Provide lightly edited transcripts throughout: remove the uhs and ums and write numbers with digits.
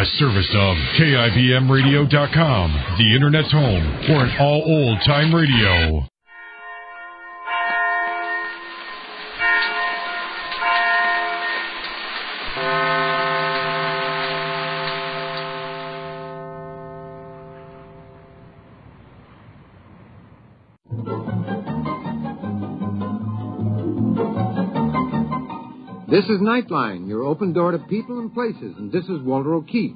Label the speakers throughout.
Speaker 1: A service of KIBMradio.com, the Internet's home for an all old-time radio.
Speaker 2: This is Nightline, your open door to people and places, and this is Walter O'Keefe.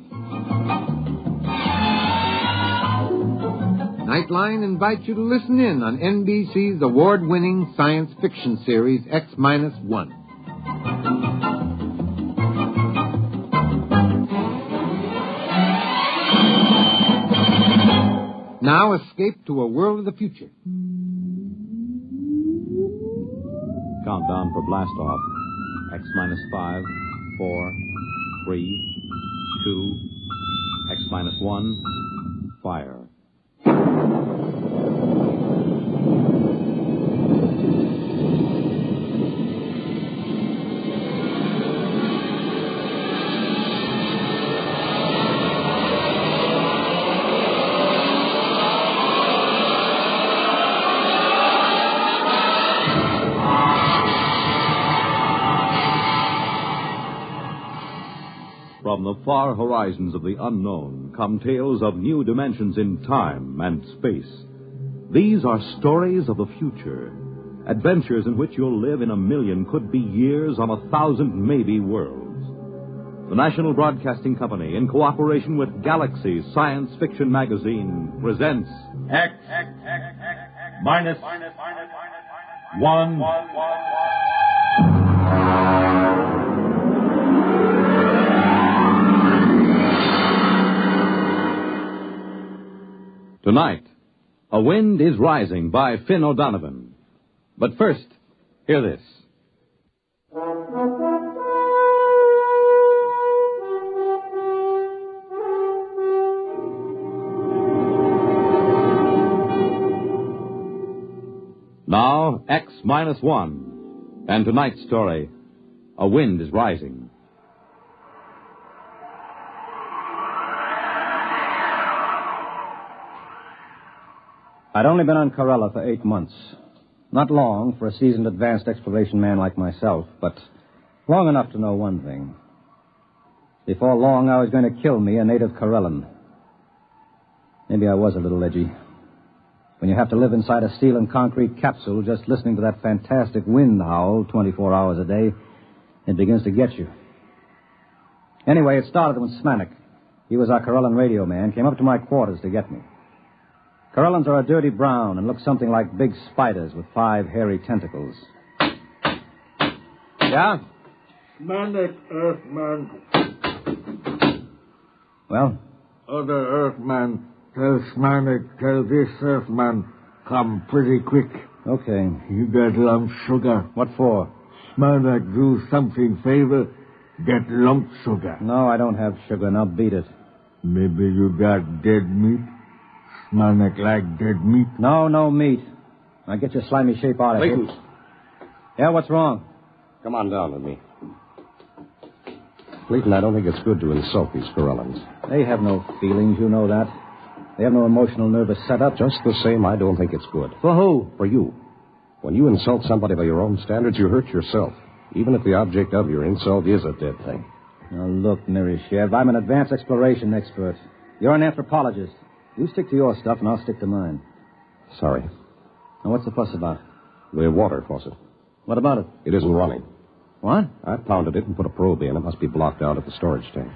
Speaker 2: Nightline invites you to listen in on NBC's award-winning science fiction series, X-1. Now escape to a world of the future.
Speaker 3: Countdown for blast-off. X-5, 4, 3, 2, X-1, fire. From the far horizons of the unknown come tales of new dimensions in time and space. These are stories of the future, adventures in which you'll live in a million, could be years, on 1,000 maybe worlds. The National Broadcasting Company, in cooperation with Galaxy Science Fiction Magazine, presents X-1. Tonight, A Wind is Rising by Finn O'Donovan. But first, hear this. Now, X-1. And tonight's story, A Wind is Rising.
Speaker 4: I'd only been on Corella for 8 months. Not long for a seasoned advanced exploration man like myself, but long enough to know one thing. Before long, I was going to kill me a native Corellan. Maybe I was a little edgy. When you have to live inside a steel and concrete capsule just listening to that fantastic wind howl 24 hours a day, it begins to get you. Anyway, it started when Smanik, he was our Corellan radio man, came up to my quarters to get me. Corellans are a dirty brown and look something like big spiders with 5 hairy tentacles. Yeah?
Speaker 5: Smanik, Earthman.
Speaker 4: Well?
Speaker 5: Other Earthman, tell Smanik, tell this Earthman, come pretty quick.
Speaker 4: Okay.
Speaker 5: You get lump sugar.
Speaker 4: What for?
Speaker 5: Smanik, do something favor, get lump sugar.
Speaker 4: No, I don't have sugar. Now beat it.
Speaker 5: Maybe you got dead meat? Smanik like dead meat?
Speaker 4: No meat. Now get your slimy shape out of here. Yeah, what's wrong?
Speaker 6: Come on down with me. Clayton, I don't think it's good to insult these Corellans.
Speaker 4: They have no feelings, you know that. They have no emotional nervous setup.
Speaker 6: Just the same, I don't think it's good.
Speaker 4: For who?
Speaker 6: For you. When you insult somebody by your own standards, you hurt yourself. Even if the object of your insult is a dead thing.
Speaker 4: Now, look, Mirishev, I'm an advanced exploration expert. You're an anthropologist. You stick to your stuff, and I'll stick to mine.
Speaker 6: Sorry.
Speaker 4: Now, what's the fuss about?
Speaker 6: The water faucet.
Speaker 4: What about it?
Speaker 6: It isn't running.
Speaker 4: What?
Speaker 6: I pounded it and put a probe in. It must be blocked out at the storage tank.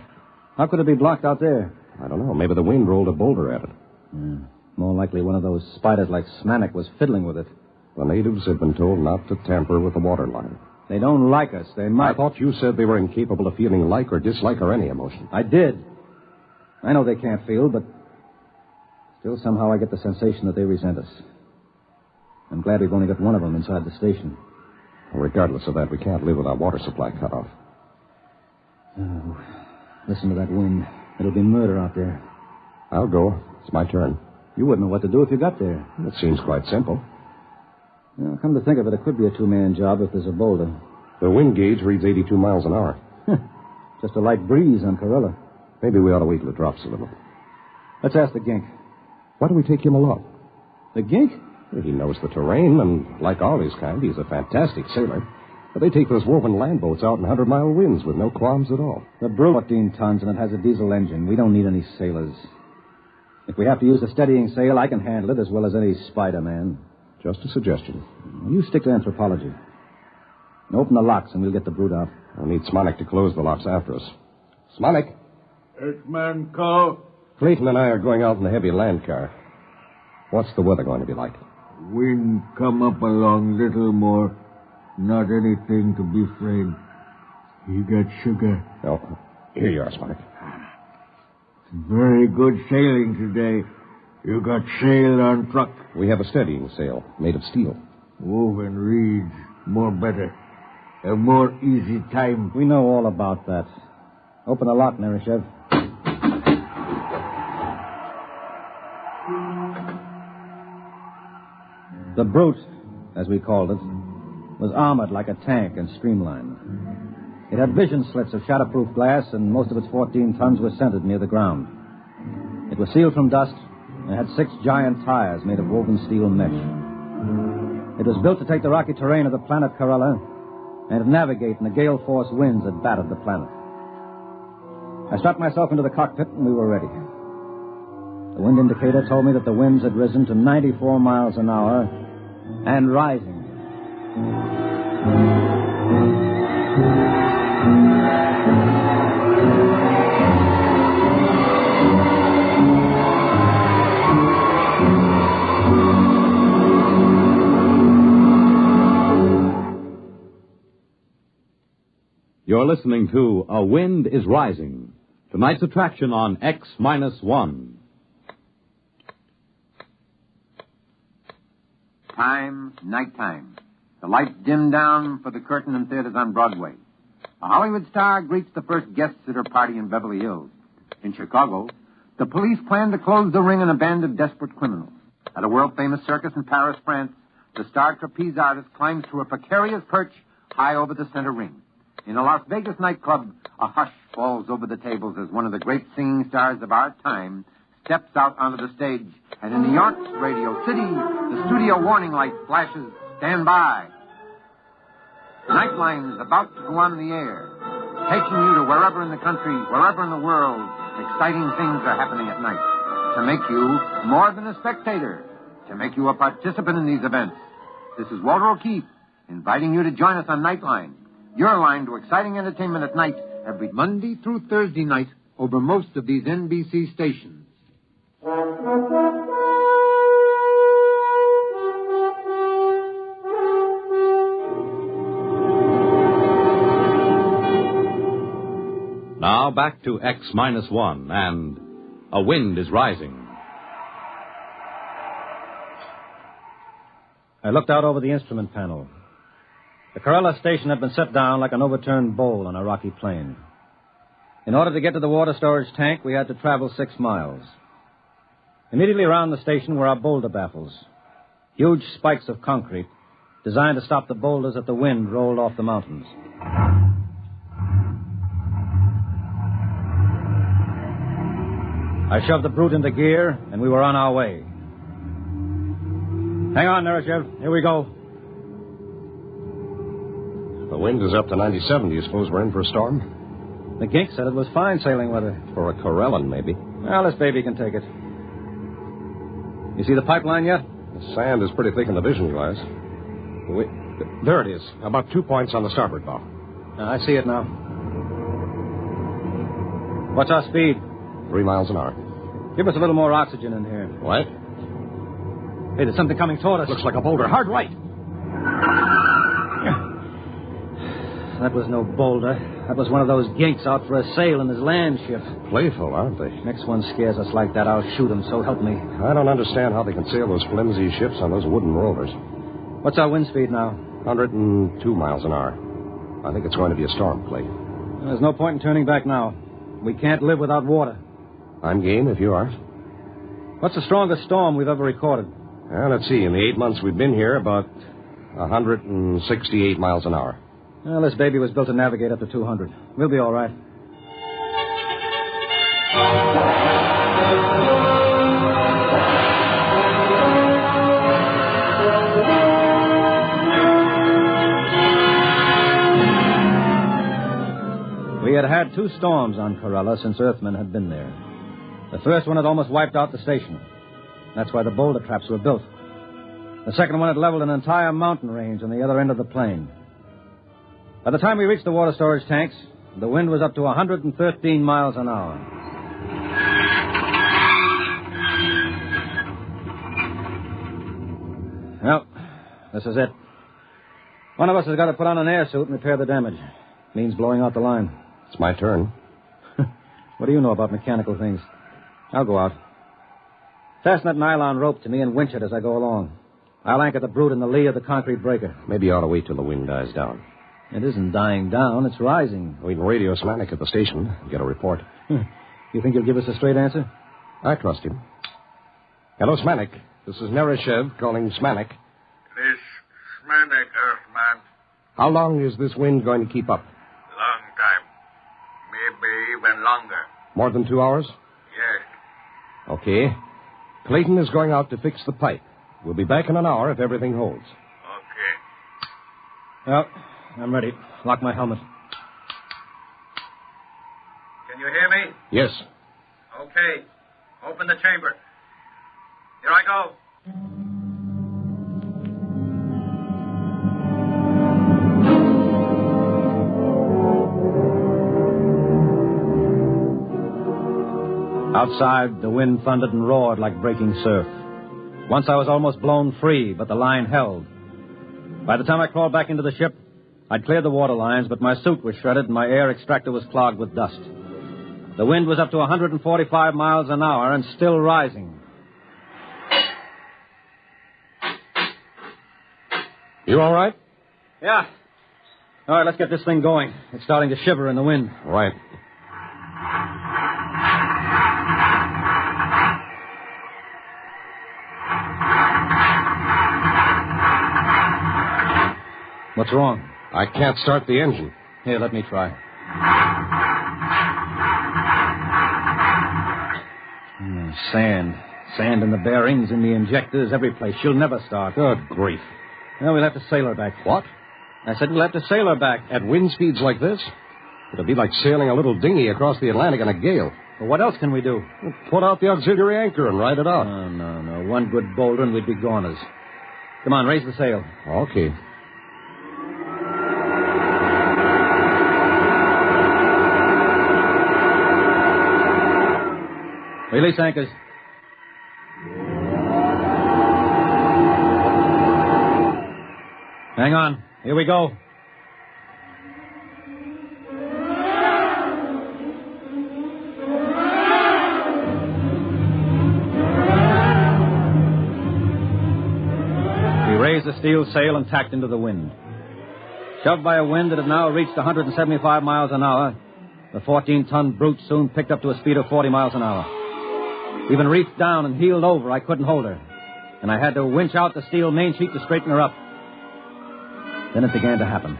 Speaker 4: How could it be blocked out there?
Speaker 6: I don't know. Maybe the wind rolled a boulder at it.
Speaker 4: More likely one of those spiders like Smanik was fiddling with it.
Speaker 6: The natives have been told not to tamper with the water line.
Speaker 4: They don't like us. They might.
Speaker 6: I thought you said they were incapable of feeling like or dislike or any emotion.
Speaker 4: I did. I know they can't feel, but still somehow I get the sensation that they resent us. I'm glad we've only got one of them inside the station.
Speaker 6: Well, regardless of that, we can't live with our water supply cut off.
Speaker 4: Oh, listen to that wind. It'll be murder out there.
Speaker 6: I'll go. It's my turn.
Speaker 4: You wouldn't know what to do if you got there.
Speaker 6: It seems quite simple.
Speaker 4: Well, come to think of it, it could be a two-man job if there's a boulder.
Speaker 6: The wind gauge reads 82 miles an hour.
Speaker 4: Just a light breeze on Corella.
Speaker 6: Maybe we ought to wait till it drops a little.
Speaker 4: Let's ask the gink.
Speaker 6: Why do we take him along?
Speaker 4: The gink?
Speaker 6: He knows the terrain, and like all his kind, he's a fantastic sailor. But they take those woven land boats out in 100-mile winds with no qualms at all.
Speaker 4: The Brute, 14 tons, and it has a diesel engine. We don't need any sailors. If we have to use a steadying sail, I can handle it as well as any Spider-Man.
Speaker 6: Just a suggestion.
Speaker 4: You stick to anthropology. And open the locks, and we'll get the Brute out.
Speaker 6: I'll need Smonik to close the locks after us. Smonik!
Speaker 5: Eggman call.
Speaker 6: Clayton and I are going out in the heavy land car. What's the weather going to be like?
Speaker 5: Wind come up along little more. Not anything to be afraid. You got sugar.
Speaker 6: Oh, here you are, Smonik.
Speaker 5: Very good sailing today. You got sail on truck.
Speaker 6: We have a steadying sail made of steel.
Speaker 5: Woven reeds. More better. A more easy time.
Speaker 4: We know all about that. Open the lock, Nerishev. The Brute, as we called it, was armored like a tank and streamlined. It had vision slits of shatterproof glass, and most of its 14 tons were centered near the ground. It was sealed from dust and had 6 giant tires made of woven steel mesh. It was built to take the rocky terrain of the planet Corella and to navigate in the gale-force winds that battered the planet. I strapped myself into the cockpit, and we were ready. The wind indicator told me that the winds had risen to 94 miles an hour and rising.
Speaker 3: You're listening to A Wind is Rising, tonight's attraction on X-1.
Speaker 2: Time, nighttime. The lights dim down for the curtain in theaters on Broadway. A Hollywood star greets the first guests at her party in Beverly Hills. In Chicago, the police plan to close the ring on a band of desperate criminals. At a world-famous circus in Paris, France, the star trapeze artist climbs to a precarious perch high over the center ring. In a Las Vegas nightclub, a hush falls over the tables as one of the great singing stars of our time steps out onto the stage. And in New York's Radio City, the studio warning light flashes, "Stand by." Nightline is about to go on the air, taking you to wherever in the country, wherever in the world, exciting things are happening at night. To make you more than a spectator, to make you a participant in these events. This is Walter O'Keefe, inviting you to join us on Nightline, your line to exciting entertainment at night, every Monday through Thursday night over most of these NBC stations.
Speaker 3: Now back to X-1 and A Wind is Rising.
Speaker 4: I looked out over the instrument panel. The Corella station had been set down like an overturned bowl on a rocky plain. In order to get to the water storage tank, we had to travel 6 miles. Immediately around the station were our boulder baffles, huge spikes of concrete designed to stop the boulders that the wind rolled off the mountains. I shoved the Brute into gear, and we were on our way. Hang on, Nerishev. Here we go.
Speaker 6: The wind is up to 97. Do you suppose we're in for a storm?
Speaker 4: The gink said it was fine sailing weather.
Speaker 6: For a Corellan, maybe.
Speaker 4: Well, this baby can take it. You see the pipeline yet?
Speaker 6: The sand is pretty thick in the vision glass. There it is. About 2 points on the starboard bow.
Speaker 4: I see it now. What's our speed?
Speaker 6: 3 miles an hour.
Speaker 4: Give us a little more oxygen in here.
Speaker 6: What?
Speaker 4: Hey, there's something coming toward us.
Speaker 6: Looks like a boulder. Hard right.
Speaker 4: That was no boulder. That was one of those ginks out for a sail in his land ship.
Speaker 6: Playful, aren't they?
Speaker 4: Next one scares us like that, I'll shoot him, so help me.
Speaker 6: I don't understand how they can sail those flimsy ships on those wooden rollers.
Speaker 4: What's our wind speed now?
Speaker 6: 102 miles an hour. I think it's going to be a storm, Clay.
Speaker 4: There's no point in turning back now. We can't live without water.
Speaker 6: I'm game if you are.
Speaker 4: What's the strongest storm we've ever recorded?
Speaker 6: Well, let's see. In the 8 months we've been here, about 168 miles an hour.
Speaker 4: Well, this baby was built to navigate up to 200. We'll be all right. We had had 2 storms on Corella since Earthmen had been there. The first one had almost wiped out the station. That's why the boulder traps were built. The second one had leveled an entire mountain range on the other end of the plain. By the time we reached the water storage tanks, the wind was up to 113 miles an hour. Well, this is it. One of us has got to put on an air suit and repair the damage. Means blowing out the line.
Speaker 6: It's my turn.
Speaker 4: What do you know about mechanical things? I'll go out. Fasten that nylon rope to me and winch it as I go along. I'll anchor the brute in the lee of the concrete breaker.
Speaker 6: Maybe you ought to wait till the wind dies down.
Speaker 4: It isn't dying down. It's rising.
Speaker 6: We can radio Smanik at the station and get a report.
Speaker 4: You think he'll give us a straight answer?
Speaker 6: I trust him. Hello, Smanik. This is Nereshev calling Smanik.
Speaker 7: This Smanik, Earthman.
Speaker 6: How long is this wind going to keep up?
Speaker 7: Long time. Maybe even longer.
Speaker 6: More than 2 hours?
Speaker 7: Yes.
Speaker 6: Okay. Clayton is going out to fix the pipe. We'll be back in an hour if everything holds.
Speaker 7: Okay.
Speaker 4: Well, I'm ready. Lock my helmet.
Speaker 7: Can you hear me?
Speaker 6: Yes.
Speaker 7: Okay. Open the chamber. Here I go.
Speaker 4: Outside, the wind thundered and roared like breaking surf. Once I was almost blown free, but the line held. By the time I crawled back into the ship, I'd cleared the water lines, but my suit was shredded and my air extractor was clogged with dust. The wind was up to 145 miles an hour and still rising.
Speaker 6: You all right?
Speaker 4: Yeah. All right, let's get this thing going. It's starting to shiver in the wind.
Speaker 6: Right.
Speaker 4: What's wrong?
Speaker 6: I can't start the engine.
Speaker 4: Here, let me try. Sand. Sand in the bearings, in the injectors, every place. She'll never start.
Speaker 6: Good grief.
Speaker 4: Well, we'll have to sail her back.
Speaker 6: What?
Speaker 4: I said we'll have to sail her back.
Speaker 6: At wind speeds like this? It'll be like sailing a little dinghy across the Atlantic in a gale.
Speaker 4: Well, what else can we do?
Speaker 6: Put out the auxiliary anchor and ride it out.
Speaker 4: No. One good boulder and we'd be goners. Come on, raise the sail.
Speaker 6: Okay.
Speaker 4: Release anchors. Hang on. Here we go. We raised the steel sail and tacked into the wind. Shoved by a wind that had now reached 175 miles an hour, the 14-ton brute soon picked up to a speed of 40 miles an hour. Even reefed down and heeled over, I couldn't hold her. And I had to winch out the steel main sheet to straighten her up. Then it began to happen.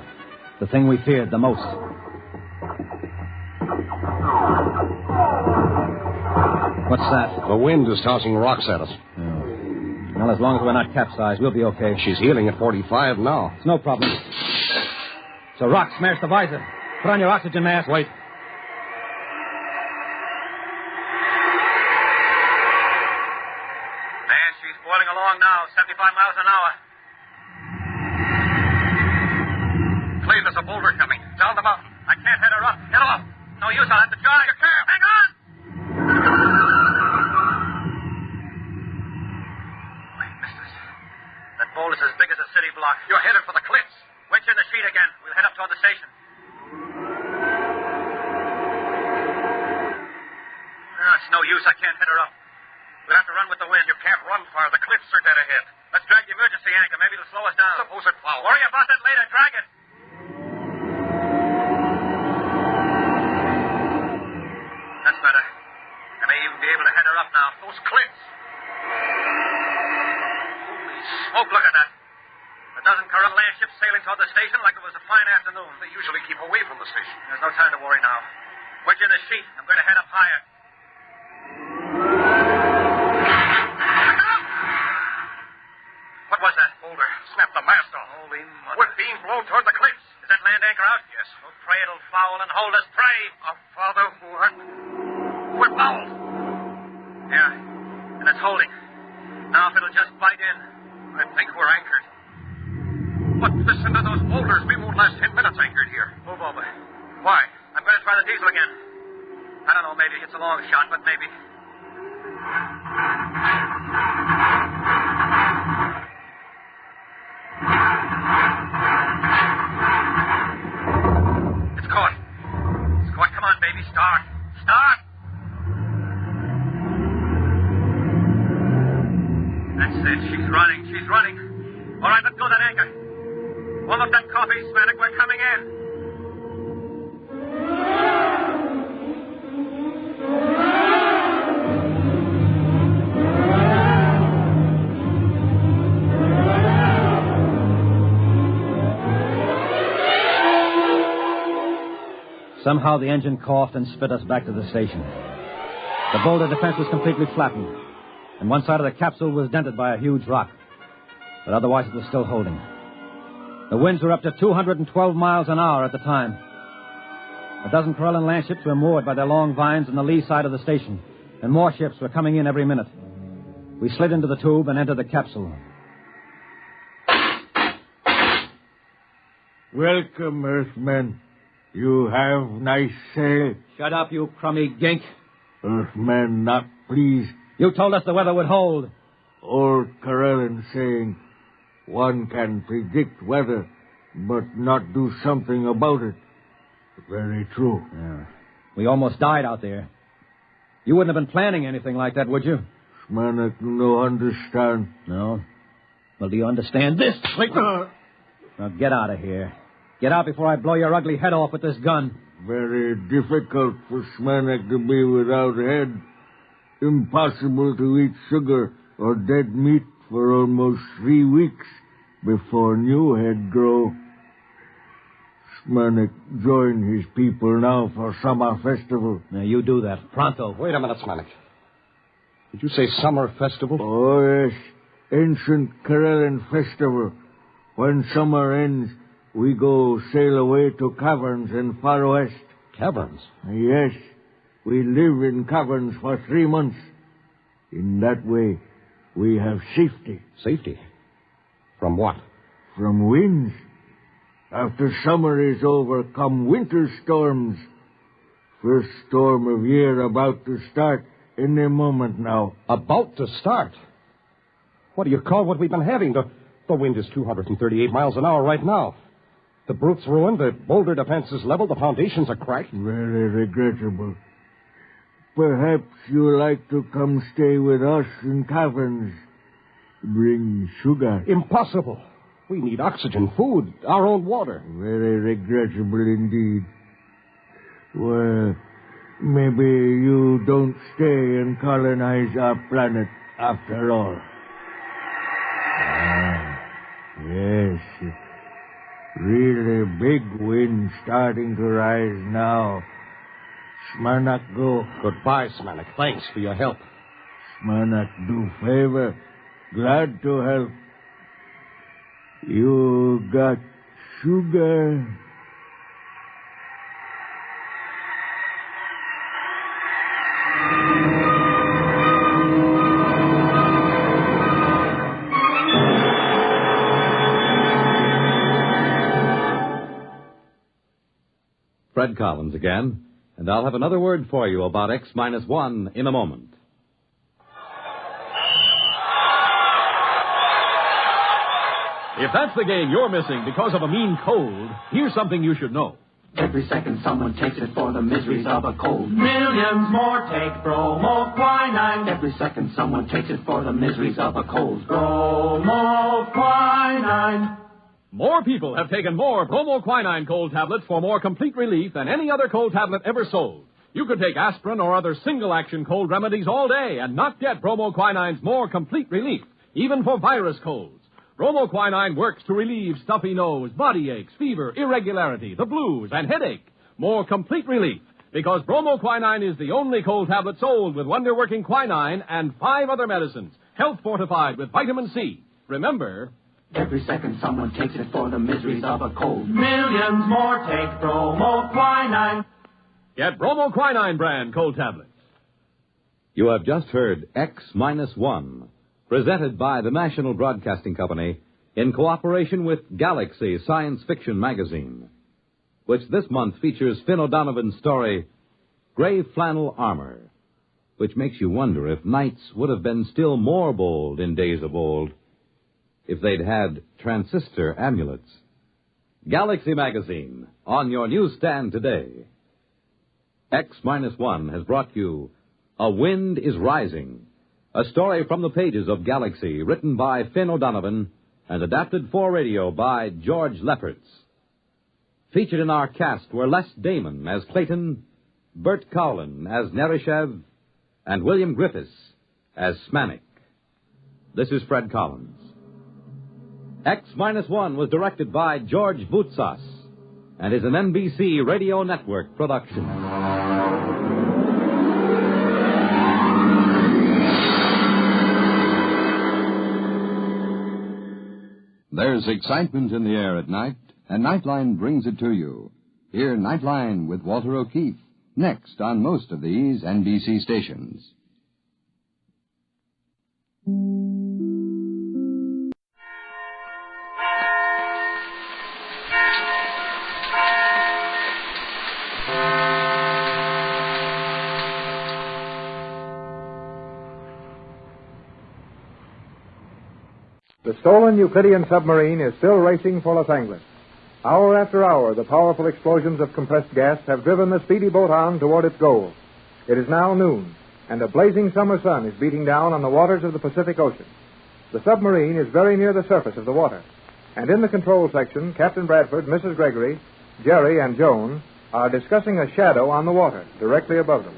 Speaker 4: The thing we feared the most. What's that?
Speaker 6: The wind is tossing rocks at us.
Speaker 4: Oh. Well, as long as we're not capsized, we'll be okay.
Speaker 6: She's heeling at 45 now.
Speaker 4: It's no problem. It's a rock smashed the visor. Put on your oxygen mask.
Speaker 6: Wait.
Speaker 7: Boiling along now, 75 miles an hour. Cleve, there's a boulder coming. Down the mountain. I can't head her up. Get off. No use, I'll have to drive. You can't. Hang on! Wait, mistress. That boulder's as big as a city block. You're headed for the cliffs. Winch in the sheet again. We'll head up toward the station. No, it's no use. I can't head her up. We'll have to run with the wind. You can't run far. The cliffs are dead ahead. Let's drag the emergency anchor. Maybe it'll slow us down. Suppose it falls. Worry about that later. Drag it. That's better. I may even be able to head her up now. Those cliffs. Holy smoke, look at that. A dozen Corella land ships sailing toward the station like it was a fine afternoon. They usually keep away from the station. There's no time to worry now. Wedge in the sheet. I'm going to head up higher. What was that? Boulder. Snapped the mast off. Holy mother. We're being blown toward the cliffs. Is that land anchor out? Yes. Oh, pray it'll foul and hold us. Pray. Oh, Father, what? We're fouled. Yeah, and it's holding. Now, if it'll just bite in, I think we're anchored. But listen to those boulders. We won't last 10 minutes anchored here. Move over. Why? I'm going to try the diesel again. I don't know, maybe it's a long shot, but maybe. It's caught. It's caught. Come on, baby. Start. Start! That's it. She's running. She's running. All right, let go of that anchor. Warm up that coffee, Smanik. We're coming in.
Speaker 4: Somehow the engine coughed and spit us back to the station. The boulder defense was completely flattened, and one side of the capsule was dented by a huge rock. But otherwise it was still holding. The winds were up to 212 miles an hour at the time. A dozen Corellan land ships were moored by their long vines on the lee side of the station, and more ships were coming in every minute. We slid into the tube and entered the capsule.
Speaker 5: Welcome, Earthmen. You have nice sail.
Speaker 4: Shut up, you crummy gink.
Speaker 5: Earthmen not pleased.
Speaker 4: You told us the weather would hold.
Speaker 5: Old Corellan saying, one can predict weather, but not do something about it. Very true.
Speaker 4: Yeah. We almost died out there. You wouldn't have been planning anything like that, would you?
Speaker 5: Smanik no understand.
Speaker 4: No? Well, do you understand this? Now get out of here. Get out before I blow your ugly head off with this gun.
Speaker 5: Very difficult for Smanik to be without head. Impossible to eat sugar or dead meat for almost 3 weeks before new head grow. Smanik join his people now for summer festival.
Speaker 4: Now you do that. Pronto.
Speaker 6: Wait a minute, Smanik. Did you say summer festival?
Speaker 5: Oh, yes. Ancient Corellan festival. When summer ends, we go sail away to caverns in far west.
Speaker 6: Caverns?
Speaker 5: Yes. We live in caverns for 3 months. In that way, we have safety.
Speaker 6: Safety? From what?
Speaker 5: From winds. After summer is over, come winter storms. First storm of year about to start any moment now.
Speaker 6: About to start? What do you call what we've been having? The wind is 238 miles an hour right now. The brute's ruined, the boulder defense is leveled, the foundations are cracked.
Speaker 5: Very regrettable. Perhaps you like to come stay with us in caverns. Bring sugar.
Speaker 6: Impossible. We need oxygen, food, our own water.
Speaker 5: Very regrettable indeed. Well, maybe you don't stay and colonize our planet after all. Yes. Really big wind starting to rise now. Smanik go.
Speaker 6: Goodbye, Smanik. Thanks for your help.
Speaker 5: Smanik do favor. Glad to help. You got sugar?
Speaker 3: Fred Collins again, and I'll have another word for you about X-1 in a moment. If that's the game you're missing because of a mean cold, here's something you should know.
Speaker 8: Every second someone takes it for the miseries of a cold.
Speaker 9: Millions more take bromoquinine.
Speaker 8: Every second someone takes it for the miseries of a cold.
Speaker 9: Bromoquinine.
Speaker 3: More people have taken more bromoquinine cold tablets for more complete relief than any other cold tablet ever sold. You could take aspirin or other single-action cold remedies all day and not get bromoquinine's more complete relief, even for virus colds. Bromoquinine works to relieve stuffy nose, body aches, fever, irregularity, the blues, and headache. More complete relief, because bromoquinine is the only cold tablet sold with wonder-working quinine and 5 other medicines, health-fortified with vitamin C. Remember,
Speaker 8: Every second someone takes it for the miseries of a cold.
Speaker 9: Millions more take bromoquinine.
Speaker 10: Get bromoquinine brand cold tablets.
Speaker 3: You have just heard X-1, presented by the National Broadcasting Company in cooperation with Galaxy Science Fiction Magazine, which this month features Finn O'Donovan's story, Gray Flannel Armor, which makes you wonder if knights would have been still more bold in days of old if they'd had transistor amulets. Galaxy Magazine, on your newsstand today. X-1 has brought you A Wind is Rising, a story from the pages of Galaxy, written by Finn O'Donovan and adapted for radio by George Lefferts. Featured in our cast were Les Damon as Clayton, Bert Cowlin as Nerishev, and William Griffiths as Smanik. This is Fred Collins. X-1 was directed by George Voutsas and is an NBC Radio Network production.
Speaker 11: There's excitement in the air at night, and Nightline brings it to you. Hear Nightline with Walter O'Keefe, next on most of these NBC stations.
Speaker 12: The stolen Euclidean submarine is still racing for Los Angeles. Hour after hour, the powerful explosions of compressed gas have driven the speedy boat on toward its goal. It is now noon, and a blazing summer sun is beating down on the waters of the Pacific Ocean. The submarine is very near the surface of the water, and in the control section, Captain Bradford, Mrs. Gregory, Jerry, and Joan are discussing a shadow on the water directly above them.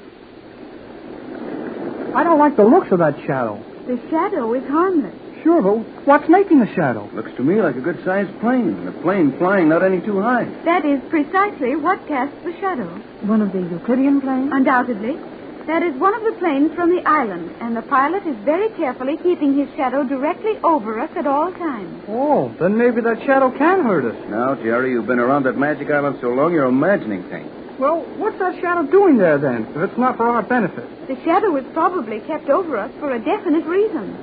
Speaker 13: I don't like the looks of that shadow.
Speaker 14: The shadow is harmless.
Speaker 13: Sure, but what's making the shadow?
Speaker 15: Looks to me like a good-sized plane, and a plane flying not any too high.
Speaker 14: That is precisely what casts the shadow.
Speaker 16: One of the Euclidean planes?
Speaker 14: Undoubtedly. That is one of the planes from the island, and the pilot is very carefully keeping his shadow directly over us at all times.
Speaker 13: Oh, then maybe that shadow can hurt us.
Speaker 15: Now, Jerry, you've been around that magic island so long, you're imagining things.
Speaker 13: Well, what's that shadow doing there, then, if it's not for our benefit?
Speaker 14: The shadow is probably kept over us for a definite reason.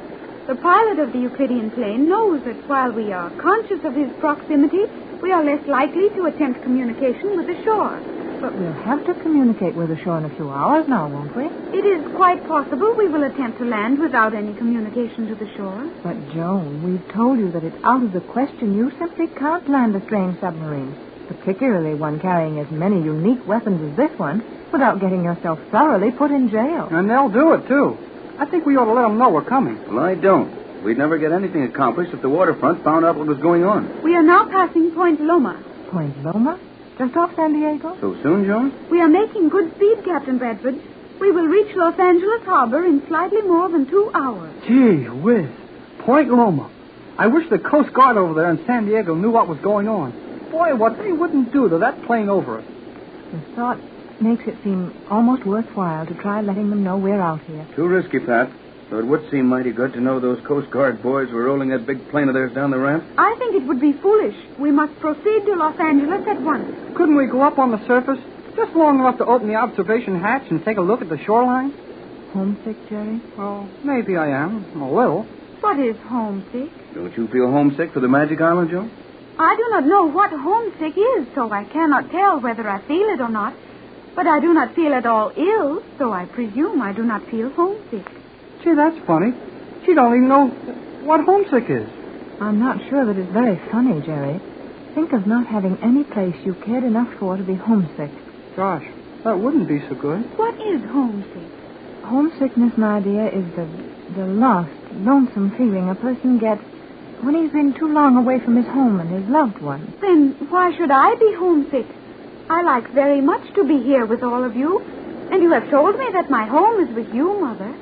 Speaker 14: The pilot of the Euclidean plane knows that while we are conscious of his proximity, we are less likely to attempt communication with the shore.
Speaker 16: But we'll have to communicate with the shore in a few hours now, won't we?
Speaker 14: It is quite possible we will attempt to land without any communication to the shore.
Speaker 16: But, Joan, we've told you that it's out of the question. You simply can't land a strange submarine, particularly one carrying as many unique weapons as this one, without getting yourself thoroughly put in jail.
Speaker 13: And they'll do it, too. I think we ought to let them know we're coming.
Speaker 15: Well, I don't. We'd never get anything accomplished if the waterfront found out what was going on.
Speaker 14: We are now passing Point Loma.
Speaker 16: Point Loma? Just off San Diego?
Speaker 15: So soon, Joan?
Speaker 14: We are making good speed, Captain Bradford. We will reach Los Angeles Harbor in slightly more than 2 hours.
Speaker 13: Gee whiz. Point Loma. I wish the Coast Guard over there in San Diego knew what was going on. Boy, what they wouldn't do to that plane over us.
Speaker 16: The thought makes it seem almost worthwhile to try letting them know we're out here.
Speaker 15: Too risky, Pat. Though it would seem mighty good to know those Coast Guard boys were rolling that big plane of theirs down the ramp.
Speaker 14: I think it would be foolish. We must proceed to Los Angeles at once.
Speaker 13: Couldn't we go up on the surface? Just long enough to open the observation hatch and take a look at the shoreline?
Speaker 16: Homesick, Jerry?
Speaker 13: Well, maybe I am. A little.
Speaker 14: What is homesick?
Speaker 15: Don't you feel homesick for the Magic Island, Joe?
Speaker 14: I do not know what homesick is, so I cannot tell whether I feel it or not. But I do not feel at all ill, so I presume I do not feel homesick.
Speaker 13: Gee, that's funny. She don't even know what homesick is.
Speaker 16: I'm not sure that it's very funny, Jerry. Think of not having any place you cared enough for to be homesick.
Speaker 13: Gosh, that wouldn't be so good.
Speaker 14: What is homesick?
Speaker 16: Homesickness, my dear, is the lost, lonesome feeling a person gets when he's been too long away from his home and his loved ones.
Speaker 14: Then why should I be homesick? I like very much to be here with all of you, and you have told me that my home is with you, Mother.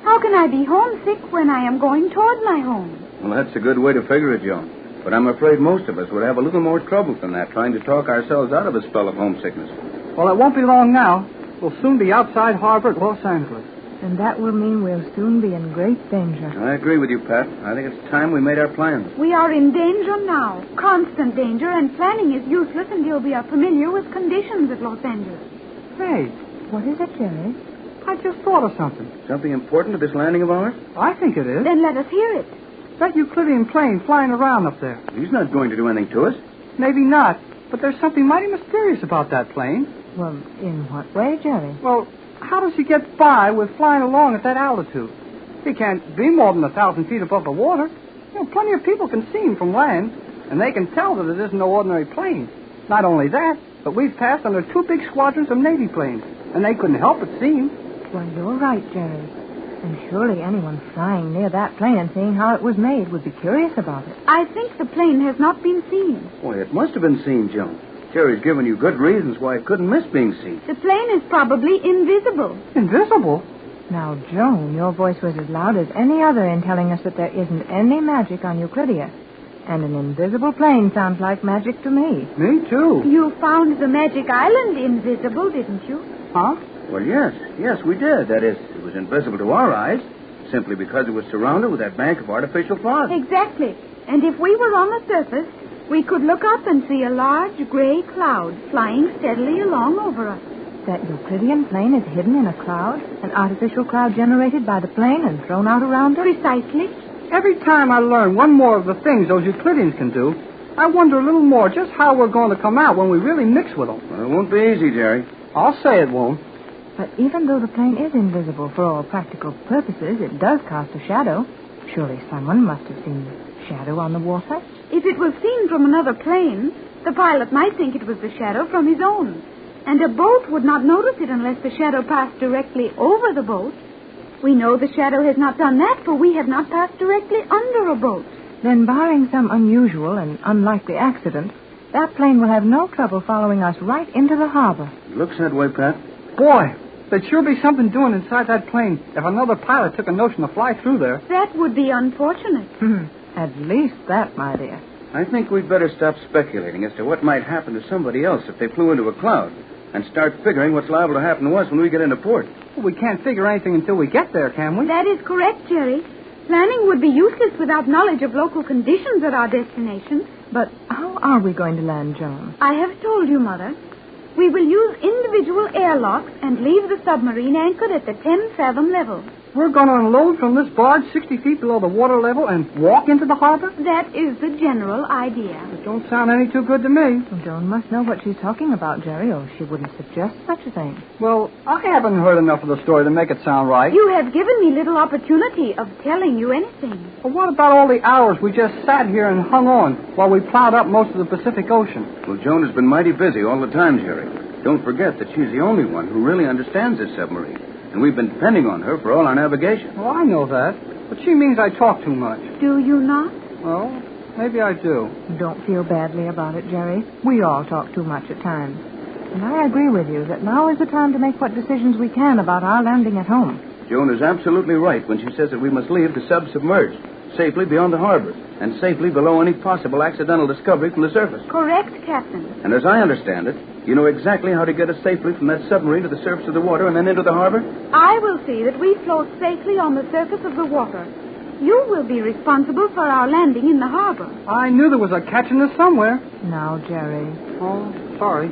Speaker 14: How can I be homesick when I am going toward my home?
Speaker 15: Well, that's a good way to figure it, Joan. But I'm afraid most of us would have a little more trouble than that trying to talk ourselves out of a spell of homesickness.
Speaker 13: Well, it won't be long now. We'll soon be outside harbor at Los Angeles.
Speaker 16: And that will mean we'll soon be in great danger.
Speaker 15: I agree with you, Pat. I think it's time we made our plans.
Speaker 14: We are in danger now. Constant danger, and planning is useless until we are familiar with conditions at Los Angeles.
Speaker 13: Hey,
Speaker 16: what is it, Jerry?
Speaker 13: I just thought of something.
Speaker 15: Something important to this landing of ours?
Speaker 13: I think it is.
Speaker 14: Then let us hear it.
Speaker 13: That Euclidean plane flying around up there.
Speaker 15: He's not going to do anything to us.
Speaker 13: Maybe not, but there's something mighty mysterious about that plane.
Speaker 16: Well, in what way, Jerry?
Speaker 13: Well, how does he get by with flying along at that altitude? He can't be more than 1,000 feet above the water. Plenty of people can see him from land, and they can tell that it isn't no ordinary plane. Not only that, but we've passed under 2 big squadrons of Navy planes, and they couldn't help but see him.
Speaker 16: Well, you're right, Jerry. And surely anyone flying near that plane and seeing how it was made would be curious about it.
Speaker 14: I think the plane has not been seen.
Speaker 15: Boy, it must have been seen, Joan. Jerry's given you good reasons why it couldn't miss being seen.
Speaker 14: The plane is probably invisible.
Speaker 13: Invisible?
Speaker 16: Now, Joan, your voice was as loud as any other in telling us that there isn't any magic on Euclidia. And an invisible plane sounds like magic to me.
Speaker 13: Me, too.
Speaker 14: You found the magic island invisible, didn't you?
Speaker 13: Huh?
Speaker 15: Well, yes. Yes, we did. That is, it was invisible to our eyes, simply because it was surrounded with that bank of artificial fog.
Speaker 14: Exactly. And if we were on the surface, we could look up and see a large gray cloud flying steadily along over us.
Speaker 16: That Euclidean plane is hidden in a cloud? An artificial cloud generated by the plane and thrown out around it?
Speaker 14: Precisely.
Speaker 13: Every time I learn one more of the things those Euclideans can do, I wonder a little more just how we're going to come out when we really mix with them.
Speaker 15: Well, it won't be easy, Jerry.
Speaker 13: I'll say it won't.
Speaker 16: But even though the plane is invisible for all practical purposes, it does cast a shadow. Surely someone must have seen the shadow on the water.
Speaker 14: If it was seen from another plane, the pilot might think it was the shadow from his own. And a boat would not notice it unless the shadow passed directly over the boat. We know the shadow has not done that, for we have not passed directly under a boat.
Speaker 16: Then, barring some unusual and unlikely accident, that plane will have no trouble following us right into the harbor.
Speaker 15: It looks that way, Pat.
Speaker 13: Boy, there'd sure be something doing inside that plane if another pilot took a notion to fly through there.
Speaker 14: That would be unfortunate.
Speaker 16: At least that, my dear.
Speaker 15: I think we'd better stop speculating as to what might happen to somebody else if they flew into a cloud and start figuring what's liable to happen to us when we get into port.
Speaker 13: Well, we can't figure anything until we get there, can we?
Speaker 14: That is correct, Jerry. Planning would be useless without knowledge of local conditions at our destination.
Speaker 16: But how are we going to land, Joan?
Speaker 14: I have told you, Mother. We will use individual airlocks and leave the submarine anchored at the 10-fathom level.
Speaker 13: We're going to unload from this barge 60 feet below the water level and walk into the harbor?
Speaker 14: That is the general idea.
Speaker 13: It don't sound any too good to me.
Speaker 16: Well, Joan must know what she's talking about, Jerry, or she wouldn't suggest such a thing.
Speaker 13: Well, I haven't heard enough of the story to make it sound right.
Speaker 14: You have given me little opportunity of telling you anything.
Speaker 13: But what about all the hours we just sat here and hung on while we plowed up most of the Pacific Ocean?
Speaker 15: Well, Joan has been mighty busy all the time, Jerry. Don't forget that she's the only one who really understands this submarine. And we've been depending on her for all our navigation.
Speaker 13: Well, I know that. But she means I talk too much.
Speaker 14: Do you not?
Speaker 13: Well, maybe I do.
Speaker 16: Don't feel badly about it, Jerry. We all talk too much at times. And I agree with you that now is the time to make what decisions we can about our landing at home.
Speaker 15: Joan is absolutely right when she says that we must leave the sub submerged, safely beyond the harbor, and safely below any possible accidental discovery from the surface.
Speaker 14: Correct, Captain.
Speaker 15: And as I understand it, you know exactly how to get us safely from that submarine to the surface of the water and then into the harbor?
Speaker 14: I will see that we float safely on the surface of the water. You will be responsible for our landing in the harbor.
Speaker 13: I knew there was a catch in this somewhere.
Speaker 16: Now, Jerry.
Speaker 13: Oh, sorry.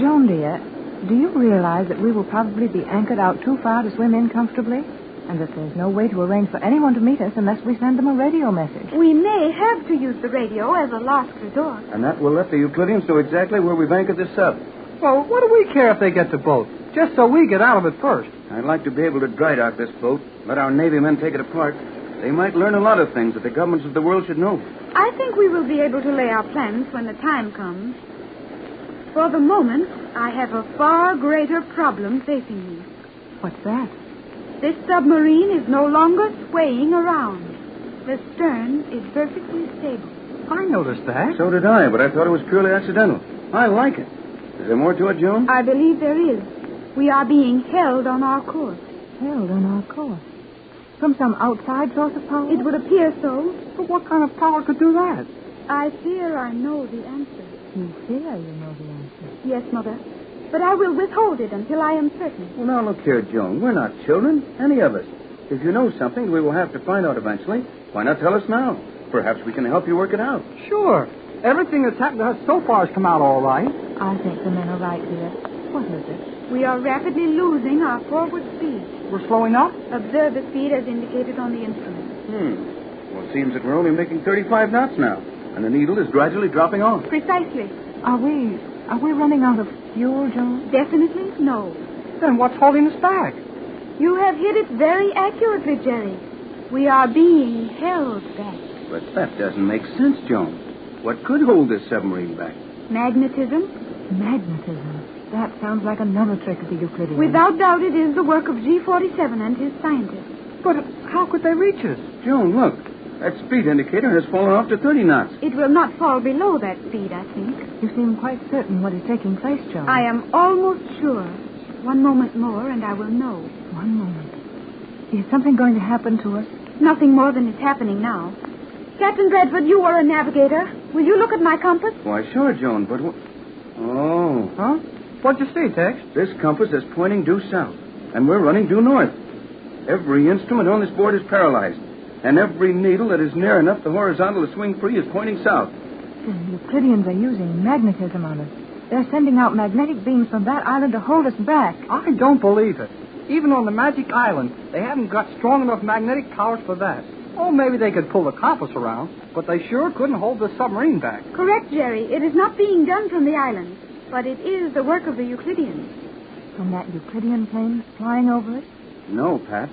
Speaker 16: Joan, dear, do you realize that we will probably be anchored out too far to swim in comfortably? And that there's no way to arrange for anyone to meet us unless we send them a radio message.
Speaker 14: We may have to use the radio as a last resort.
Speaker 15: And that will let the Euclideans know exactly where we've anchored this sub.
Speaker 13: Well, what do we care if they get the boat? Just so we get out of it first.
Speaker 15: I'd like to be able to dry dock this boat, let our Navy men take it apart. They might learn a lot of things that the governments of the world should know.
Speaker 14: I think we will be able to lay our plans when the time comes. For the moment, I have a far greater problem facing me.
Speaker 16: What's that?
Speaker 14: This submarine is no longer swaying around. The stern is perfectly stable.
Speaker 13: I noticed that.
Speaker 15: So did I, but I thought it was purely accidental. I like it. Is there more to it, Joan?
Speaker 14: I believe there is. We are being held on our course.
Speaker 16: Held on our course? From some outside source of power?
Speaker 14: It would appear so.
Speaker 13: But what kind of power could do that?
Speaker 14: I fear I know the answer.
Speaker 16: You fear you know the answer?
Speaker 14: Yes, Mother. but I will withhold it until I am certain.
Speaker 15: Well, now, look here, Joan. We're not children, any of us. If you know something we will have to find out eventually, why not tell us now? Perhaps we can help you work it out.
Speaker 13: Sure. Everything that's happened to us so far has come out all right.
Speaker 16: I think the men are right, dear. What is it?
Speaker 14: We are rapidly losing our forward speed.
Speaker 13: We're slowing up?
Speaker 14: Observe the speed as indicated on the instrument.
Speaker 15: Well, it seems that we're only making 35 knots now, and the needle is gradually dropping off.
Speaker 14: Precisely.
Speaker 16: Are we running out of fuel, Joan?
Speaker 14: Definitely no.
Speaker 13: Then what's holding us back?
Speaker 14: You have hit it very accurately, Jerry. We are being held back.
Speaker 15: But that doesn't make sense, Joan. What could hold this submarine back?
Speaker 14: Magnetism?
Speaker 16: Magnetism. That sounds like another trick of the Euclidean.
Speaker 14: Without doubt, it is the work of G47 and his scientists.
Speaker 13: But how could they reach us?
Speaker 15: Joan, look. That speed indicator has fallen off to 30 knots.
Speaker 14: It will not fall below that speed, I think.
Speaker 16: You seem quite certain what is taking place, Joan.
Speaker 14: I am almost sure. One moment more, and I will know.
Speaker 16: One moment. Is something going to happen to us?
Speaker 14: Nothing more than is happening now. Captain Bradford, you are a navigator. Will you look at my compass?
Speaker 15: Why, sure, Joan, but what... Oh.
Speaker 13: Huh? What'd you see, Tex?
Speaker 15: This compass is pointing due south, and we're running due north. Every instrument on this board is paralyzed, and every needle that is near enough the horizontal to swing free is pointing south.
Speaker 16: The Euclideans are using magnetism on us. They're sending out magnetic beams from that island to hold us back.
Speaker 13: I don't believe it. Even on the Magic Island, they haven't got strong enough magnetic powers for that. Oh, maybe they could pull the compass around, but they sure couldn't hold the submarine back.
Speaker 14: Correct, Jerry. It is not being done from the island, but it is the work of the Euclideans.
Speaker 16: From that Euclidean plane flying over us?
Speaker 15: No, Pat.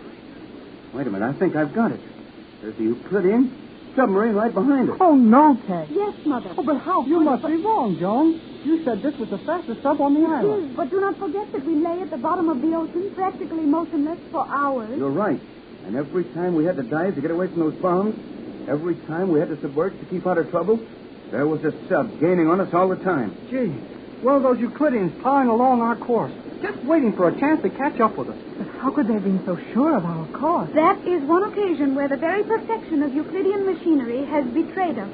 Speaker 15: Wait a minute. I think I've got it. There's the Euclidean submarine right behind us.
Speaker 16: Oh, no, Ted.
Speaker 14: Yes, Mother.
Speaker 13: Oh, but how? You must be wrong, Joan. You said this was the fastest sub on the island.
Speaker 14: It is, but do not forget that we lay at the bottom of the ocean, practically motionless for hours.
Speaker 15: You're right. And every time we had to dive to get away from those bombs, every time we had to subvert to keep out of trouble, there was a sub gaining on us all the time.
Speaker 13: Gee, one of those Euclideans plowing along our course, just waiting for a chance to catch up with us.
Speaker 16: But how could they have been so sure of our course?
Speaker 14: That is one occasion where the very perfection of Euclidean machinery has betrayed us.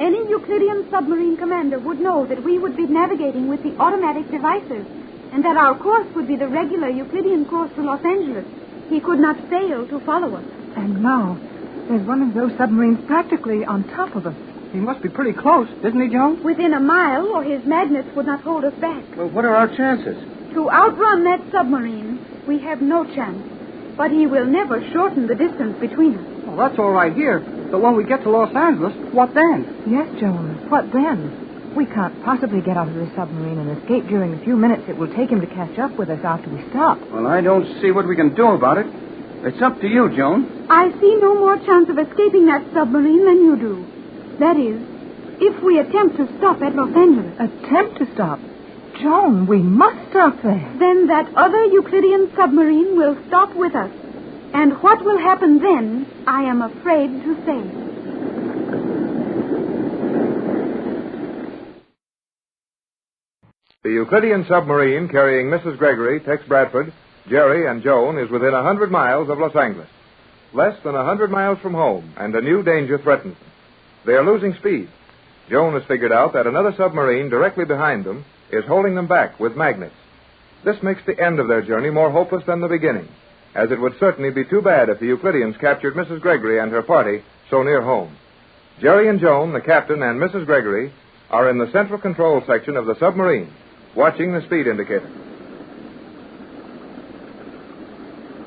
Speaker 14: Any Euclidean submarine commander would know that we would be navigating with the automatic devices, and that our course would be the regular Euclidean course to Los Angeles. He could not fail to follow us.
Speaker 16: And now, there's one of those submarines practically on top of us.
Speaker 13: He must be pretty close, isn't he, Joan?
Speaker 14: Within a mile, or his magnets would not hold us back.
Speaker 15: Well, what are our chances?
Speaker 14: To outrun that submarine, we have no chance. But he will never shorten the distance between us.
Speaker 13: Well, that's all right here. But when we get to Los Angeles, what then?
Speaker 16: Yes, Joan. What then? We can't possibly get out of this submarine and escape during the few minutes it will take him to catch up with us after we stop.
Speaker 15: Well, I don't see what we can do about it. It's up to you, Joan.
Speaker 14: I see no more chance of escaping that submarine than you do. That is, if we attempt to stop at Los Angeles.
Speaker 16: Attempt to stop? Joan, we must stop there.
Speaker 14: Then that other Euclidean submarine will stop with us. And what will happen then, I am afraid to say.
Speaker 12: The Euclidean submarine carrying Mrs. Gregory, Tex Bradford, Jerry, and Joan is within 100 miles of Los Angeles. Less than 100 miles from home, and a new danger threatens them. They are losing speed. Joan has figured out that another submarine directly behind them is holding them back with magnets. This makes the end of their journey more hopeless than the beginning, as it would certainly be too bad if the Euclideans captured Mrs. Gregory and her party so near home. Jerry and Joan, the captain, and Mrs. Gregory are in the central control section of the submarine, watching the speed indicator.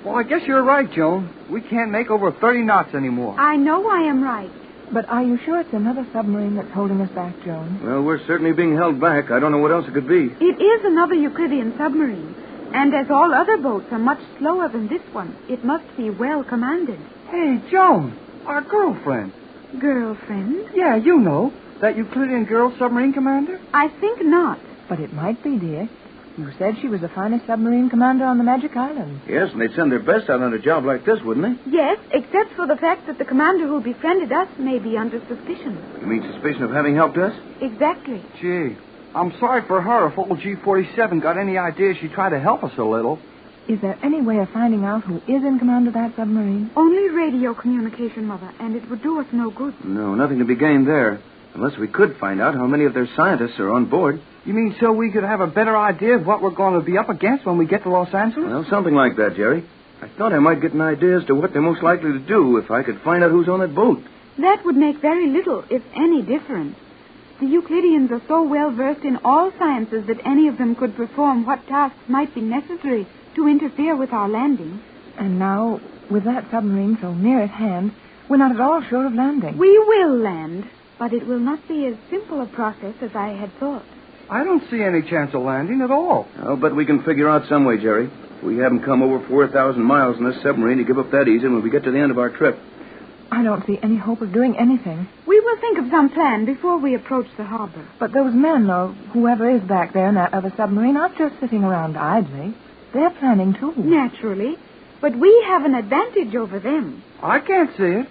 Speaker 13: Well, I guess you're right, Joan. We can't make over 30 knots anymore.
Speaker 14: I know I am right.
Speaker 16: But are you sure it's another submarine that's holding us back, Joan?
Speaker 15: Well, we're certainly being held back. I don't know what else it could be.
Speaker 14: It is another Euclidean submarine. And as all other boats are much slower than this one, it must be well commanded.
Speaker 13: Hey, Joan, our girlfriend.
Speaker 14: Girlfriend?
Speaker 13: Yeah, you know. That Euclidean girl submarine commander?
Speaker 14: I think not.
Speaker 16: But it might be, dear. You said she was the finest submarine commander on the Magic Island.
Speaker 15: Yes, and they'd send their best out on a job like this, wouldn't they?
Speaker 14: Yes, except for the fact that the commander who befriended us may be under suspicion.
Speaker 15: You mean suspicion of having helped us?
Speaker 14: Exactly.
Speaker 13: Gee, I'm sorry for her if old G47 got any idea she'd try to help us a little.
Speaker 16: Is there any way of finding out who is in command of that submarine?
Speaker 14: Only radio communication, Mother, and it would do us no good.
Speaker 15: No, nothing to be gained there. Unless we could find out how many of their scientists are on board.
Speaker 13: You mean so we could have a better idea of what we're going to be up against when we get to Los Angeles?
Speaker 15: Well, something like that, Jerry. I thought I might get an idea as to what they're most likely to do if I could find out who's on that boat.
Speaker 14: That would make very little, if any, difference. The Euclideans are so well versed in all sciences that any of them could perform what tasks might be necessary to interfere with our landing.
Speaker 16: And now, with that submarine so near at hand, we're not at all sure of landing.
Speaker 14: We will land, but it will not be as simple a process as I had thought.
Speaker 13: I don't see any chance of landing at all.
Speaker 15: I'll bet we can figure out some way, Jerry. We haven't come over 4,000 miles in this submarine to give up that easy when we get to the end of our trip.
Speaker 16: I don't see any hope of doing anything.
Speaker 14: We will think of some plan before we approach the harbor.
Speaker 16: But those men, or whoever is back there in that other submarine, aren't just sitting around idly. They're planning, too.
Speaker 14: Naturally. But we have an advantage over them.
Speaker 13: I can't see it.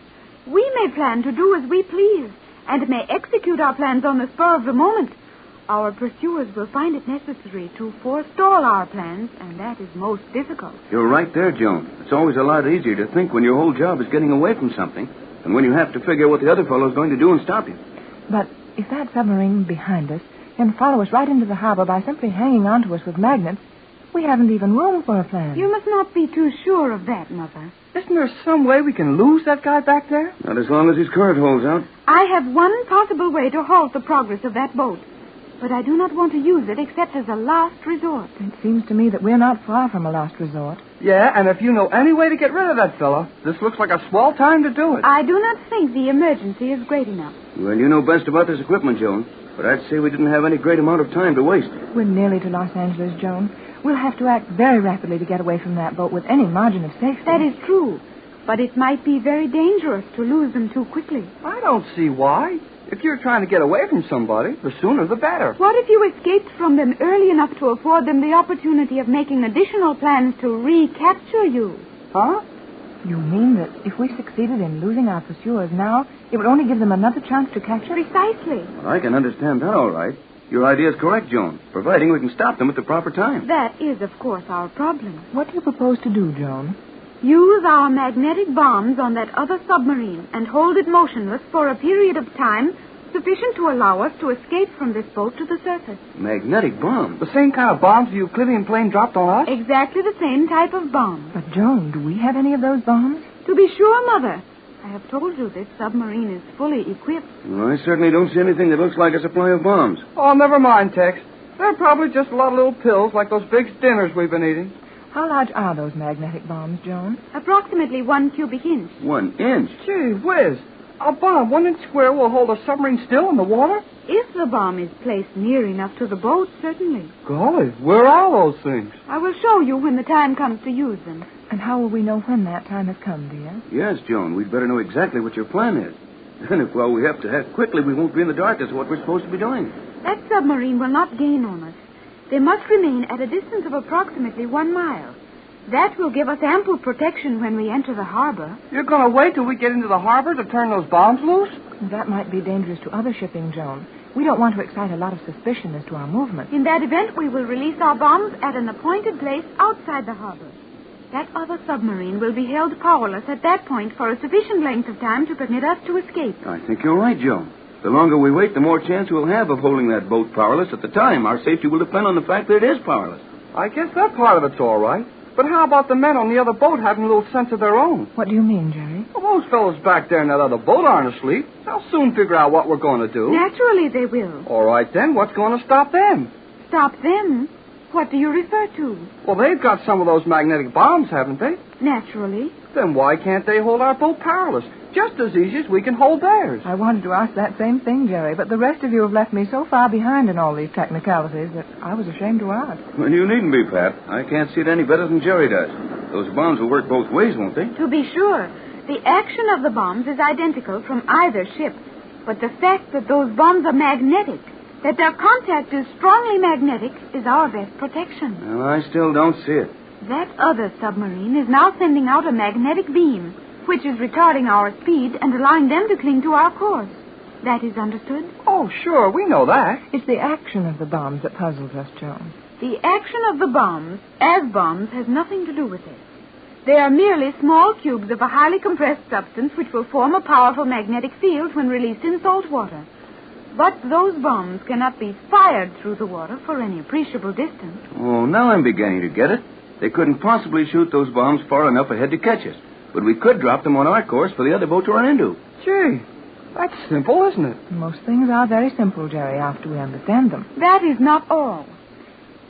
Speaker 14: We may plan to do as we please, and may execute our plans on the spur of the moment. Our pursuers will find it necessary to forestall our plans, and that is most difficult.
Speaker 15: You're right there, Joan. It's always a lot easier to think when your whole job is getting away from something than when you have to figure what the other fellow's going to do and stop you.
Speaker 16: But if that submarine behind us can follow us right into the harbor by simply hanging onto us with magnets, we haven't even room for a plan.
Speaker 14: You must not be too sure of that, Mother.
Speaker 13: Isn't there some way we can lose that guy back there?
Speaker 15: Not as long as his current holds out.
Speaker 14: I have one possible way to halt the progress of that boat. But I do not want to use it except as a last resort.
Speaker 16: It seems to me that we're not far from a last resort.
Speaker 13: Yeah, and if you know any way to get rid of that fella, this looks like a swell time to do it.
Speaker 14: I do not think the emergency is great enough.
Speaker 15: Well, you know best about this equipment, Joan. But I'd say we didn't have any great amount of time to waste.
Speaker 16: We're nearly to Los Angeles, Joan. We'll have to act very rapidly to get away from that boat with any margin of safety.
Speaker 14: That is true. But it might be very dangerous to lose them too quickly.
Speaker 13: I don't see why. If you're trying to get away from somebody, the sooner the better.
Speaker 14: What if you escaped from them early enough to afford them the opportunity of making additional plans to recapture you?
Speaker 13: Huh?
Speaker 16: You mean that if we succeeded in losing our pursuers now, it would only give them another chance to catch us?
Speaker 14: Precisely.
Speaker 15: Well, I can understand that all right. Your idea is correct, Joan, providing we can stop them at the proper time.
Speaker 14: That is, of course, our problem.
Speaker 16: What do you propose to do, Joan?
Speaker 14: Use our magnetic bombs on that other submarine and hold it motionless for a period of time sufficient to allow us to escape from this boat to the surface.
Speaker 15: Magnetic bombs?
Speaker 13: The same kind of bombs the Euclidean plane dropped on us?
Speaker 14: Exactly the same type of bomb.
Speaker 16: But, Joan, do we have any of those bombs?
Speaker 14: To be sure, Mother. I have told you this submarine is fully equipped.
Speaker 15: Well, I certainly don't see anything that looks like a supply of bombs.
Speaker 13: Oh, never mind, Tex. They're probably just a lot of little pills like those big dinners we've been eating.
Speaker 16: How large are those magnetic bombs, Joan?
Speaker 14: Approximately 1 cubic inch.
Speaker 15: 1 inch?
Speaker 13: Gee whiz. A bomb 1 inch square will hold a submarine still in the water?
Speaker 14: If the bomb is placed near enough to the boat, certainly.
Speaker 13: Golly, where are those things?
Speaker 14: I will show you when the time comes to use them.
Speaker 16: And how will we know when that time has come, dear?
Speaker 15: Yes, Joan, we'd better know exactly what your plan is. And if, we have to act quickly, we won't be in the dark as to what we're supposed to be doing.
Speaker 14: That submarine will not gain on us. They must remain at a distance of approximately 1 mile. That will give us ample protection when we enter the harbor.
Speaker 13: You're going to wait till we get into the harbor to turn those bombs loose?
Speaker 16: That might be dangerous to other shipping, Joan. We don't want to excite a lot of suspicion as to our movement.
Speaker 14: In that event, we will release our bombs at an appointed place outside the harbor. That other submarine will be held powerless at that point for a sufficient length of time to permit us to escape.
Speaker 15: I think you're right, Joan. The longer we wait, the more chance we'll have of holding that boat powerless. At the time, our safety will depend on the fact that it is powerless.
Speaker 13: I guess that part of it's all right. But how about the men on the other boat having a little sense of their own?
Speaker 16: What do you mean, Jerry?
Speaker 13: Well, those fellows back there in that other boat aren't asleep. They'll soon figure out what we're going to do.
Speaker 14: Naturally they will.
Speaker 13: All right, then. What's going to stop them?
Speaker 14: Stop them? What do you refer to?
Speaker 13: Well, they've got some of those magnetic bombs, haven't they?
Speaker 14: Naturally.
Speaker 13: Then why can't they hold our boat powerless? Just as easy as we can hold theirs.
Speaker 16: I wanted to ask that same thing, Jerry, but the rest of you have left me so far behind in all these technicalities that I was ashamed to ask.
Speaker 15: Well, you needn't be, Pat. I can't see it any better than Jerry does. Those bombs will work both ways, won't they?
Speaker 14: To be sure. The action of the bombs is identical from either ship. But the fact that those bombs are magnetic, that their contact is strongly magnetic, is our best protection.
Speaker 15: Well, I still don't see it.
Speaker 14: That other submarine is now sending out a magnetic beam, which is retarding our speed and allowing them to cling to our course. That is understood?
Speaker 13: Oh, sure, we know that.
Speaker 16: It's the action of the bombs that puzzles us, Joan.
Speaker 14: The action of the bombs, as bombs, has nothing to do with it. They are merely small cubes of a highly compressed substance which will form a powerful magnetic field when released in salt water. But those bombs cannot be fired through the water for any appreciable distance.
Speaker 15: Oh, now I'm beginning to get it. They couldn't possibly shoot those bombs far enough ahead to catch us. But we could drop them on our course for the other boat to run into.
Speaker 13: Gee, that's simple, isn't it?
Speaker 16: Most things are very simple, Jerry, after we understand them.
Speaker 14: That is not all.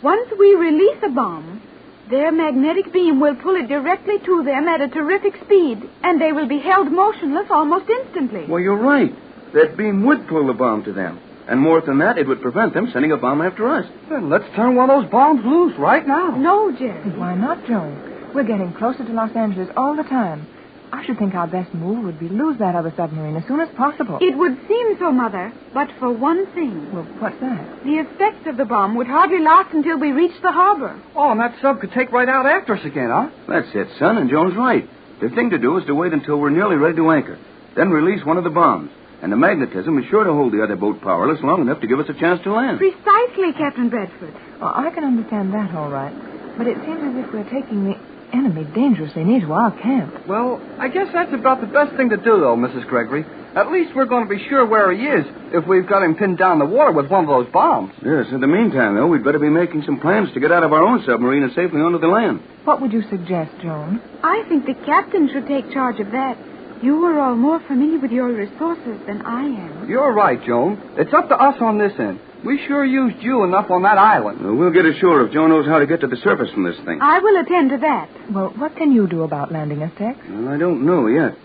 Speaker 14: Once we release a bomb, their magnetic beam will pull it directly to them at a terrific speed, and they will be held motionless almost instantly.
Speaker 15: Well, you're right. That beam would pull the bomb to them. And more than that, it would prevent them sending a bomb after us.
Speaker 13: Then let's turn one of those bombs loose right now.
Speaker 14: No, Jerry.
Speaker 16: Why not, Joe? We're getting closer to Los Angeles all the time. I should think our best move would be lose that other submarine as soon as possible.
Speaker 14: It would seem so, Mother, but for one thing.
Speaker 16: Well, what's that?
Speaker 14: The effect of the bomb would hardly last until we reach the harbor.
Speaker 13: Oh, and that sub could take right out after us again, huh?
Speaker 15: That's it, son, and Joan's right. The thing to do is to wait until we're nearly ready to anchor. Then release one of the bombs. And the magnetism is sure to hold the other boat powerless long enough to give us a chance to land.
Speaker 14: Precisely, Captain Bradford.
Speaker 16: Well, I can understand that all right. But it seems as if we're taking the enemy dangerously near to our camp.
Speaker 13: Well, I guess that's about the best thing to do, though, Mrs. Gregory. At least we're going to be sure where he is if we've got him pinned down the water with one of those bombs.
Speaker 15: Yes, in the meantime, though, we'd better be making some plans to get out of our own submarine and safely onto the land.
Speaker 16: What would you suggest, Joan?
Speaker 14: I think the captain should take charge of that. You are all more familiar with your resources than I am.
Speaker 13: You're right, Joan. It's up to us on this end. We sure used you enough on that island.
Speaker 15: Well, we'll get ashore if Joan knows how to get to the surface from this thing.
Speaker 14: I will attend to that.
Speaker 16: Well, what can you do about landing us, Tex?
Speaker 15: Well, I don't know yet.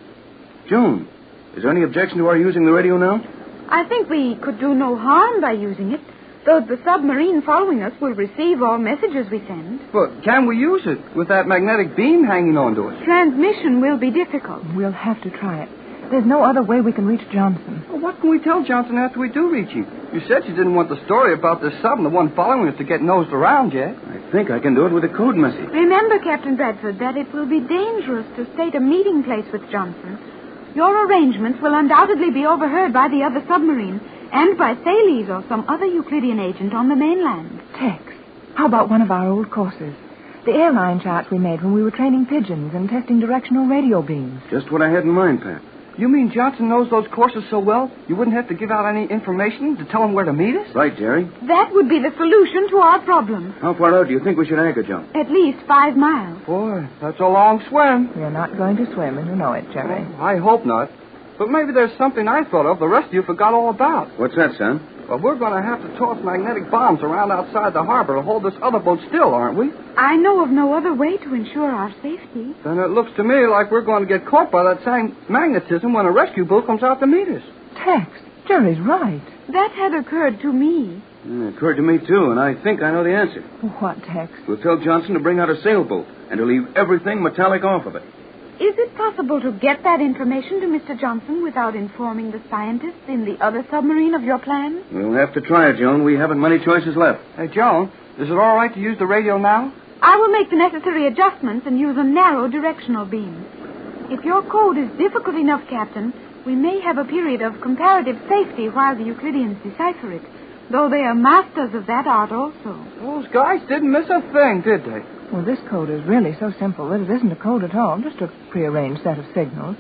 Speaker 15: Joan, is there any objection to our using the radio now?
Speaker 14: I think we could do no harm by using it, though the submarine following us will receive all messages we send.
Speaker 13: But can we use it with that magnetic beam hanging on to us?
Speaker 14: Transmission will be difficult.
Speaker 16: We'll have to try it. There's no other way we can reach Johnson.
Speaker 13: Well, what can we tell Johnson after we do reach him? You said you didn't want the story about this sub and the one following us to get nosed around yet.
Speaker 15: I think I can do it with a code message.
Speaker 14: Remember, Captain Bradford, that it will be dangerous to state a meeting place with Johnson. Your arrangements will undoubtedly be overheard by the other submarine and by Thales or some other Euclidean agent on the mainland.
Speaker 16: Tex, how about one of our old courses? The airline charts we made when we were training pigeons and testing directional radio beams.
Speaker 15: Just what I had in mind, Pat.
Speaker 13: You mean Johnson knows those courses so well, you wouldn't have to give out any information to tell him where to meet us?
Speaker 15: Right, Jerry.
Speaker 14: That would be the solution to our problem.
Speaker 15: How far out do you think we should anchor, John?
Speaker 14: At least 5 miles.
Speaker 13: Boy, that's a long swim.
Speaker 16: You're not going to swim, and you know it, Jerry.
Speaker 13: Well, I hope not. But maybe there's something I thought of the rest of you forgot all about.
Speaker 15: What's that, son?
Speaker 13: Well, we're going to have to toss magnetic bombs around outside the harbor to hold this other boat still, aren't we?
Speaker 14: I know of no other way to ensure our safety.
Speaker 13: Then it looks to me like we're going to get caught by that same magnetism when a rescue boat comes out to meet us.
Speaker 16: Tex, Jerry's right.
Speaker 14: That had occurred to me.
Speaker 15: It occurred to me, too, and I think I know the answer.
Speaker 16: What, Tex?
Speaker 15: We'll tell Johnson to bring out a sailboat and to leave everything metallic off of it.
Speaker 14: Is it possible to get that information to Mr. Johnson without informing the scientists in the other submarine of your plan?
Speaker 15: We'll have to try it, Joan. We haven't many choices left.
Speaker 13: Hey, Joan, is it all right to use the radio now?
Speaker 14: I will make the necessary adjustments and use a narrow directional beam. If your code is difficult enough, Captain, we may have a period of comparative safety while the Euclideans decipher it, though they are masters of that art also.
Speaker 13: Those guys didn't miss a thing, did they?
Speaker 16: Well, this code is really so simple that it isn't a code at all, just a prearranged set of signals.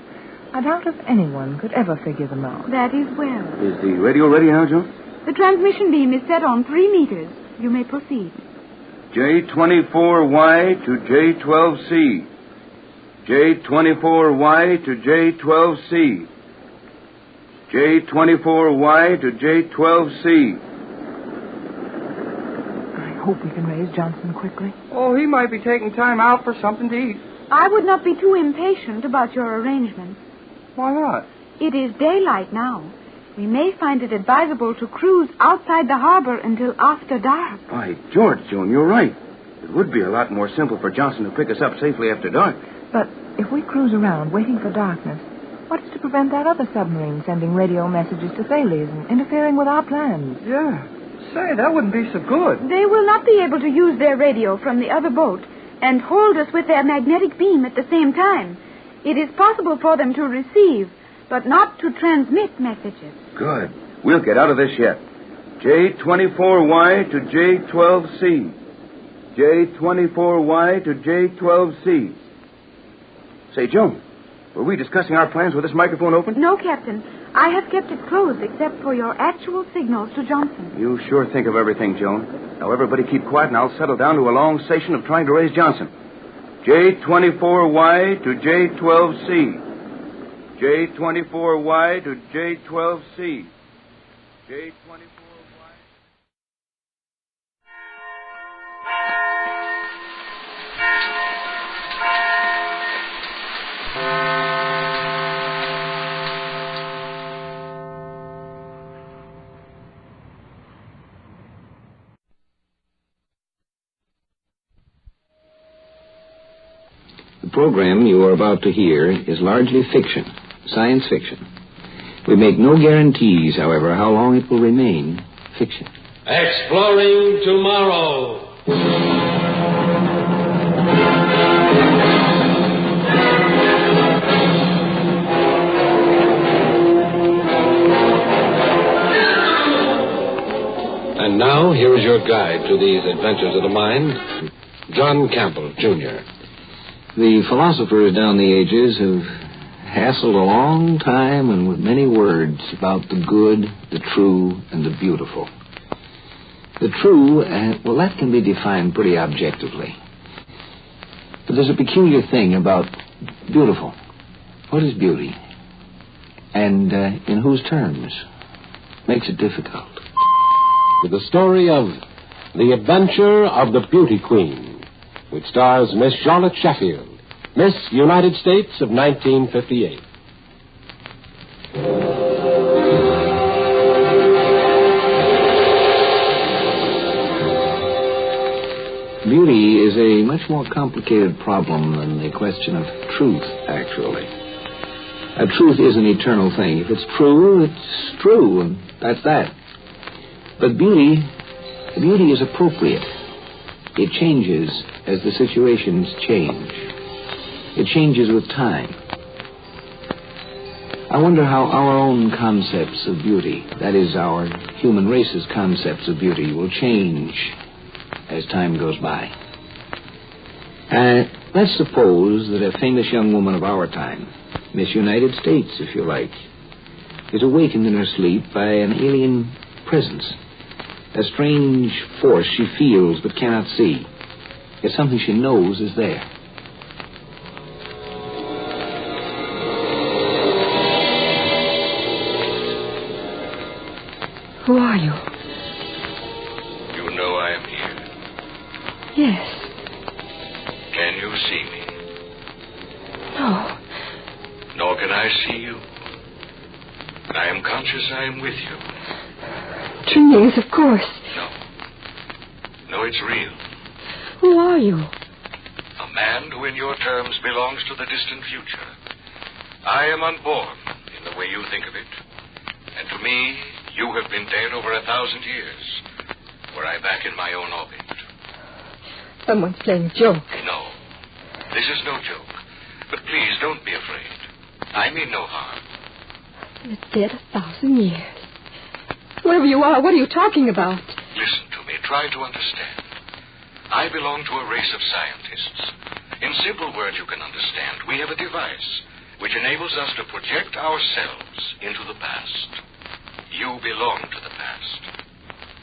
Speaker 16: I doubt if anyone could ever figure them out.
Speaker 14: That is well.
Speaker 15: Is the radio ready now, Joan?
Speaker 14: The transmission beam is set on 3 meters. You may proceed.
Speaker 15: J24Y to J12C. J24Y to J12C. J24Y to J12C.
Speaker 16: I hope we can raise Johnson quickly.
Speaker 13: Oh, he might be taking time out for something to eat.
Speaker 14: I would not be too impatient about your arrangements.
Speaker 13: Why not?
Speaker 14: It is daylight now. We may find it advisable to cruise outside the harbor until after dark.
Speaker 15: By George, Joan, you're right. It would be a lot more simple for Johnson to pick us up safely after dark.
Speaker 16: But if we cruise around waiting for darkness, what's to prevent that other submarine sending radio messages to Thales and interfering with our plans?
Speaker 13: Yeah. Say, that wouldn't be so good.
Speaker 14: They will not be able to use their radio from the other boat and hold us with their magnetic beam at the same time. It is possible for them to receive, but not to transmit messages.
Speaker 15: Good. We'll get out of this yet. J24Y to J12C. J24Y to J12C. Say, Joan, were we discussing our plans with this microphone open?
Speaker 14: No, Captain. I have kept it closed except for your actual signals to Johnson.
Speaker 15: You sure think of everything, Joan. Now, everybody keep quiet, and I'll settle down to a long session of trying to raise Johnson. J24Y to J12C. J24Y to J12C. J24...
Speaker 17: The program you are about to hear is largely fiction, science fiction. We make no guarantees, however, how long it will remain fiction.
Speaker 18: Exploring Tomorrow. And now, here is your guide to these adventures of the mind, John Campbell, Jr.
Speaker 17: The philosophers down the ages have hassled a long time and with many words about the good, the true, and the beautiful. The true, well, that can be defined pretty objectively. But there's a peculiar thing about beautiful. What is beauty? And in whose terms? Makes it difficult.
Speaker 18: With the story of The Adventure of the Beauty Queen, which stars Miss Charlotte Sheffield, Miss United States of 1958.
Speaker 17: Beauty is a much more complicated problem than the question of truth, actually. A truth is an eternal thing. If it's true, it's true, and that's that. But beauty is appropriate. It changes as the situations change. It changes with time. I wonder how our own concepts of beauty, that is, our human race's concepts of beauty, will change as time goes by. Let's suppose that a famous young woman of our time, Miss United States, if you like, is awakened in her sleep by an alien presence, a strange force she feels but cannot see. It's something she knows is there.
Speaker 16: Who are you?
Speaker 19: You know I am here.
Speaker 16: Yes.
Speaker 19: Can you see me?
Speaker 16: No.
Speaker 19: Nor can I see you. But I am conscious I am with you.
Speaker 16: Dreams, of course.
Speaker 19: No, it's real.
Speaker 16: Who are you?
Speaker 19: A man who in your terms belongs to the distant future. I am unborn in the way you think of it. And to me, you have been dead over 1,000 years, were I back in my own orbit.
Speaker 16: Someone's playing a joke.
Speaker 19: No, this is no joke. But please, don't be afraid. I mean no harm.
Speaker 16: You're dead 1,000 years. Whoever you are, what are you talking about?
Speaker 19: Listen to me. Try to understand. I belong to a race of scientists. In simple words you can understand, we have a device which enables us to project ourselves into the past. You belong to the past.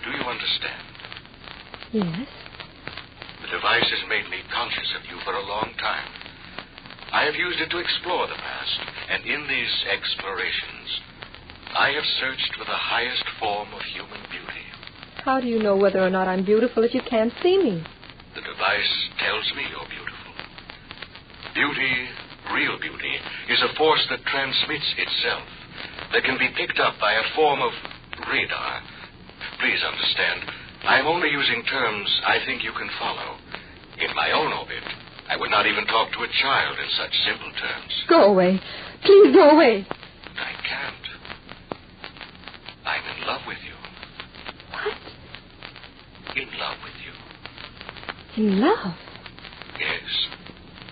Speaker 19: Do you understand?
Speaker 16: Yes.
Speaker 19: The device has made me conscious of you for a long time. I have used it to explore the past, and in these explorations, I have searched for the highest form of human beauty.
Speaker 16: How do you know whether or not I'm beautiful if you can't see me?
Speaker 19: The device tells me you're beautiful. Beauty, real beauty, is a force that transmits itself, that can be picked up by a form of radar. Please understand, I'm only using terms I think you can follow. In my own orbit, I would not even talk to a child in such simple terms.
Speaker 16: Go away. Please go away.
Speaker 19: I can't. I'm in love with you.
Speaker 16: What?
Speaker 19: In love with you.
Speaker 16: In love?
Speaker 19: Yes.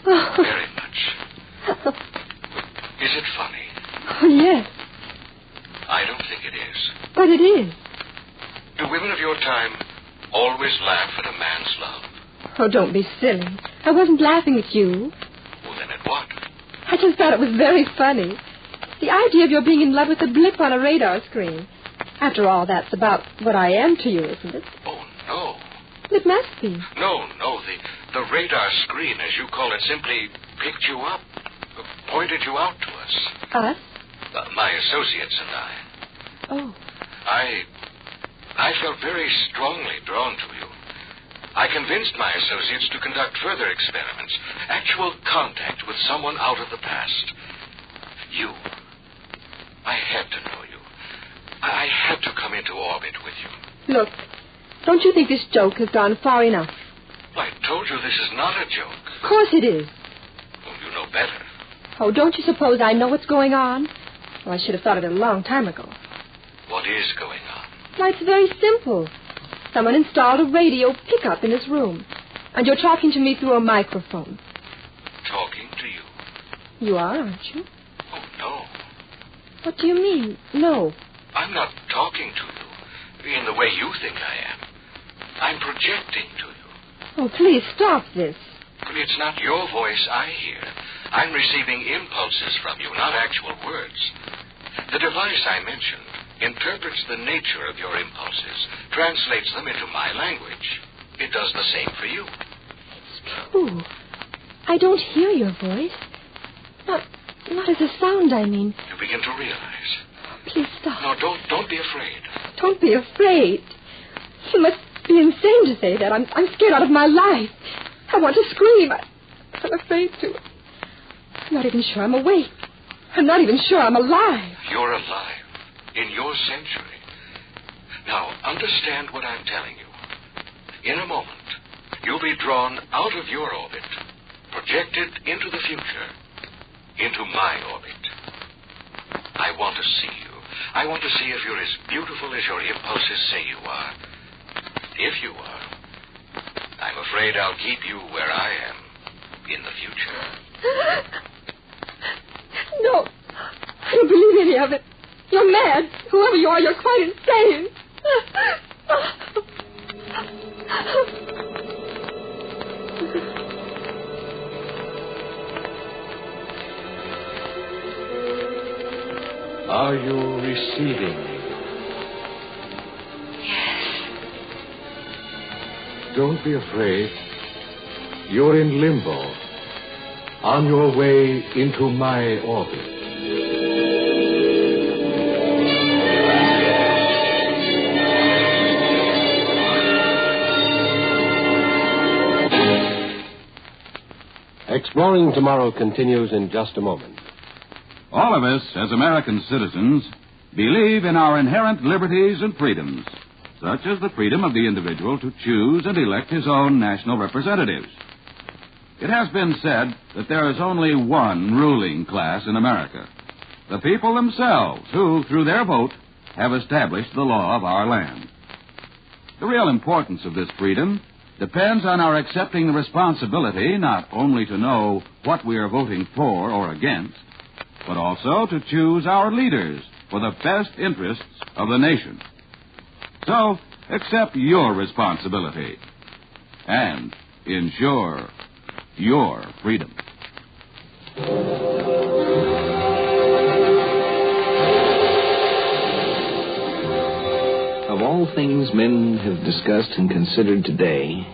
Speaker 16: Oh.
Speaker 19: Very much. Is it funny?
Speaker 16: Oh, yes.
Speaker 19: I don't think it is.
Speaker 16: But it is.
Speaker 19: Do women of your time always laugh at a man's love?
Speaker 16: Oh, don't be silly. I wasn't laughing at you.
Speaker 19: Well, then at what?
Speaker 16: I just thought it was very funny.
Speaker 20: The idea of your being in love with a blip on a radar screen. After all, that's about what I am to you, isn't it?
Speaker 19: Oh, no.
Speaker 20: It must be.
Speaker 19: No. The radar screen, as you call it, simply picked you up, pointed you out to us.
Speaker 20: Us?
Speaker 19: My associates and I.
Speaker 20: Oh.
Speaker 19: I felt very strongly drawn to you. I convinced my associates to conduct further experiments, actual contact with someone out of the past. You. I had to know you. I had to come into orbit with you.
Speaker 20: Look, don't you think this joke has gone far enough?
Speaker 19: I told you this is not a joke.
Speaker 20: Of course it is.
Speaker 19: Well, you know better.
Speaker 20: Oh, don't you suppose I know what's going on? Well, I should have thought of it a long time ago.
Speaker 19: What is going on?
Speaker 20: Why, it's very simple. Someone installed a radio pickup in this room. And you're talking to me through a microphone.
Speaker 19: Talking to you?
Speaker 20: You are, aren't you?
Speaker 19: Oh, no.
Speaker 20: What do you mean, no?
Speaker 19: I'm not talking to you in the way you think I am. I'm projecting to you.
Speaker 20: Oh, please stop this.
Speaker 19: But it's not your voice I hear. I'm receiving impulses from you, not actual words. The device I mentioned interprets the nature of your impulses, translates them into my language. It does the same for you.
Speaker 20: It's true. I don't hear your voice. Not as a sound, I mean.
Speaker 19: You begin to realize.
Speaker 20: Please stop.
Speaker 19: No, don't be afraid.
Speaker 20: Don't be afraid. You must be insane to say that. I'm scared out of my life. I want to scream. I'm afraid to. I'm not even sure I'm awake. I'm not even sure I'm alive.
Speaker 19: You're alive. In your century. Now, understand what I'm telling you. In a moment, you'll be drawn out of your orbit, projected into the future, into my orbit. I want to see you. I want to see if you're as beautiful as your impulses say you are. If you are, I'm afraid I'll keep you where I am in the future.
Speaker 20: No, I don't believe any of it. You're mad. Whoever you are, you're quite insane.
Speaker 18: Are you receiving me?
Speaker 20: Yes.
Speaker 18: Don't be afraid. You're in limbo, on your way into my orbit. Exploring Tomorrow continues in just a moment.
Speaker 3: All of us, as American citizens, believe in our inherent liberties and freedoms, such as the freedom of the individual to choose and elect his own national representatives. It has been said that there is only one ruling class in America, the people themselves, who, through their vote, have established the law of our land. The real importance of this freedom depends on our accepting the responsibility not only to know what we are voting for or against, but also to choose our leaders for the best interests of the nation. So, accept your responsibility and ensure your freedom.
Speaker 17: Of all things men have discussed and considered today,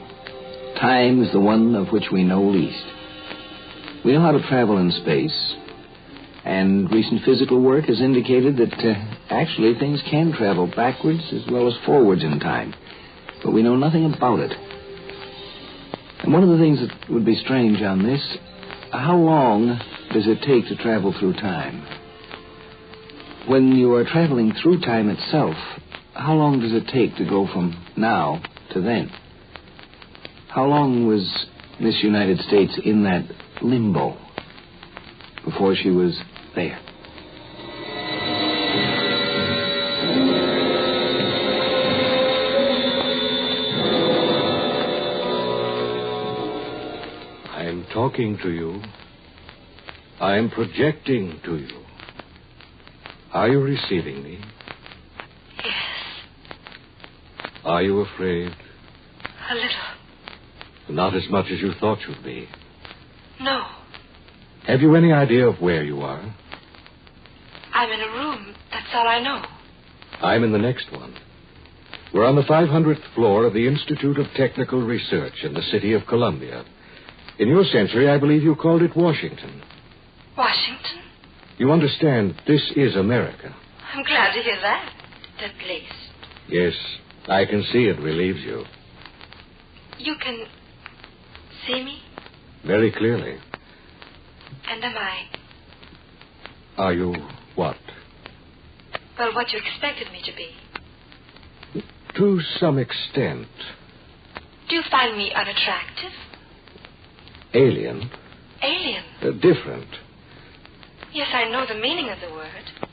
Speaker 17: time is the one of which we know least. We know how to travel in space, and recent physical work has indicated that actually things can travel backwards as well as forwards in time, but we know nothing about it. And one of the things that would be strange on this, how long does it take to travel through time? When you are traveling through time itself, how long does it take to go from now to then? How long was Miss United States in that limbo before she was there?
Speaker 18: I am talking to you. I am projecting to you. Are you receiving me?
Speaker 20: Yes.
Speaker 18: Are you afraid?
Speaker 20: A little.
Speaker 18: Not as much as you thought you'd be.
Speaker 20: No.
Speaker 18: Have you any idea of where you are?
Speaker 20: I'm in a room. That's all I know.
Speaker 18: I'm in the next one. We're on the 500th floor of the Institute of Technical Research in the city of Columbia. In your century, I believe you called it Washington.
Speaker 20: Washington?
Speaker 18: You understand, this is America.
Speaker 20: I'm glad to hear that, at least.
Speaker 18: Yes, I can see it relieves you.
Speaker 20: You can see me?
Speaker 18: Very clearly.
Speaker 20: And am I?
Speaker 18: Are you what?
Speaker 20: Well, what you expected me to be.
Speaker 18: To some extent.
Speaker 20: Do you find me unattractive?
Speaker 18: Alien.
Speaker 20: Alien?
Speaker 18: Different.
Speaker 20: Yes, I know the meaning of the word.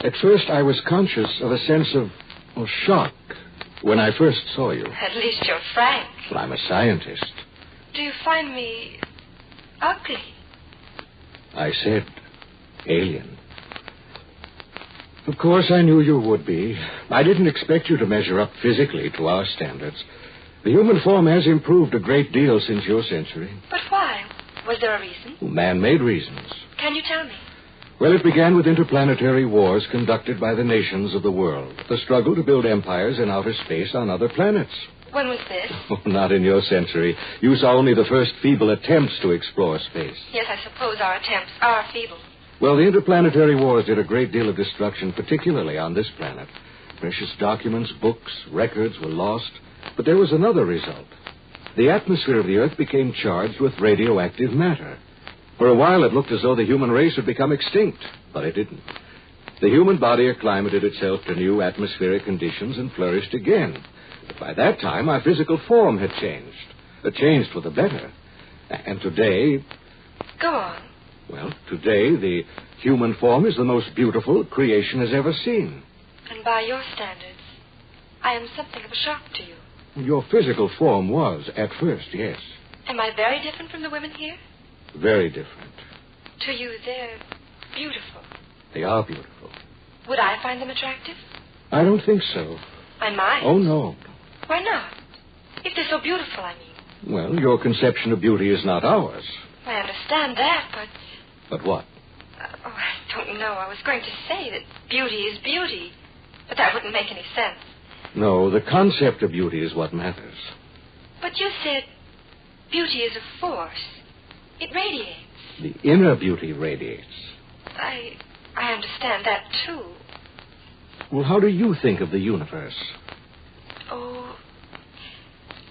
Speaker 18: At first, I was conscious of a sense of shock when I first saw you.
Speaker 20: At least you're frank.
Speaker 18: Well, I'm a scientist.
Speaker 20: Do you find me ugly?
Speaker 18: I said alien. Of course, I knew you would be. I didn't expect you to measure up physically to our standards. The human form has improved a great deal since your century.
Speaker 20: But why? Was there a reason?
Speaker 18: Man-made reasons.
Speaker 20: Can you tell me?
Speaker 18: Well, it began with interplanetary wars conducted by the nations of the world. The struggle to build empires in outer space on other planets.
Speaker 20: When was this?
Speaker 18: Not in your century. You saw only the first feeble attempts to explore space.
Speaker 20: Yes, I suppose our attempts are feeble.
Speaker 18: Well, the interplanetary wars did a great deal of destruction, particularly on this planet. Precious documents, books, records were lost. But there was another result. The atmosphere of the Earth became charged with radioactive matter. For a while, it looked as though the human race had become extinct, but it didn't. The human body acclimated itself to new atmospheric conditions and flourished again. But by that time, our physical form had changed. Changed for the better. And today...
Speaker 20: Go on.
Speaker 18: Well, today, the human form is the most beautiful creation has ever seen.
Speaker 20: And by your standards, I am something of a shock to you.
Speaker 18: Your physical form was, at first, yes.
Speaker 20: Am I very different from the women here?
Speaker 18: Very different.
Speaker 20: To you, they're beautiful.
Speaker 18: They are beautiful.
Speaker 20: Would I find them attractive?
Speaker 18: I don't think so.
Speaker 20: I might.
Speaker 18: Oh, no.
Speaker 20: Why not? If they're so beautiful, I mean.
Speaker 18: Well, your conception of beauty is not ours.
Speaker 20: I understand that, but...
Speaker 18: But what?
Speaker 20: I don't know. I was going to say that beauty is beauty, but that wouldn't make any sense.
Speaker 18: No, the concept of beauty is what matters.
Speaker 20: But you said beauty is a force. It radiates.
Speaker 18: The inner beauty radiates.
Speaker 20: I understand that, too.
Speaker 18: Well, how do you think of the universe?
Speaker 20: Oh,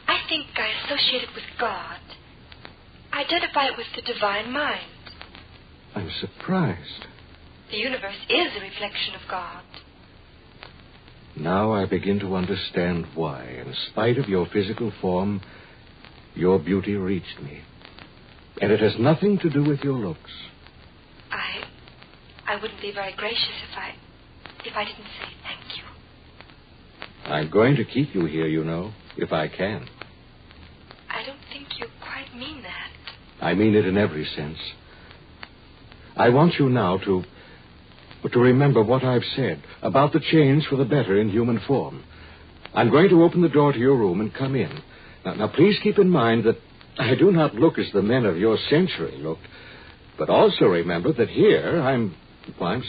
Speaker 20: I think I associate it with God. I identify it with the divine mind.
Speaker 18: I'm surprised.
Speaker 20: The universe is a reflection of God.
Speaker 18: Now I begin to understand why, in spite of your physical form, your beauty reached me. And it has nothing to do with your looks.
Speaker 20: I wouldn't be very gracious if I didn't say thank you.
Speaker 18: I'm going to keep you here, you know, if I can.
Speaker 20: I don't think you quite mean that.
Speaker 18: I mean it in every sense. I want you now to remember what I've said about the change for the better in human form. I'm going to open the door to your room and come in. Now, please keep in mind that I do not look as the men of your century looked, but also remember that here I'm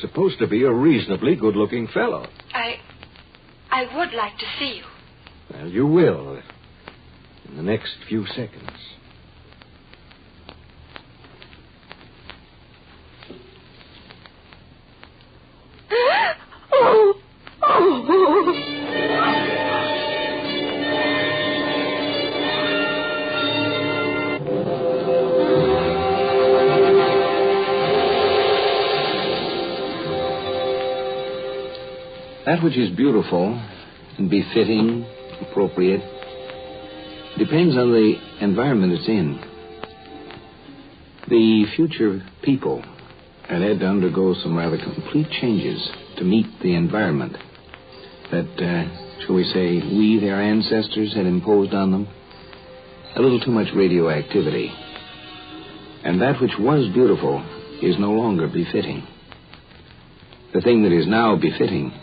Speaker 18: supposed to be a reasonably good-looking fellow.
Speaker 20: I would like to see you.
Speaker 18: Well, you will in the next few seconds.
Speaker 17: That which is beautiful and befitting, appropriate, depends on the environment it's in. The future people had to undergo some rather complete changes to meet the environment that, shall we say, we, their ancestors, had imposed on them. A little too much radioactivity. And that which was beautiful is no longer befitting. The thing that is now befitting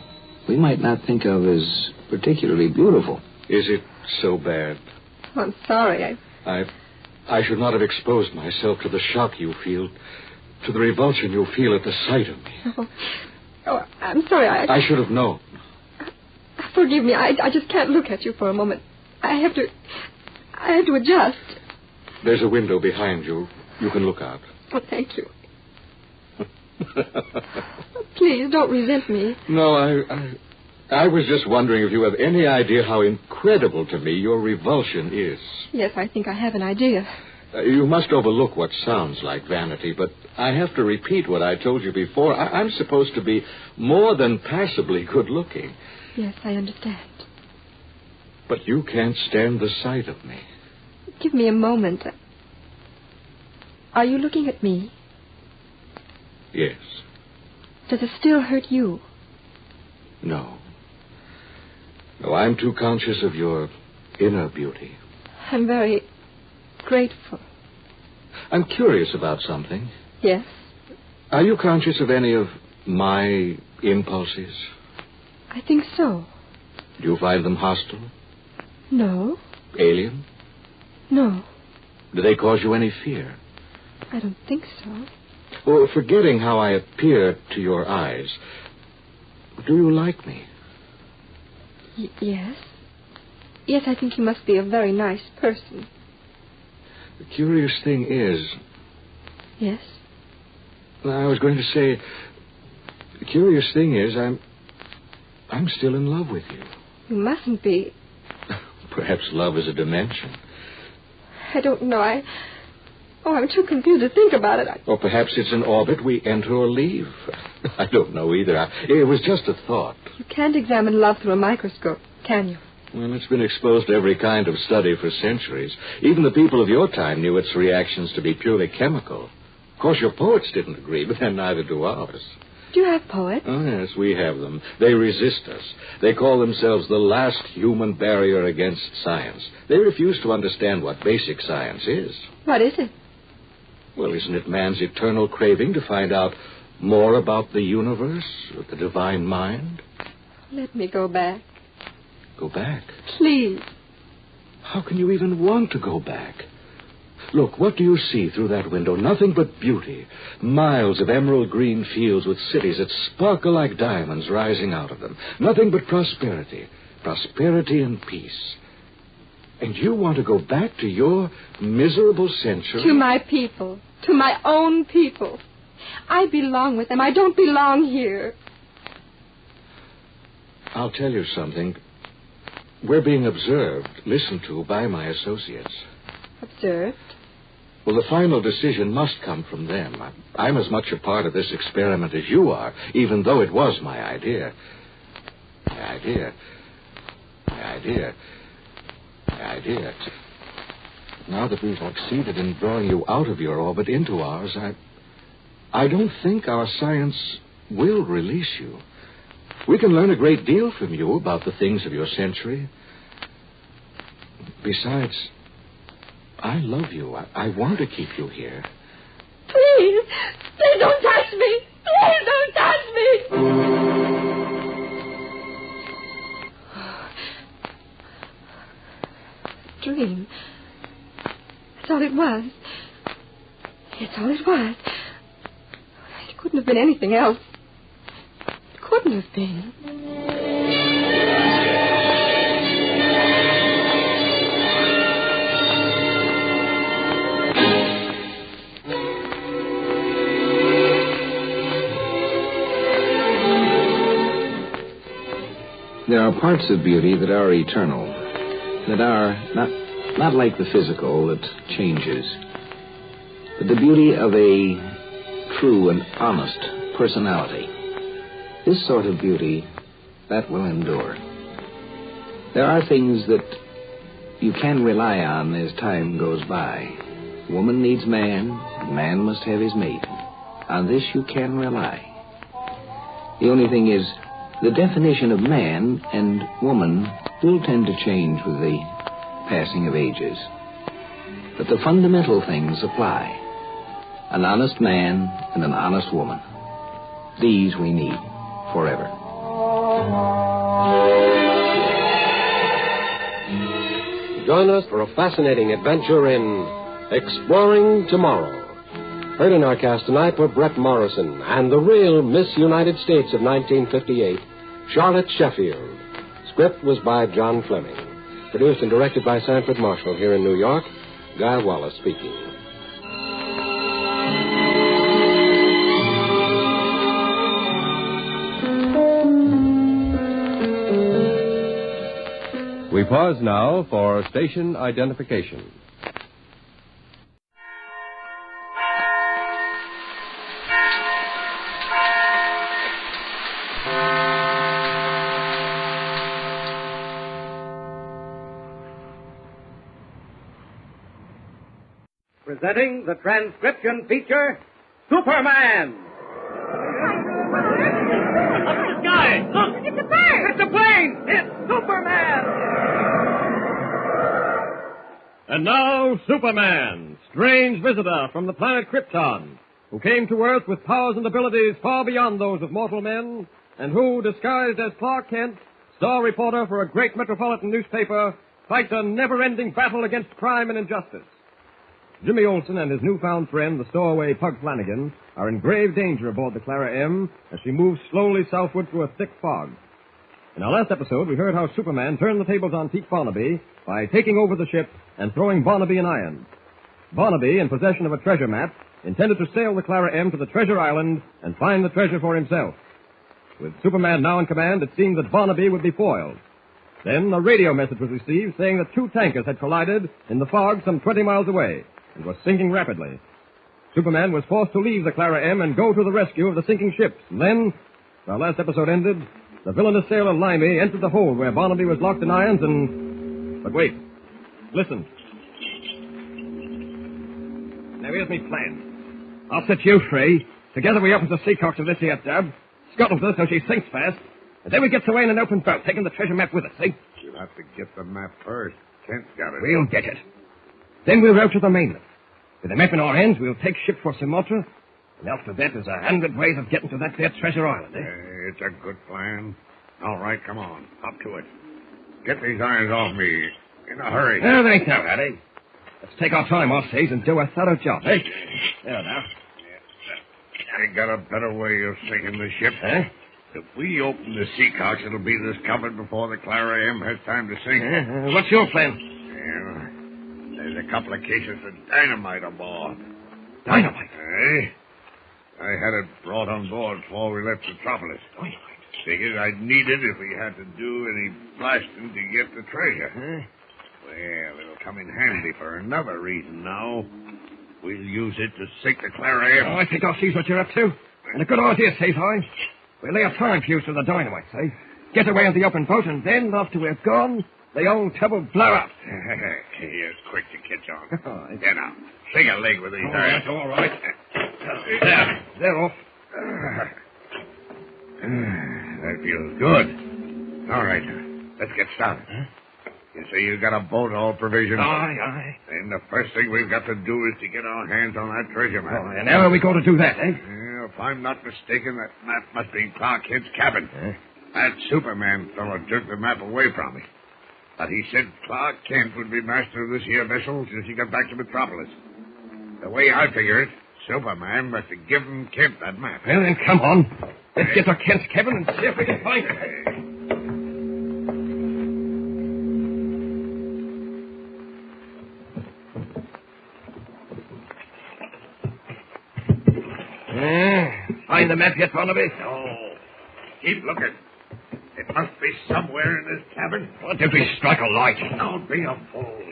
Speaker 17: we might not think of as particularly beautiful.
Speaker 18: Is it so bad?
Speaker 20: Oh, I'm sorry.
Speaker 18: I should not have exposed myself to the shock you feel, to the revulsion you feel at the sight of me.
Speaker 20: Oh, Oh, I'm sorry.
Speaker 18: I should have known.
Speaker 20: Forgive me. I just can't look at you for a moment. I have to adjust.
Speaker 18: There's a window behind you. You can look out.
Speaker 20: Oh, thank you. Please, don't resent me.
Speaker 18: No, I was just wondering if you have any idea how incredible to me your revulsion is.
Speaker 20: Yes, I think I have an idea.
Speaker 18: You must overlook what sounds like vanity, but I have to repeat what I told you before. I'm supposed to be more than passably good-looking.
Speaker 20: Yes, I understand.
Speaker 18: But you can't stand the sight of me.
Speaker 20: Give me a moment. Are you looking at me?
Speaker 18: Yes.
Speaker 20: Does it still hurt you?
Speaker 18: No. No, I'm too conscious of your inner beauty.
Speaker 20: I'm very grateful.
Speaker 18: I'm curious about something.
Speaker 20: Yes?
Speaker 18: Are you conscious of any of my impulses?
Speaker 20: I think so.
Speaker 18: Do you find them hostile?
Speaker 20: No.
Speaker 18: Alien?
Speaker 20: No.
Speaker 18: Do they cause you any fear?
Speaker 20: I don't think so.
Speaker 18: Well, forgetting how I appear to your eyes, do you like me?
Speaker 20: Yes. Yes, I think you must be a very nice person.
Speaker 18: The curious thing is...
Speaker 20: Yes?
Speaker 18: I was going to say, the curious thing is I'm still in love with you.
Speaker 20: You mustn't be.
Speaker 18: Perhaps love is a dimension.
Speaker 20: I don't know. I'm too confused to think about it.
Speaker 18: Or perhaps it's an orbit we enter or leave. I don't know either. It was just a thought.
Speaker 20: You can't examine love through a microscope, can you?
Speaker 18: Well, it's been exposed to every kind of study for centuries. Even the people of your time knew its reactions to be purely chemical. Of course, your poets didn't agree, but then neither do ours.
Speaker 20: Do you have poets?
Speaker 18: Oh, yes, we have them. They resist us. They call themselves the last human barrier against science. They refuse to understand what basic science is.
Speaker 20: What is it?
Speaker 18: Well, isn't it man's eternal craving to find out more about the universe, or the divine mind?
Speaker 20: Let me go back.
Speaker 18: Go back?
Speaker 20: Please.
Speaker 18: How can you even want to go back? Look, what do you see through that window? Nothing but beauty. Miles of emerald green fields with cities that sparkle like diamonds rising out of them. Nothing but prosperity. Prosperity and peace. And you want to go back to your miserable century?
Speaker 20: To my people. To my own people. I belong with them. I don't belong here.
Speaker 18: I'll tell you something. We're being observed, listened to by my associates.
Speaker 20: Observed?
Speaker 18: Well, the final decision must come from them. I'm as much a part of this experiment as you are, even though it was my idea. My idea. Now that we've succeeded in drawing you out of your orbit into ours, I don't think our science will release you. We can learn a great deal from you about the things of your century. Besides, I love you. I want to keep you here.
Speaker 20: Please! Please don't touch me! Please don't touch me! Dream. That's all it was. It's all it was. It couldn't have been anything else. It couldn't have been.
Speaker 17: There are parts of beauty that are eternal, that are not like the physical that changes, but the beauty of a true and honest personality. This sort of beauty, that will endure. There are things that you can rely on as time goes by. Woman needs man, and man must have his mate. On this you can rely. The only thing is, the definition of man and woman will tend to change with the passing of ages. But the fundamental things apply. An honest man and an honest woman. These we need forever.
Speaker 21: Join us for a fascinating adventure in Exploring Tomorrow. Heard in our cast tonight were Brett Morrison and the real Miss United States of 1958, Charlotte Sheffield. Script was by John Fleming. Produced and directed by Sanford Marshall here in New York. Guy Wallace speaking.
Speaker 22: We pause now for station identification.
Speaker 23: Presenting the transcription feature, Superman.
Speaker 9: Up in the sky! Look!
Speaker 23: It's a bird! It's a plane! It's Superman!
Speaker 10: And now, Superman, strange visitor from the planet Krypton, who came to Earth with powers and abilities far beyond those of mortal men, and who, disguised as Clark Kent, star reporter for a great metropolitan newspaper, fights a never-ending battle against crime and injustice. Jimmy Olsen and his newfound friend, the stowaway Pug Flanagan, are in grave danger aboard the Clara M as she moves slowly southward through a thick fog. In our last episode, we heard how Superman turned the tables on Pete Barnaby by taking over the ship and throwing Barnaby in irons. Barnaby, in possession of a treasure map, intended to sail the Clara M to the treasure island and find the treasure for himself. With Superman now in command, it seemed that Barnaby would be foiled. Then a radio message was received saying that two tankers had collided in the fog some 20 miles away and was sinking rapidly. Superman was forced to leave the Clara M and go to the rescue of the sinking ships. And then, our last episode ended, the villainous sailor Limey entered the hold where Barnaby was locked in irons and... But wait. Listen. Now here's me plan. I'll set you free. Together we open the seacock to this here dub, scuttle her so she sinks fast, and then we get away in an open boat, taking the treasure map with us, see?
Speaker 5: You'll have to get the map first. Kent's got it.
Speaker 10: We'll get it. Then we'll row to the mainland. With the map in our hands, we'll take ship for Sumatra, and after that, there's 100 ways of getting to that there treasure island, eh?
Speaker 5: It's a good plan. All right, come on. Up to it. Get these irons off me. In a hurry.
Speaker 10: Oh, there ain't no hurry. Let's take our time, I says, and do a thorough job, eh? There now.
Speaker 5: I got a better way of sinking the ship.
Speaker 10: Huh?
Speaker 5: If we open the seacocks, it'll be discovered before the Clara M has time to sink.
Speaker 10: What's your plan?
Speaker 5: Yeah. There's a couple of cases of dynamite aboard.
Speaker 10: Dynamite?
Speaker 5: Eh? I had it brought on board before we left Metropolis.
Speaker 10: Dynamite?
Speaker 5: Figured I'd need it if we had to do any blasting to get the treasure.
Speaker 10: Huh?
Speaker 5: Well, it'll come in handy for another reason now. We'll use it to sink the Clara M.
Speaker 10: Oh, I think I see what you're up to. And a good idea, says I. We'll lay a time fuse to the dynamite, say. Get away in the open boat, and then, after we're gone, the old tub will blow up.
Speaker 5: He's quick to catch on.
Speaker 10: Oh,
Speaker 5: Get now. Sing a leg with these irons.
Speaker 10: That's all right. There, they're off.
Speaker 5: That feels good. All right, let's get started.
Speaker 10: Huh?
Speaker 5: You say you got a boat all provisioned?
Speaker 10: Aye.
Speaker 5: Then the first thing we've got to do is to get our hands on that treasure map.
Speaker 10: Oh, and how are we going to do that, eh?
Speaker 5: Yeah, if I'm not mistaken, that map must be in Clark Kent's cabin.
Speaker 10: Huh?
Speaker 5: That Superman fellow jerked the map away from me. But he said Clark Kent would be master of this here vessel since he got back to Metropolis. The way I figure it, Superman must have given Kent that map.
Speaker 10: Well, then, come on. Let's get to Kent's cabin and see if we can find it. Find the map yet, Barnaby?
Speaker 5: No. Keep looking. It must be somewhere in this cabin.
Speaker 10: Why don't we strike a light?
Speaker 5: Don't be a fool.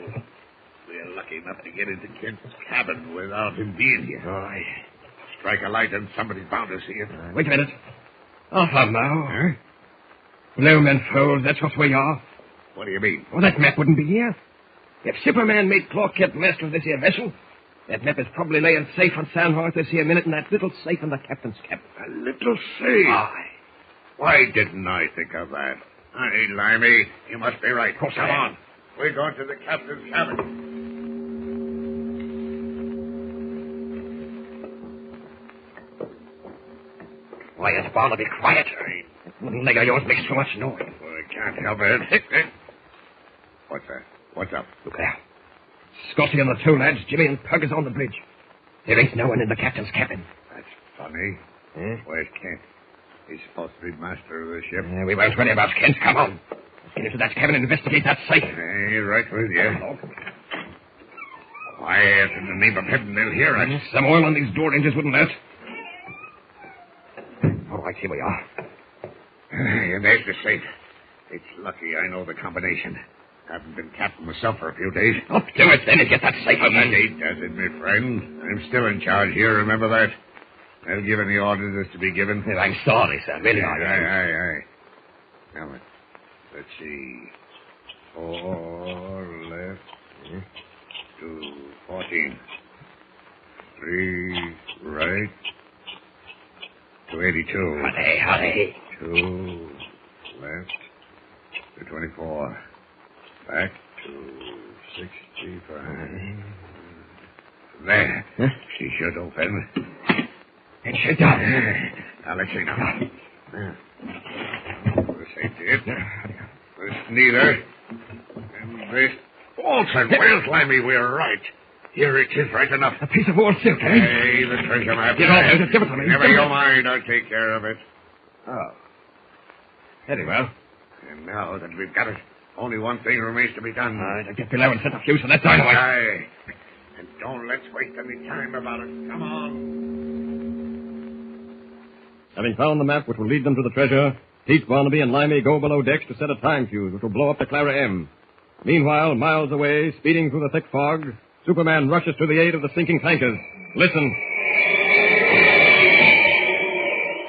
Speaker 5: We're lucky enough to get into Kent's cabin without him being here.
Speaker 10: Aye.
Speaker 5: Strike a light and somebody found us here.
Speaker 10: Wait a minute. Off on now. Huh? Bloom and fold, that's what we are.
Speaker 5: What do you mean?
Speaker 10: Well, that map wouldn't be here. If Superman made Clark Kent master of this here vessel, that map is probably laying safe on Sandhurst this here minute in that little safe in the captain's cabin.
Speaker 5: A little safe?
Speaker 10: Aye.
Speaker 5: Why didn't I think of that? Aye, Limey, you must be right.
Speaker 10: Come
Speaker 5: on. We're going to the captain's cabin.
Speaker 10: Quiet, Barnaby, quiet. That wooden leg of yours makes too much noise.
Speaker 5: Well, I can't help it. What's that? What's up?
Speaker 10: Look there. Scotty and the two lads, Jimmy and Pug, is on the bridge.
Speaker 1: There ain't no one in the captain's cabin.
Speaker 2: That's funny.
Speaker 1: Huh?
Speaker 2: Where's Kent? He's supposed to be master of the ship.
Speaker 1: We won't worry about Kent. Come on. Let's get into that cabin and investigate that safe.
Speaker 2: Right with you. Quiet in the name of heaven, they'll hear us.
Speaker 1: Some oil on these door hinges wouldn't hurt. All right, here we are.
Speaker 2: And there's the safe. It's lucky I know the combination. Haven't been captain myself for a few days.
Speaker 1: Up to it, then, and get that safe open.
Speaker 2: That ain't does it, my friend. I'm still in charge here, remember that? I'll give any orders to be given.
Speaker 1: I'm sorry, sir. Really,
Speaker 2: Aye. Now, let's see. 4 left to 14. 3 right to 82.
Speaker 1: Hurry.
Speaker 2: 2 left to 24. Back to 65. There.
Speaker 1: Huh?
Speaker 2: She should open.
Speaker 1: It should does.
Speaker 2: Now, let's see now. This ain't it. This neither. And this also. Well, Slimey, we're right. Here it is, right enough.
Speaker 1: A piece of old silk, eh?
Speaker 2: Hey, the treasure map.
Speaker 1: Give it to me.
Speaker 2: Never you mind. I'll take care of it.
Speaker 1: Oh. Very well.
Speaker 2: And now that we've got it, only one thing remains to be done.
Speaker 1: All right, I'll get below and set the fuse for that dynamite.
Speaker 2: Aye. And don't let's waste any time about it. Come on.
Speaker 10: Having found the map which will lead them to the treasure, Pete, Barnaby, and Limey go below decks to set a time fuse which will blow up the Clara M. Meanwhile, miles away, speeding through the thick fog, Superman rushes to the aid of the sinking tankers. Listen.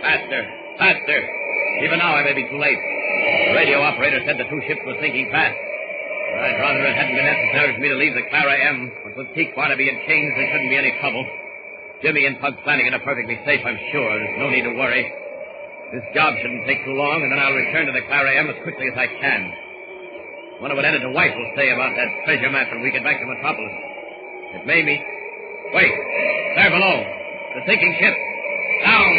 Speaker 7: Faster. Even now I may be too late. The radio operator said the 2 ships were sinking fast. I'd rather it hadn't been necessary for me to leave the Clara M, but with Pete Barnaby and chains, there shouldn't be any trouble. Jimmy and Pug Flanagan are perfectly safe, I'm sure. There's no need to worry. This job shouldn't take too long, and then I'll return to the Clara M as quickly as I can. Wonder what Editor White will say about that treasure map when we get back to Metropolis. It may mean... Wait. There below. The sinking ship. Down!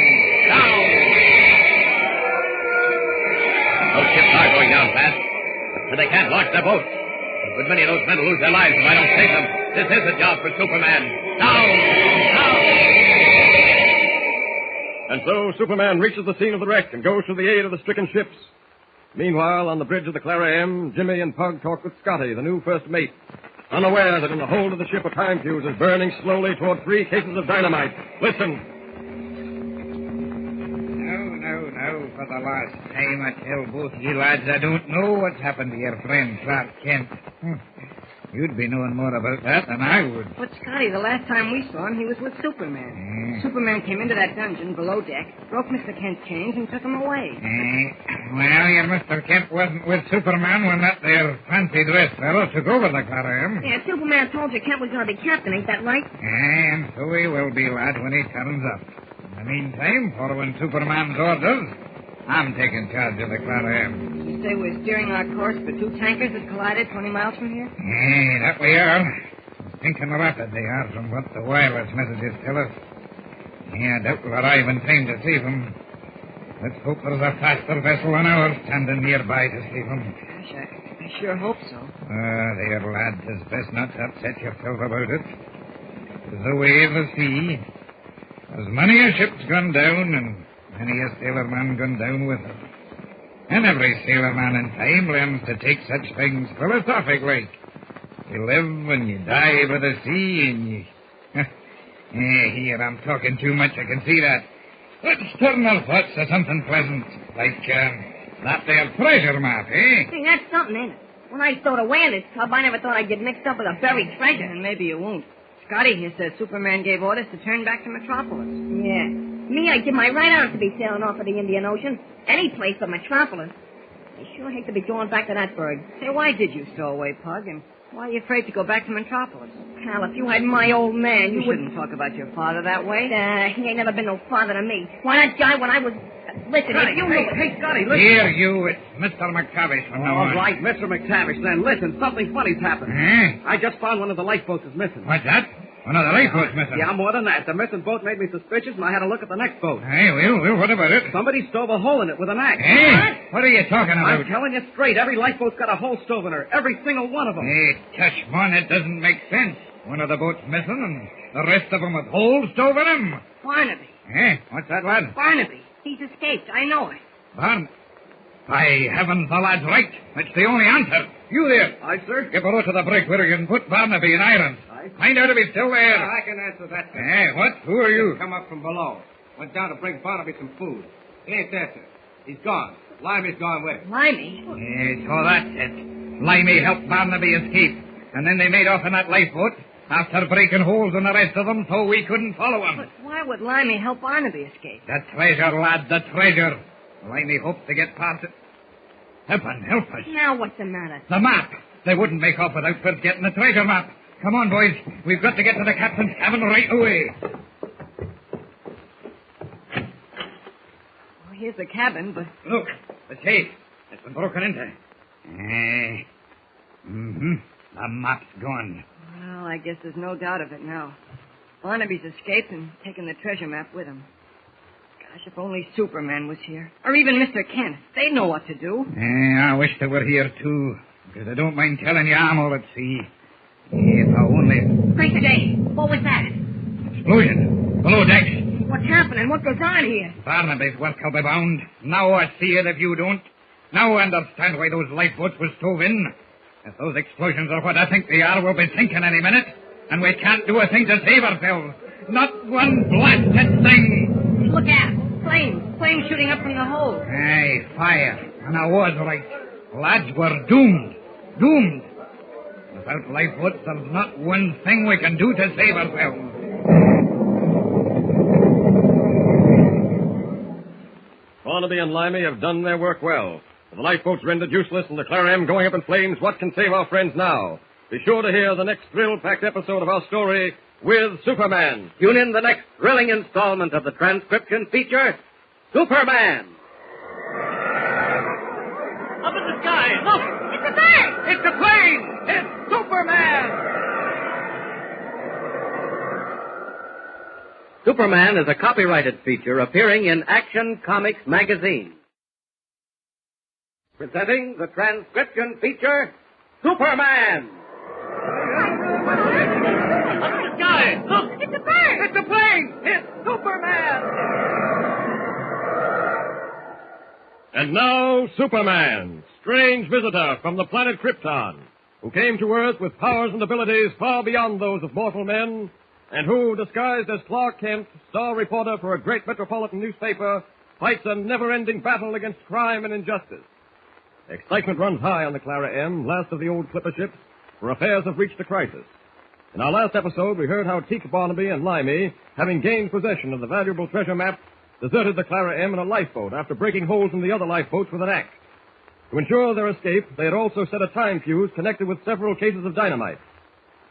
Speaker 7: Those ships are going down fast, but they can't launch their boats. A good many of those men will lose their lives if I don't save them. This is a job for Superman. Down!
Speaker 10: And so Superman reaches the scene of the wreck and goes to the aid of the stricken ships. Meanwhile, on the bridge of the Clara M, Jimmy and Pug talk with Scotty, the new first mate, unaware that in the hold of the ship a time fuse is burning slowly toward 3 cases of dynamite. Listen.
Speaker 24: No, for the last time I tell both you lads I don't know what's happened to your friend Clark Kent. You'd be knowing more about that than I would.
Speaker 25: But, Scotty, the last time we saw him, he was with Superman. Superman came into that dungeon below deck, broke Mr. Kent's chains, and took him away.
Speaker 24: Well, your Mr. Kent wasn't with Superman when that there fancy dress fellow took over the Clara M.
Speaker 25: Yeah, Superman told you Kent was going to be captain, ain't that right?
Speaker 24: And so he will be, lad, when he turns up. In the meantime, following Superman's orders, I'm taking charge of the Clara M.
Speaker 25: You say we're steering our course for 2 tankers that collided 20 miles from here?
Speaker 24: That we are. Thinking rapid they are from what the wireless messages tell us. I doubt we'll arrive in time to save them. Let's hope there's a faster vessel than ours standing nearby to save them.
Speaker 25: Gosh, I sure hope so.
Speaker 24: There, lad, it's best not to upset yourself about it. It's the way of the sea. There's many a ship's gone down, and many a sailorman gone down with it. And every sailorman in time learns to take such things philosophic-like. You live and you die by the sea, and you... Here, I'm talking too much, I can see that. Let's turn our thoughts to something pleasant, like that there treasure map, eh?
Speaker 25: Hey, that's something, ain't it? When I stowed away in this tub, I never thought I'd get mixed up with a buried treasure. And maybe you won't. Scotty here says Superman gave orders to turn back to Metropolis. Yeah. Me, I'd give my right arm to be sailing off of the Indian Ocean. Any place but Metropolis. I sure hate to be going back to that bird. Say, why did you stow away, Pug? And why are you afraid to go back to Metropolis? Pal, if you had my old man, you wouldn't talk about your father that way. He ain't never been no father to me. Why, that guy when I was... Listen,
Speaker 23: Scotty,
Speaker 25: if you
Speaker 23: hey, Scotty, listen.
Speaker 24: Here, you, it's Mr. McTavish from now on.
Speaker 23: All right, Mr. McTavish, then listen, something funny's happened. I just found one of the lifeboats is missing.
Speaker 24: What's that? One of the lifeboats missing?
Speaker 23: Yeah, more than that. The missing boat made me suspicious, and I had to look at the next boat.
Speaker 24: Hey, well, what about it?
Speaker 23: Somebody stove a hole in it with an axe.
Speaker 24: Hey, what are you talking about?
Speaker 23: I'm telling you straight, every lifeboat's got a hole stove in her. Every single one of them.
Speaker 24: Hey, tush, man, it doesn't make sense. One of the boats missing, and the rest of them with holes stove in them.
Speaker 25: Barnaby.
Speaker 24: Eh? What's that, lad?
Speaker 25: Barnaby. He's escaped. I know it.
Speaker 24: By heavens, the lad's right. It's the only answer. You there.
Speaker 10: Aye, sir.
Speaker 24: Get below to the brig where you can put Barnaby in irons.
Speaker 10: Aye.
Speaker 24: Find out if he's still there.
Speaker 10: I can answer that, sir.
Speaker 24: Eh, what? Who are you?
Speaker 10: Come up from below. Went down to bring Barnaby some food. It ain't there, sir. He's gone. Limey's gone with him.
Speaker 25: Limey?
Speaker 24: So that's it. Limey helped Barnaby escape. And then they made off in that lifeboat after breaking holes in the rest of them so we couldn't follow him.
Speaker 25: But why would Limey help Barnaby escape?
Speaker 24: The treasure, lad, the treasure. Limey hoped to get past it. Help us.
Speaker 25: Now what's the matter?
Speaker 24: The map. They wouldn't make off without first getting the treasure map. Come on, boys. We've got to get to the captain's cabin right away.
Speaker 25: Well, here's the cabin, but...
Speaker 24: Look, the safe. It's been broken into. The map's gone.
Speaker 25: Well, I guess there's no doubt of it now. Barnaby's escaped and taken the treasure map with him. Gosh, if only Superman was here. Or even Mr. Kent. They'd know what to do.
Speaker 24: I wish they were here, too. Because I don't mind telling you I'm all at sea. If I only...
Speaker 25: Great day. What was that?
Speaker 24: Explosion. Below decks.
Speaker 25: What's happening? What goes on here?
Speaker 24: Barnaby's work will be bound. Now I see it if you don't. Now I understand why those lifeboats were stove in. If those explosions are what I think they are, we'll be sinking any minute. And we can't do a thing to save ourselves. Not one blasted thing.
Speaker 25: Look out. Flames shooting up from the hold.
Speaker 24: Aye, fire. And I was right. Lads, we're doomed. Doomed. Without lifeboats, there's not one thing we can do to save ourselves.
Speaker 10: Barnaby and Limey have done their work well. The lifeboats rendered useless and the Clara M going up in flames, what can save our friends now? Be sure to hear the next thrill-packed episode of our story with Superman.
Speaker 7: Tune in the next thrilling installment of the transcription feature, Superman.
Speaker 9: Up in the sky. Look!
Speaker 25: It's a bird!
Speaker 7: It's a plane! It's Superman! Superman is a copyrighted feature appearing in Action Comics magazine. Presenting the transcription feature, Superman!
Speaker 9: Up in the sky. Look!
Speaker 25: It's a bird!
Speaker 7: It's a plane! It's Superman!
Speaker 10: And now, Superman, strange visitor from the planet Krypton, who came to Earth with powers and abilities far beyond those of mortal men, and who, disguised as Clark Kent, star reporter for a great metropolitan newspaper, fights a never-ending battle against crime and injustice. Excitement runs high on the Clara M, last of the old clipper ships, for affairs have reached a crisis. In our last episode, we heard how Teak Barnaby and Limey, having gained possession of the valuable treasure map, deserted the Clara M in a lifeboat after breaking holes in the other lifeboats with an axe. To ensure their escape, they had also set a time fuse connected with several cases of dynamite.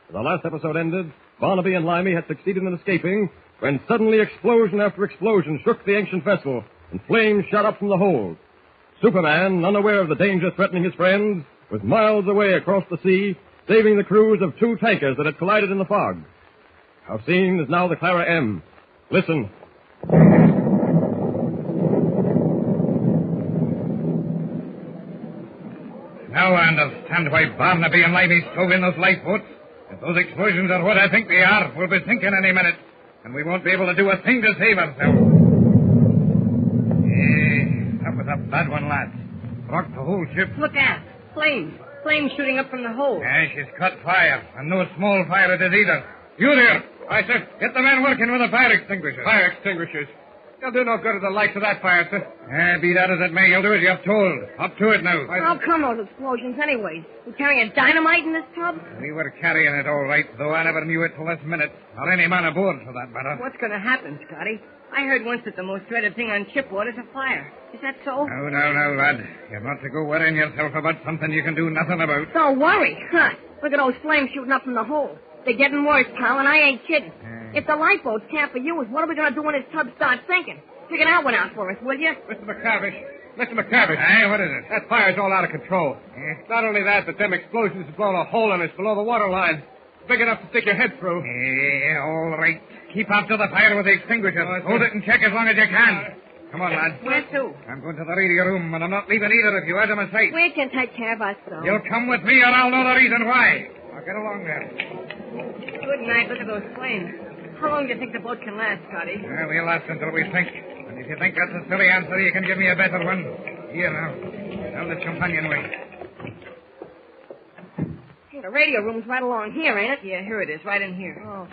Speaker 10: As our last episode ended, Barnaby and Limey had succeeded in escaping when suddenly explosion after explosion shook the ancient vessel and flames shot up from the hold. Superman, unaware of the danger threatening his friends, was miles away across the sea, saving the crews of two tankers that had collided in the fog. Our scene is now the Clara M. Listen.
Speaker 24: Now I understand why Barnaby and Limey stove in those lifeboats. If those explosions are what I think they are, we'll be sinking any minute, and we won't be able to do a thing to save ourselves. That was a bad one, lads. Rocked the whole ship.
Speaker 25: Look out. Flames shooting up from the hold.
Speaker 24: She's caught fire, and no small fire it is either. You there. Aye, sir. Get the men working with the fire extinguishers.
Speaker 10: Fire extinguishers. They'll do no good at the likes of that fire, sir.
Speaker 24: Be that as it may, you'll do as you've told. Up to it now.
Speaker 25: How come those explosions anyway? We carrying dynamite in this tub?
Speaker 24: We were carrying it all right, though I never knew it till this minute. Or any man aboard, for that matter.
Speaker 25: What's going to happen, Scotty? I heard once that the most dreaded thing on shipboard is a fire. Is that so?
Speaker 24: No, lad. You're not to go worrying yourself about something you can do nothing about.
Speaker 25: Don't worry. Huh. Look at those flames shooting up from the hole. They're getting worse, pal, and I ain't kidding. If the lifeboats can't be used, what are we going to do when this tub starts sinking? Figure that one out for us, will you?
Speaker 10: Mr. McCavish.
Speaker 24: Aye, what is it?
Speaker 10: That fire's all out of control. Not only that, but them explosions have blown a hole in us below the water line. Big enough to stick your head through.
Speaker 24: All right. Keep after the fire with the extinguisher. Hold it and check as long as you can. Come on, lad.
Speaker 25: Where to?
Speaker 24: I'm going to the radio room, and I'm not leaving either of you out of my sight.
Speaker 25: We can take care of ourselves.
Speaker 24: You'll come with me, or I'll know the reason why. Now, get along there.
Speaker 25: Good night. Look at those flames. How long do you think the boat can last, Scotty?
Speaker 24: We'll last until we think. And if you think that's a silly answer, you can give me a better one. Here now. Down this companionway.
Speaker 25: Hey, the radio room's right along here, ain't it? Yeah, here it is, right in here. Oh.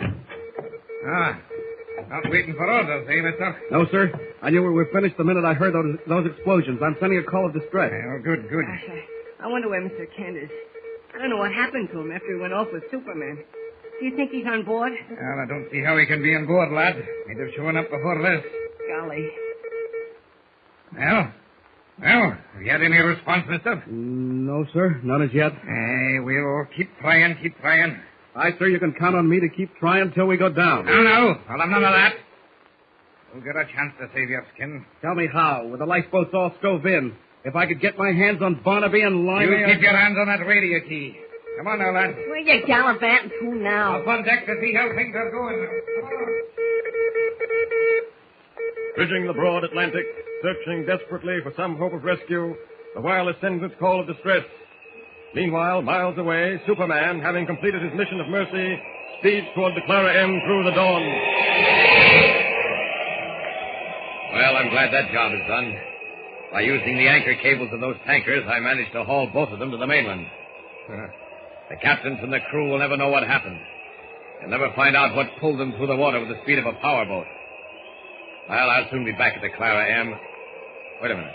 Speaker 24: Not waiting for orders, eh, mister?
Speaker 23: No, sir. I knew we were finished the minute I heard those explosions. I'm sending a call of distress.
Speaker 24: Well, good.
Speaker 25: Gosh, I wonder where Mr. Kent is. I don't know what happened to him after he went off with Superman. Do you think he's on board?
Speaker 24: Well, I don't see how he can be on board, lad. He'd have shown up before this.
Speaker 25: Golly.
Speaker 24: Well, have you had any response, mister?
Speaker 23: No, sir. None as yet.
Speaker 24: We'll keep trying.
Speaker 23: Aye, sir, you can count on me to keep trying till we go down.
Speaker 24: No. I'll have none of that. We'll get a chance to save your skin.
Speaker 23: Tell me how, with the lifeboats all stove in. If I could get my hands on Barnaby and Limey...
Speaker 24: You keep your hands on that radio key. Come on now, lad.
Speaker 25: Where you gallivanting to now?
Speaker 24: Up on deck to see how things are going. Come on.
Speaker 10: Bridging the broad Atlantic, searching desperately for some hope of rescue, the wireless sends its call of distress. Meanwhile, miles away, Superman, having completed his mission of mercy, speeds toward the Clara M through the dawn.
Speaker 7: Well, I'm glad that job is done. By using the anchor cables of those tankers, I managed to haul both of them to the mainland. The captains and the crew will never know what happened. They'll never find out what pulled them through the water with the speed of a powerboat. Well, I'll soon be back at the Clara M. Wait a minute.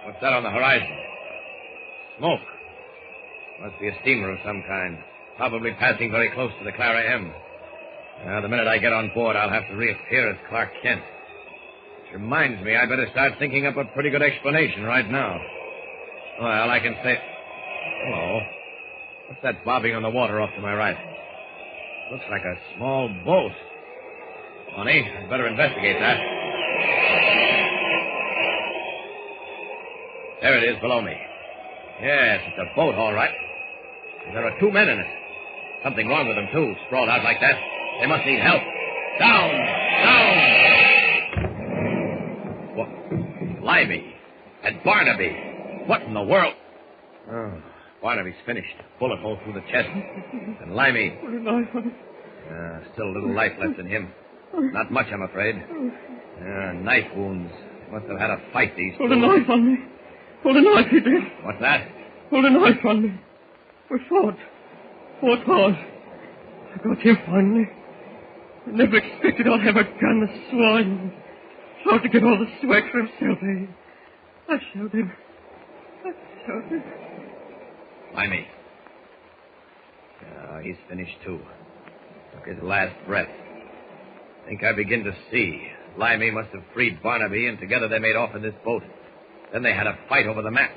Speaker 7: What's that on the horizon? Smoke. Must be a steamer of some kind. Probably passing very close to the Clara M. The minute I get on board, I'll have to reappear as Clark Kent. Which reminds me, I better start thinking up a pretty good explanation right now. Well, I can say... Hello. What's that bobbing on the water off to my right? Looks like a small boat. Funny, I'd better investigate that. There it is below me. Yes, it's a boat, all right. There are two men in it. Something wrong with them, too, sprawled out like that. They must need help. Down! What? Limey and Barnaby. What in the world? Oh, Barnaby's finished. Bullet hole through the chest. And Limey... still a little life left in him. Not much, I'm afraid. Knife wounds. Must have had a fight, these
Speaker 9: Hold a knife on me. Hold a knife, he did.
Speaker 7: What's that?
Speaker 9: Hold a knife on me. We fought. Fought hard. I got him finally. I never expected I'd have a gun, the swine. Tried to get all the swag for himself, eh? I showed him.
Speaker 7: Limey. He's finished, too. Took his last breath. I think I begin to see. Limey must have freed Barnaby, and together they made off in this boat. Then they had a fight over the map.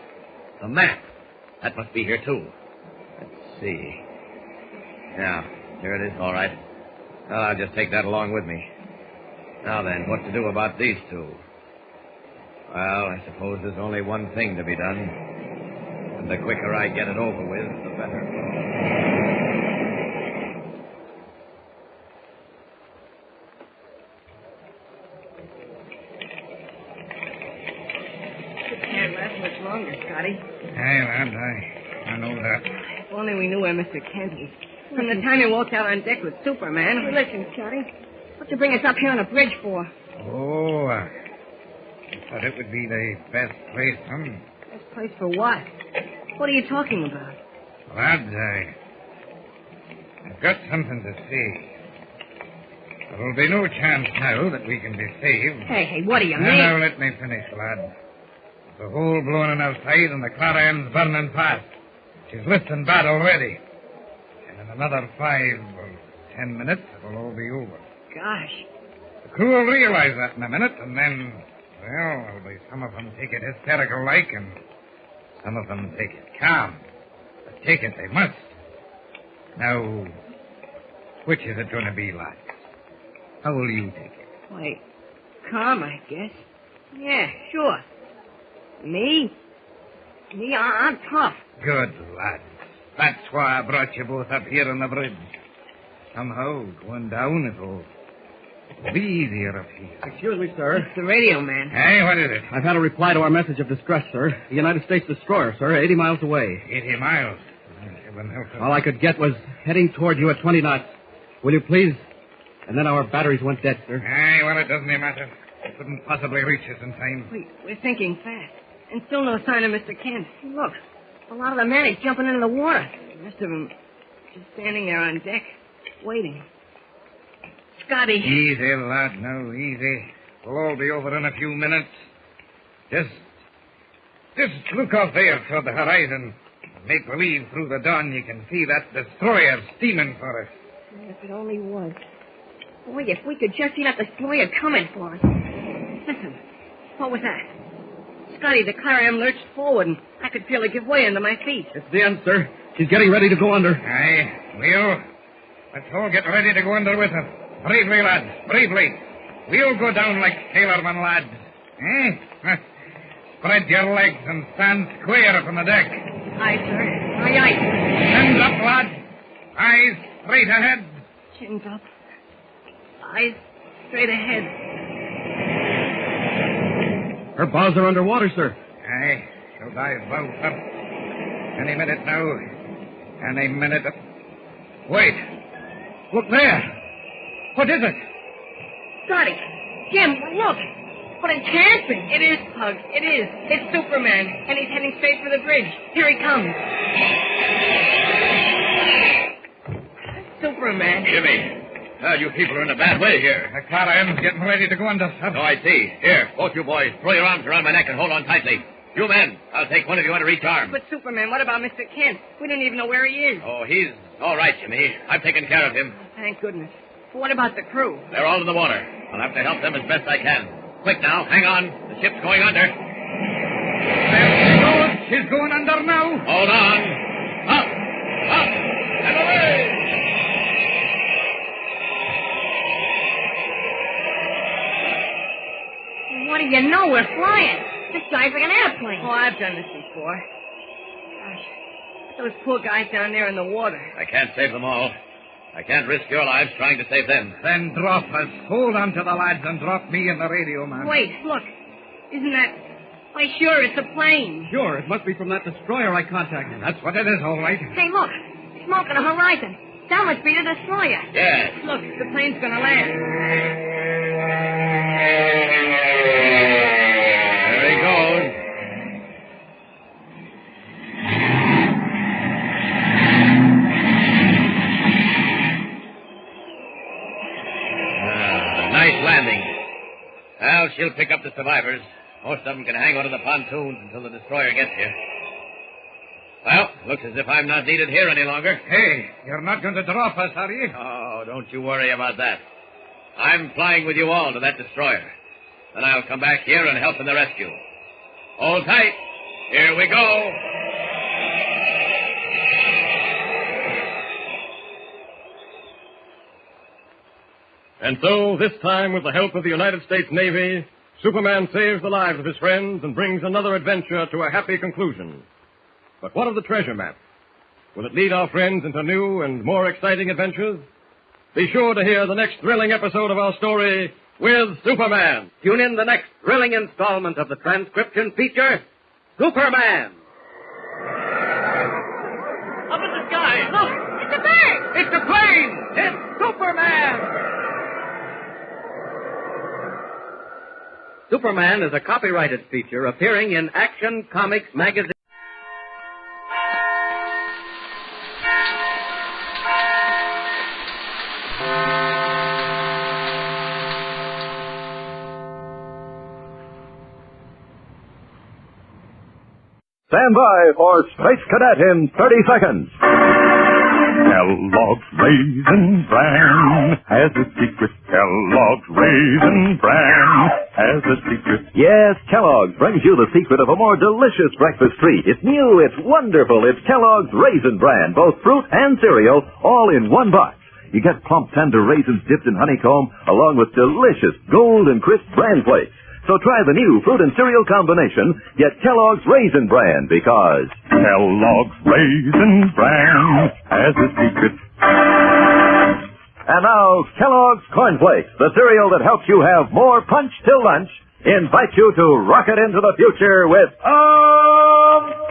Speaker 7: The map. That must be here, too. Let's see. Yeah, here it is, all right. Well, I'll just take that along with me. Now then, what to do about these two? Well, I suppose there's only one thing to be done. And the quicker I get it over with, the better.
Speaker 25: Longer, Scotty.
Speaker 24: Hey, lad, I know that.
Speaker 25: If only we knew where Mr. Kent is. From the time he walked out on deck with Superman. Hey, listen, Scotty. What'd you bring us up here on a bridge for?
Speaker 24: Oh, I thought it would be the best place,
Speaker 25: Best place for what? What are you talking about?
Speaker 24: Lad, I've got something to say. There'll be no chance now that we can be saved.
Speaker 25: Hey, what do you mean?
Speaker 24: Now, let me finish, lad. The hole blown in our side and the Clara M's burning fast. She's lifting bad already. And in another 5 or 10 minutes, it'll all be over.
Speaker 25: Gosh.
Speaker 24: The crew will realize that in a minute, and then, well, there'll be some of them take it hysterical-like, and some of them take it calm. But take it they must. Now, which is it going to be, lads? How will you take it?
Speaker 25: Why, calm, I guess. Yeah, sure. Me? I'm tough.
Speaker 24: Good, lads. That's why I brought you both up here on the bridge. Somehow, going down, it'll be easier up here.
Speaker 23: Excuse me, sir.
Speaker 25: It's the radio man.
Speaker 24: Hey, what is it?
Speaker 23: I've had a reply to our message of distress, sir. The United States destroyer, sir, 80 miles away.
Speaker 24: 80 miles? Heaven help us.
Speaker 23: All I could get was heading toward you at 20 knots. Will you please? And then our batteries went dead, sir.
Speaker 24: Aye, well, it doesn't matter. We couldn't possibly reach us in time.
Speaker 25: We're sinking fast. And still no sign of Mr. Kent. Look, a lot of the men is jumping into the water. The rest of them just standing there on deck, waiting. Scotty.
Speaker 24: Easy, lad, now, easy. We'll all be over in a few minutes. Just look off there toward the horizon. Make believe through the dawn you can see that destroyer steaming for us.
Speaker 25: If it only was. Boy, if we could just see that destroyer coming for us. Listen, what was that? Scotty, the Clarion lurched forward, and I could feel it give way under my feet.
Speaker 23: It's the end, sir. She's getting ready to go under.
Speaker 24: Aye, let's all get ready to go under with her. Bravely, lads, bravely. We'll go down like sailormen, lads. Eh? Spread your legs and stand square from the deck.
Speaker 25: Aye, sir. Aye, aye.
Speaker 24: Hands up, lads. Eyes straight ahead.
Speaker 25: Chins up. Eyes straight ahead.
Speaker 23: Her bows are underwater, sir.
Speaker 24: Aye, she'll dive bow first. Any minute now. Any minute. Wait. Look there. What is it?
Speaker 25: Scotty. Jim, look. What enchantment. It is, Pug. It is. It's Superman, and he's heading straight for the bridge. Here he comes. Superman.
Speaker 7: Jimmy. You people are in a bad way here.
Speaker 24: The Clarion's getting ready to go under, sir.
Speaker 7: Oh, I see. Here, both you boys, throw your arms around my neck and hold on tightly. You men, I'll take one of you under each arm.
Speaker 25: But, Superman, what about Mr. Kent? We didn't even know where he is.
Speaker 7: Oh, he's all right, Jimmy. I've taken care of him.
Speaker 25: Thank goodness. But what about the crew?
Speaker 7: They're all in the water. I'll have to help them as best I can. Quick now, hang on. The ship's going under.
Speaker 24: There she goes. She's going under now.
Speaker 7: Hold on. Up, and away!
Speaker 25: What do you know? We're flying. This guy's like an airplane. Oh, I've done this before. Gosh, those poor guys down there in the water.
Speaker 7: I can't save them all. I can't risk your lives trying to save them.
Speaker 24: Then drop us. Hold on to the lads and drop me in the radio, man.
Speaker 25: Wait, look. Isn't that... Why, sure, it's a plane.
Speaker 23: Sure, it must be from that destroyer I contacted.
Speaker 24: That's what it is, all right.
Speaker 25: Hey, look. Smoke on the horizon. That must be the destroyer.
Speaker 7: Yes.
Speaker 25: Look, the plane's going to land.
Speaker 7: There he goes. Nice landing. Well, she'll pick up the survivors. Most of them can hang onto the pontoons until the destroyer gets here. Well, looks as if I'm not needed here any longer.
Speaker 24: Hey, you're not going to drop us, are you?
Speaker 7: Oh, don't you worry about that. I'm flying with you all to that destroyer. Then I'll come back here and help in the rescue. Hold tight. Here we go.
Speaker 10: And so, this time, with the help of the United States Navy, Superman saves the lives of his friends and brings another adventure to a happy conclusion. But what of the treasure map? Will it lead our friends into new and more exciting adventures? Be sure to hear the next thrilling episode of our story with Superman.
Speaker 23: Tune in the next thrilling installment of the transcription feature, Superman.
Speaker 25: Up in the sky. Look, it's a bird.
Speaker 23: It's a plane. It's Superman. Superman is a copyrighted feature appearing in Action Comics magazine.
Speaker 3: Stand by for Space Cadet in 30 seconds.
Speaker 4: Kellogg's Raisin Bran has a secret. Kellogg's Raisin Bran has a secret.
Speaker 3: Yes, Kellogg's brings you the secret of a more delicious breakfast treat. It's new, it's wonderful. It's Kellogg's Raisin Bran, both fruit and cereal, all in one box. You get plump, tender raisins dipped in honeycomb, along with delicious golden crisp bran flakes. So try the new fruit and cereal combination. Get Kellogg's Raisin Bran, because
Speaker 4: Kellogg's Raisin Bran has a secret.
Speaker 3: And now, Kellogg's Corn Flakes, the cereal that helps you have more punch till lunch, invite you to rocket into the future with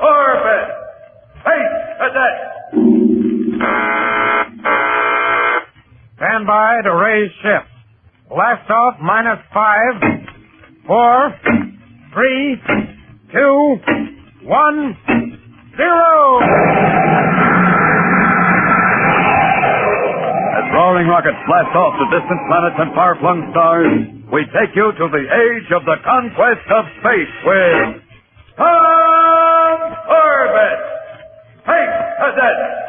Speaker 3: Corbett, Space Cadet.
Speaker 6: stand by to raise ship. Blast off -5, 4, 3, 2, 1, 0.
Speaker 8: As roaring rockets blast off to distant planets and far-flung stars, we take you to the age of the conquest of space with Tom Corbett, Space Cadet.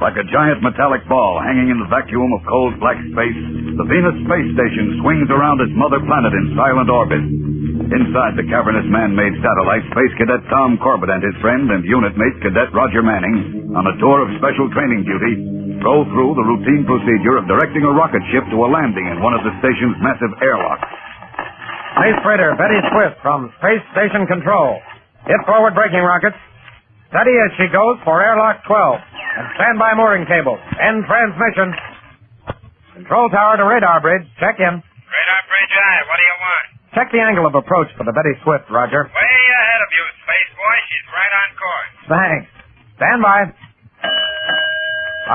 Speaker 8: Like a giant metallic ball hanging in the vacuum of cold black space, the Venus space station swings around its mother planet in silent orbit. Inside the cavernous man-made satellite, Space Cadet Tom Corbett and his friend and unit mate Cadet Roger Manning, on a tour of special training duty, go through the routine procedure of directing a rocket ship to a landing in one of the station's massive airlocks.
Speaker 6: Space freighter Betty Swift from Space Station Control. Hit forward braking rockets. Steady as she goes for airlock 12. And standby mooring cable. End transmission. Control tower to radar bridge. Check in.
Speaker 11: Radar bridge aye. What do you want?
Speaker 6: Check the angle of approach for the Betty Swift, Roger.
Speaker 11: Way ahead of you, Space Boy. She's right on course.
Speaker 6: Thanks. Stand by.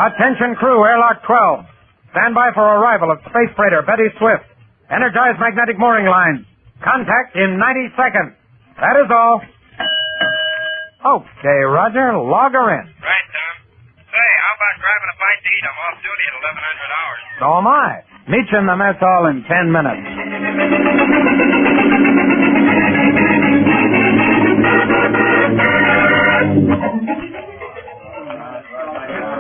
Speaker 6: Attention crew, airlock 12. Stand by for arrival of space freighter Betty Swift. Energize magnetic mooring lines. Contact in 90 seconds. That is all. Okay, Roger. Log her in.
Speaker 11: Right, Tom. Say, how about grabbing a bite to eat? I'm off duty at 1100 hours.
Speaker 6: So am I. Meet you in the mess hall in 10 minutes.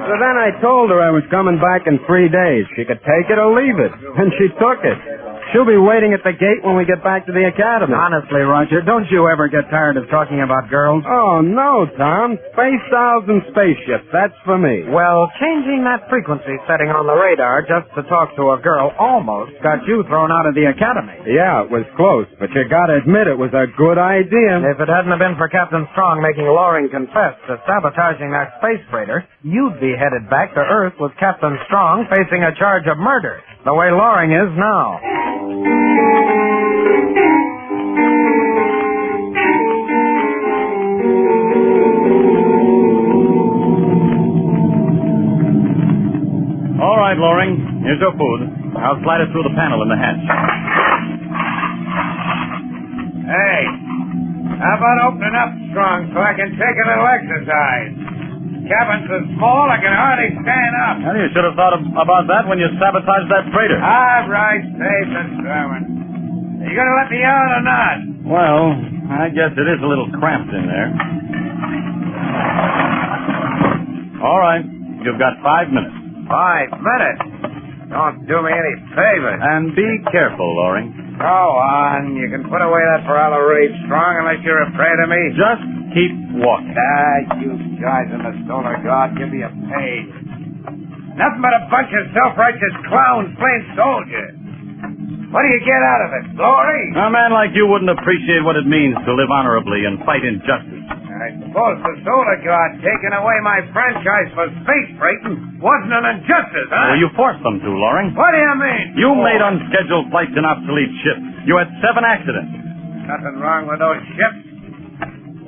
Speaker 12: So then I told her I was coming back in 3 days. She could take it or leave it. And she took it. She'll be waiting at the gate when we get back to the academy.
Speaker 6: Honestly, Roger, don't you ever get tired of talking about girls?
Speaker 12: Oh, no, Tom. Space dolls and spaceships. That's for me.
Speaker 6: Well, changing that frequency setting on the radar just to talk to a girl almost got you thrown out of the academy.
Speaker 12: Yeah, it was close, but you gotta admit it was a good idea.
Speaker 6: If it hadn't been for Captain Strong making Loring confess to sabotaging that space freighter, you'd be headed back to Earth with Captain Strong facing a charge of murder, the way Loring is now.
Speaker 8: All right, Loring. Here's your food. I'll slide it through the panel in the hatch.
Speaker 24: Hey, how about opening up, Strong, so I can take a little exercise? Cabin's so small I can hardly stand up.
Speaker 8: Well, you should have thought about that when you sabotaged that freighter.
Speaker 24: All right, safe and sound. Are you going to let me out or not?
Speaker 8: Well, I guess it is a little cramped in there. All right. You've got 5 minutes.
Speaker 24: 5 minutes? Don't do me any favors.
Speaker 8: And be careful, Loring.
Speaker 24: Go on. You can put away that parallel Strong, unless you're afraid of me.
Speaker 8: Just keep walking.
Speaker 24: You guys in the Solar Guard give me a page. Nothing but a bunch of self-righteous clowns playing soldiers. What do you get out of it? Glory?
Speaker 8: A man like you wouldn't appreciate what it means to live honorably and fight injustice.
Speaker 24: I suppose the Solar Guard taking away my franchise for space freighting wasn't an injustice, huh?
Speaker 8: Well, you forced them to, Loring.
Speaker 24: What do you mean?
Speaker 8: You made unscheduled flights in obsolete ships. You had 7 accidents.
Speaker 24: Nothing wrong with those ships.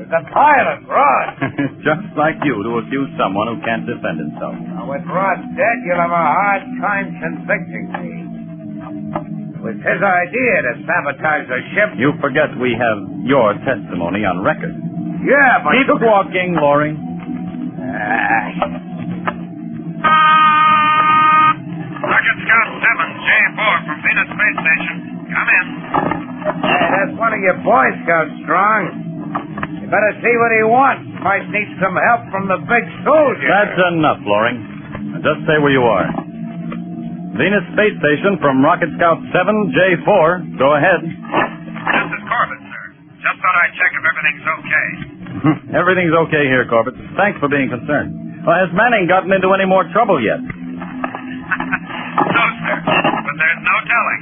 Speaker 24: It's the pilot, Rod.
Speaker 8: Just like you to accuse someone who can't defend himself.
Speaker 24: Now, with Rod dead, you'll have a hard time convicting me. It was his idea to sabotage the ship.
Speaker 8: You forget we have your testimony on record.
Speaker 24: Yeah, but...
Speaker 8: Keep walking, Loring.
Speaker 11: Rocket Scout 7, J4 from Venus Space Station. Come in.
Speaker 24: Hey, that's one of your Boy Scouts, Strong. You better see what he wants. Might need some help from the big soldier.
Speaker 8: That's enough, Loring. Now just say where you are. Venus Space Station from Rocket Scout 7, J4. Go ahead.
Speaker 11: This is Corbett, sir. Just thought I'd check if everything's okay.
Speaker 8: Everything's okay here, Corbett. Thanks for being concerned. Well, has Manning gotten into any more trouble yet?
Speaker 11: No, sir. But there's no telling.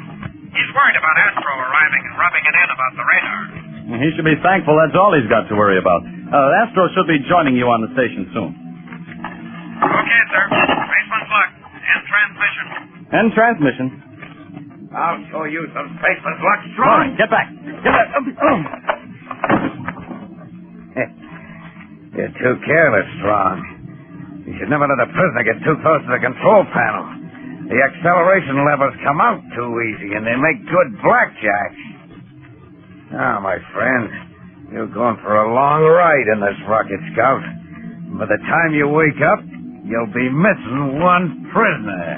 Speaker 11: He's worried about Astro arriving and rubbing it in about the radar.
Speaker 8: He should be thankful that's all he's got to worry about. Astro should be joining you on the station soon.
Speaker 11: Okay, sir. Raceman's luck. End transmission.
Speaker 8: End transmission. I'll show you some faceless luck, Strong.
Speaker 1: Get back. Get back.
Speaker 8: You're too careless, Strong. You should never let a prisoner get too close to the control panel. The acceleration levers come out too easy, and they make good blackjack. Now, my friend, you're going for a long ride in this rocket scout. By the time you wake up, you'll be missing one prisoner.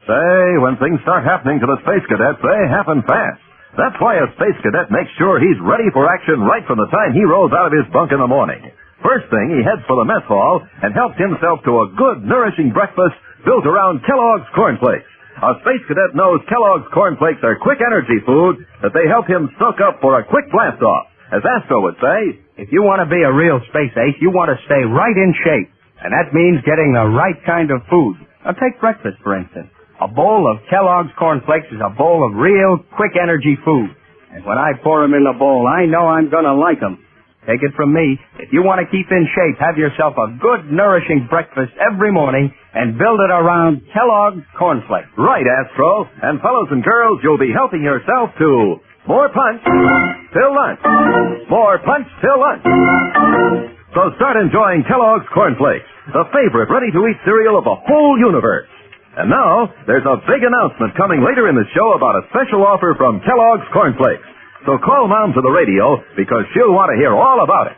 Speaker 13: Say, when things start happening to the space cadets, they happen fast. That's why a space cadet makes sure he's ready for action right from the time he rolls out of his bunk in the morning. First thing, he heads for the mess hall and helps himself to a good, nourishing breakfast built around Kellogg's Corn Flakes. A space cadet knows Kellogg's Corn Flakes are quick energy food that they help him soak up for a quick blast-off. As Astro would say,
Speaker 12: if you want to be a real space ace, you want to stay right in shape. And that means getting the right kind of food. Now, take breakfast, for instance. A bowl of Kellogg's Corn Flakes is a bowl of real, quick energy food. And when I pour them in the bowl, I know I'm going to like them. Take it from me. If you want to keep in shape, have yourself a good, nourishing breakfast every morning and build it around Kellogg's Corn Flakes.
Speaker 13: Right, Astro. And fellows and girls, you'll be helping yourself to more punch till lunch. More punch till lunch. So start enjoying Kellogg's Corn Flakes, the favorite ready-to-eat cereal of the whole universe. And now, there's a big announcement coming later in the show about a special offer from Kellogg's Corn Flakes. So call Mom to the radio because she'll want to hear all about it.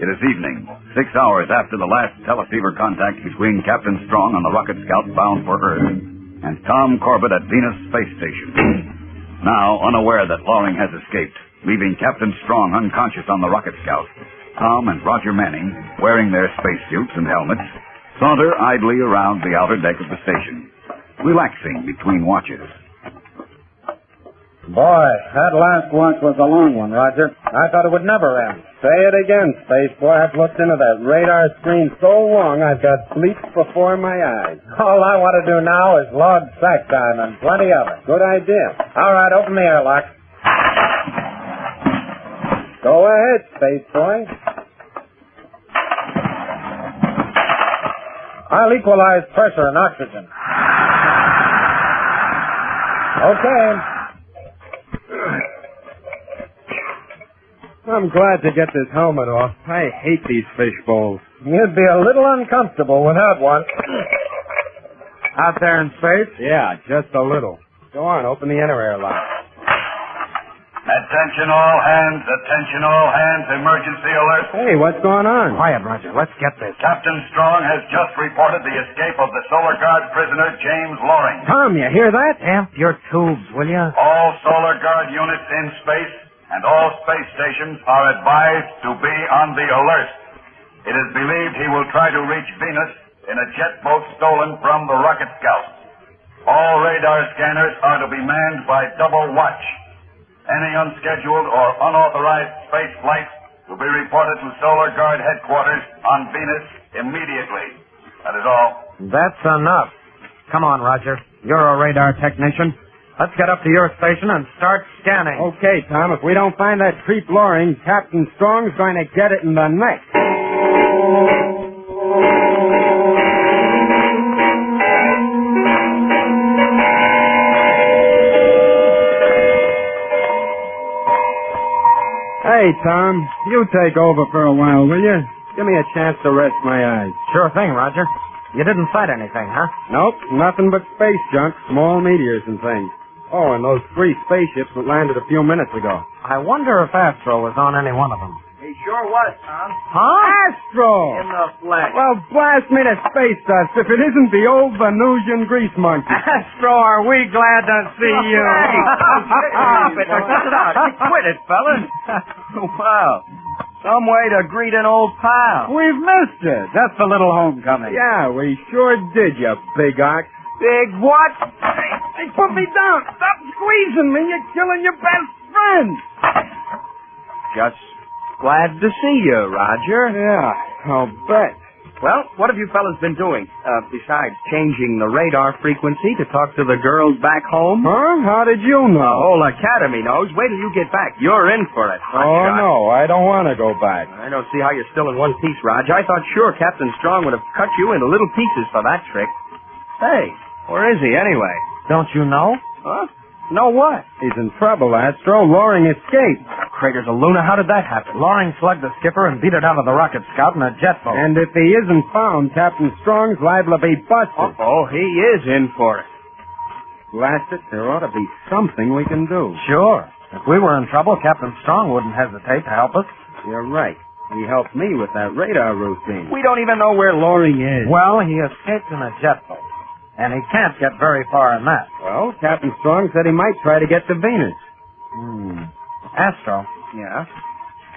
Speaker 8: It is evening, 6 hours after the last teleceiver contact between Captain Strong on the rocket scout bound for Earth and Tom Corbett at Venus Space Station. Now, unaware that Loring has escaped, leaving Captain Strong unconscious on the rocket scout, Tom and Roger Manning, wearing their spacesuits and helmets, saunter idly around the outer deck of the station, relaxing between watches.
Speaker 12: Boy, that last watch was a long one, Roger. I thought it would never end. Say it again, Space Boy. I've looked into that radar screen so long I've got sleep before my eyes. All I want to do now is log sack time and plenty of it. Good idea. All right, open the airlock. Go ahead, Space Boy. I'll equalize pressure and oxygen. Okay. I'm glad to get this helmet off. I hate these fish bowls. You'd be a little uncomfortable without one. Out there in space? Yeah, just a little. Go on, open the inner airlock.
Speaker 8: Attention all hands, emergency alert.
Speaker 12: Hey, what's going on?
Speaker 6: Quiet, Roger. Let's get this.
Speaker 8: Captain Strong has just reported the escape of the Solar Guard prisoner, James Loring.
Speaker 12: Tom, you hear that?
Speaker 6: Amp your tubes, will you?
Speaker 8: All Solar Guard units in space and all space stations are advised to be on the alert. It is believed he will try to reach Venus in a jet boat stolen from the rocket scout. All radar scanners are to be manned by double watch. Any unscheduled or unauthorized space flights will be reported to Solar Guard headquarters on Venus immediately. That is all.
Speaker 6: That's enough. Come on, Roger. You're a radar technician. Let's get up to your station and start scanning.
Speaker 12: Okay, Tom. If we don't find that creep Loring, Captain Strong's going to get it in the neck. Hey, Tom, you take over for a while, will you? Give me a chance to rest my eyes.
Speaker 6: Sure thing, Roger. You didn't sight anything, huh?
Speaker 12: Nope, nothing but space junk, small meteors and things. Oh, and those 3 spaceships that landed a few minutes ago.
Speaker 6: I wonder if Astro was on any one of them.
Speaker 14: He sure was, Tom.
Speaker 12: Huh? Astro!
Speaker 14: In the flesh.
Speaker 12: Well, blast me to space dust if it isn't the old Venusian grease monkey.
Speaker 14: Astro, are we glad to see you? Stop it. Cut it out. Quit it, fellas. Wow. Some way to greet an old pal.
Speaker 12: We've missed it.
Speaker 14: Just a little homecoming.
Speaker 12: Yeah, we sure did, you big ox.
Speaker 14: Big what?
Speaker 12: Hey, put me down. Stop squeezing me. You're killing your best friend.
Speaker 14: Just glad to see you, Roger.
Speaker 12: Yeah, I'll bet.
Speaker 14: Well, what have you fellas been doing? Besides changing the radar frequency to talk to the girls back home?
Speaker 15: Huh? How did you know?
Speaker 14: The whole academy knows. Wait till you get back. You're in for it.
Speaker 15: No, I don't want to go back.
Speaker 14: I don't see how you're still in one piece, Raj. I thought sure Captain Strong would have cut you into little pieces for that trick. Hey, where is he anyway?
Speaker 6: Don't you know?
Speaker 14: Huh? Know what?
Speaker 15: He's in trouble, Astro. Loring escaped.
Speaker 14: Crater's a Luna. How did that happen?
Speaker 6: Loring slugged the skipper and beat it out of the rocket scout in a jet boat.
Speaker 15: And if he isn't found, Captain Strong's liable to be busted.
Speaker 14: Oh, he is in for it.
Speaker 15: Blast it, there ought to be something we can do.
Speaker 6: Sure. If we were in trouble, Captain Strong wouldn't hesitate to help us.
Speaker 15: You're right. He helped me with that radar routine.
Speaker 14: We don't even know where Loring is.
Speaker 6: Well, he escaped in a jet boat. And he can't get very far in that.
Speaker 15: Well, Captain Strong said he might try to get to Venus.
Speaker 6: Astro.
Speaker 14: Yeah?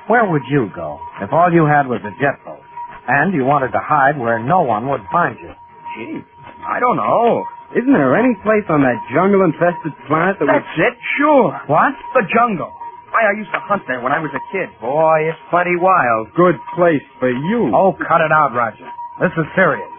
Speaker 6: Where would you go if all you had was a jet boat and you wanted to hide where no one would find you?
Speaker 14: Gee, I don't know.
Speaker 15: Isn't there any place on that jungle-infested planet that
Speaker 14: That's it, sure.
Speaker 6: What?
Speaker 14: The jungle. Why, I used to hunt there when I was a kid. Boy, it's plenty wild.
Speaker 15: Good place for you.
Speaker 6: Oh, cut it out, Roger. This is serious.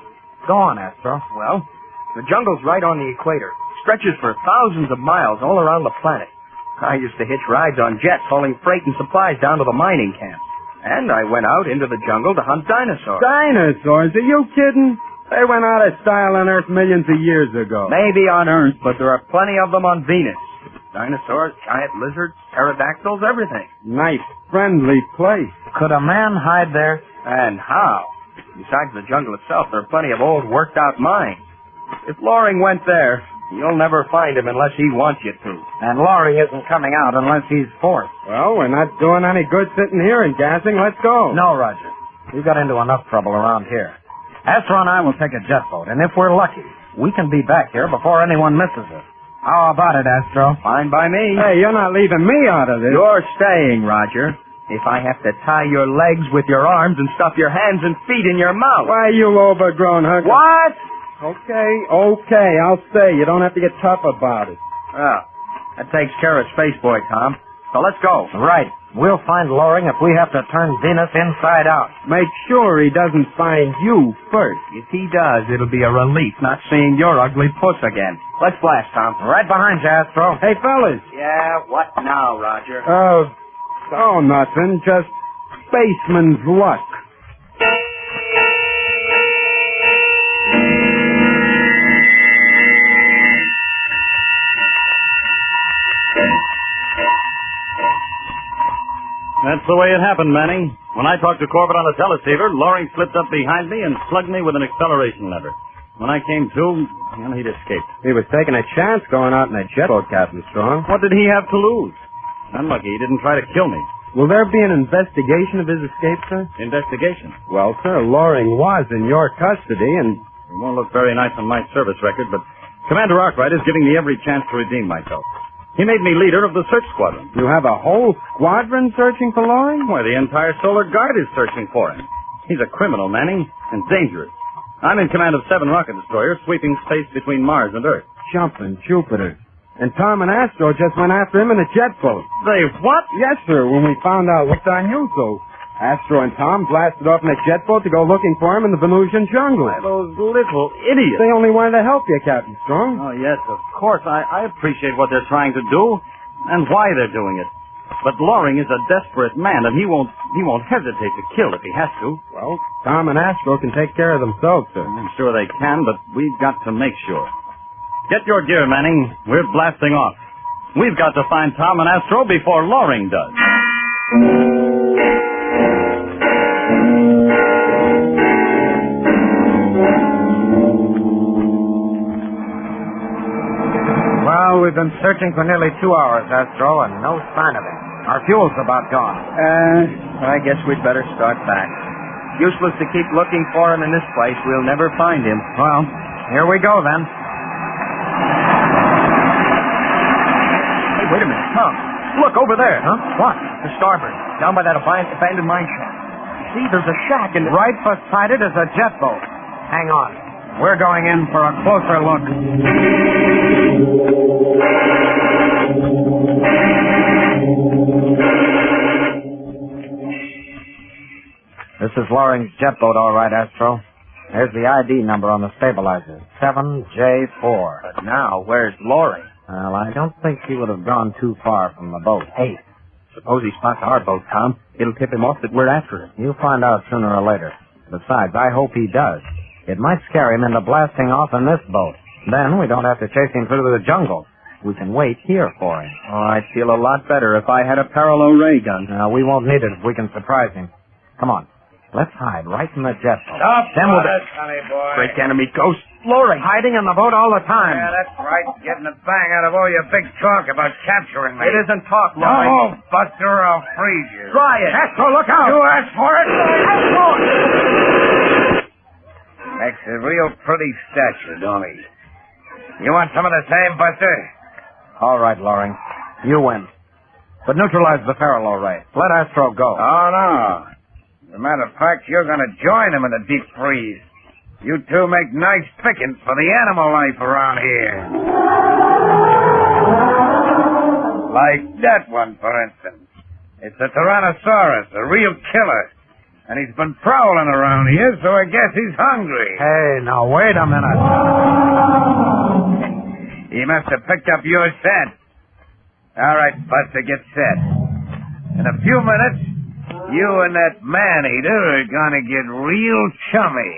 Speaker 6: Go on, Astro.
Speaker 14: Well, the jungle's right on the equator. Stretches for thousands of miles all around the planet. I used to hitch rides on jets hauling freight and supplies down to the mining camps. And I went out into the jungle to hunt dinosaurs.
Speaker 15: Dinosaurs? Are you kidding? They went out of style on Earth millions of years ago.
Speaker 14: Maybe on Earth, but there are plenty of them on Venus. Dinosaurs, giant lizards, pterodactyls, everything.
Speaker 15: Nice, friendly place.
Speaker 6: Could a man hide there?
Speaker 14: And how? Besides the jungle itself, there are plenty of old, worked-out mines. If Loring went there, you'll never find him unless he wants you to.
Speaker 6: And Loring isn't coming out unless he's forced.
Speaker 15: Well, we're not doing any good sitting here and gassing. Let's go.
Speaker 6: No, Roger. We got into enough trouble around here. Astro and I will take a jet boat, and if we're lucky, we can be back here before anyone misses us. How about it, Astro?
Speaker 14: Fine by me.
Speaker 15: Hey, you're not leaving me out of this.
Speaker 14: You're staying, Roger. If I have to tie your legs with your arms and stuff your hands and feet in your mouth.
Speaker 15: Why, you overgrown hunk.
Speaker 14: What?
Speaker 15: Okay, I'll stay. You don't have to get tough about it.
Speaker 14: Well, that takes care of Space Boy, Tom. So let's go.
Speaker 6: Right. We'll find Loring if we have to turn Venus inside out.
Speaker 15: Make sure he doesn't find you first.
Speaker 14: If he does, it'll be a relief not seeing your ugly puss again. Let's blast, Tom.
Speaker 6: Right behind you, Astro.
Speaker 15: Hey, fellas.
Speaker 14: Yeah, what now, Roger?
Speaker 15: Nothing. Just spaceman's luck.
Speaker 8: That's the way it happened, Manning. When I talked to Corbett on the teleceiver, Loring slipped up behind me and slugged me with an acceleration lever. When I came to, he'd escaped.
Speaker 15: He was taking a chance going out in a jet boat, Captain Strong.
Speaker 8: What did he have to lose? Unlucky he didn't try to kill me.
Speaker 15: Will there be an investigation of his escape, sir?
Speaker 8: Investigation?
Speaker 15: Well, sir, Loring was in your custody, and...
Speaker 8: It won't look very nice on my service record, but Commander Arkwright is giving me every chance to redeem myself. He made me leader of the search squadron.
Speaker 15: You have a whole squadron searching for Loring?
Speaker 8: Why, the entire Solar Guard is searching for him. He's a criminal, Manning, and dangerous. I'm in command of 7 rocket destroyers sweeping space between Mars and Earth.
Speaker 15: Jumping Jupiter. And Tom and Astro just went after him in a jet boat.
Speaker 8: They what?
Speaker 15: Yes, sir, when we found out what's on you, so Astro and Tom blasted off in a jet boat to go looking for him in the Venusian jungle.
Speaker 8: Why, those little idiots.
Speaker 15: They only wanted to help you, Captain Strong.
Speaker 8: Oh, yes, of course. I appreciate what they're trying to do and why they're doing it. But Loring is a desperate man, and he won't hesitate to kill if he has to.
Speaker 15: Well, Tom and Astro can take care of themselves, sir.
Speaker 8: I'm sure they can, but we've got to make sure. Get your gear, Manning. We're blasting off. We've got to find Tom and Astro before Loring does.
Speaker 6: Well, we've been searching for nearly 2 hours, Astro, and no sign of him. Our fuel's about gone.
Speaker 14: I guess we'd better start back. Useless to keep looking for him in this place. We'll never find him.
Speaker 6: Well, here we go, then.
Speaker 14: Hey, wait a minute, Tom. Look, over there.
Speaker 6: Huh? What?
Speaker 14: To starboard, down by that abandoned mine shaft. See, there's a shack in...
Speaker 6: Right beside it is a jet boat. Hang on. We're going in for a closer look. This is Loring's jet boat, all right, Astro. There's the ID number on the stabilizer. 7J4.
Speaker 14: But now, where's Loring?
Speaker 6: Well, I don't think he would have gone too far from the boat.
Speaker 14: Hey, suppose he spots our boat, Tom. It'll tip him off that we're after him.
Speaker 6: You'll find out sooner or later. Besides, I hope he does. It might scare him into blasting off in this boat. Then we don't have to chase him through the jungle. We can wait here for him.
Speaker 14: Oh, I'd feel a lot better if I had a parallel ray gun.
Speaker 6: We won't need it if we can surprise him. Come on. Let's hide right in the jet boat.
Speaker 2: Stop
Speaker 6: Then we'll
Speaker 2: it, honey boy.
Speaker 14: Break enemy ghost. Loring.
Speaker 6: Hiding in the boat all the time.
Speaker 2: Yeah, that's right. Getting a bang out of all your big talk about capturing me.
Speaker 14: It isn't talk, Loring.
Speaker 2: No, Buster, I'll freeze you.
Speaker 14: Try it.
Speaker 6: Astro, look out!
Speaker 2: You asked for it.
Speaker 6: Astro!
Speaker 2: Makes a real pretty statue, don't he? You want some of the same, Buster?
Speaker 6: All right, Loring. You win. But neutralize the parallel ray. Let Astro go.
Speaker 2: Oh, no. As a matter of fact, you're going to join him in the deep freeze. You two make nice pickings for the animal life around here. Like that one, for instance. It's a Tyrannosaurus, a real killer. And he's been prowling around here, so I guess he's hungry.
Speaker 6: Hey, now wait a minute.
Speaker 2: He must have picked up your scent. All right, Buster, get set. In a few minutes, you and that man-eater are gonna get real chummy.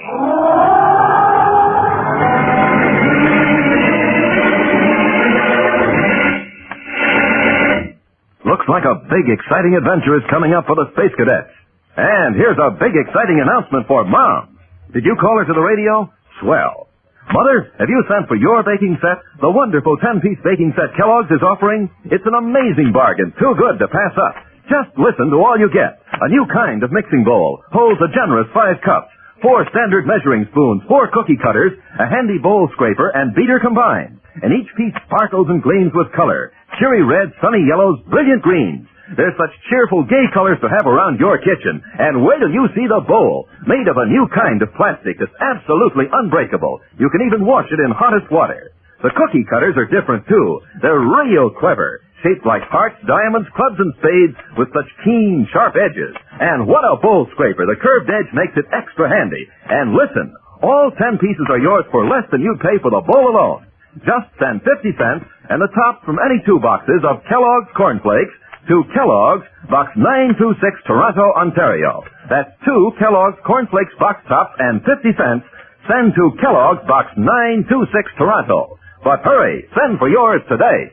Speaker 13: Looks like a big, exciting adventure is coming up for the Space Cadets. And here's a big, exciting announcement for Mom. Did you call her to the radio? Swell. Mother, have you sent for your baking set? The wonderful 10-piece baking set Kellogg's is offering? It's an amazing bargain, too good to pass up. Just listen to all you get. A new kind of mixing bowl holds a generous 5 cups, 4 standard measuring spoons, 4 cookie cutters, a handy bowl scraper, and beater combined. And each piece sparkles and gleams with color. Cheery reds, sunny yellows, brilliant greens. There's such cheerful, gay colors to have around your kitchen. And wait till you see the bowl, made of a new kind of plastic that's absolutely unbreakable. You can even wash it in hottest water. The cookie cutters are different, too. They're real clever, shaped like hearts, diamonds, clubs, and spades with such keen, sharp edges. And what a bowl scraper. The curved edge makes it extra handy. And listen, all 10 pieces are yours for less than you'd pay for the bowl alone. Just send 50 cents and the top from any 2 boxes of Kellogg's Corn Flakes to Kellogg's, Box 926, Toronto, Ontario. That's 2 Kellogg's Corn Flakes box tops and 50 cents. Send to Kellogg's, Box 926, Toronto. But hurry, send for yours today.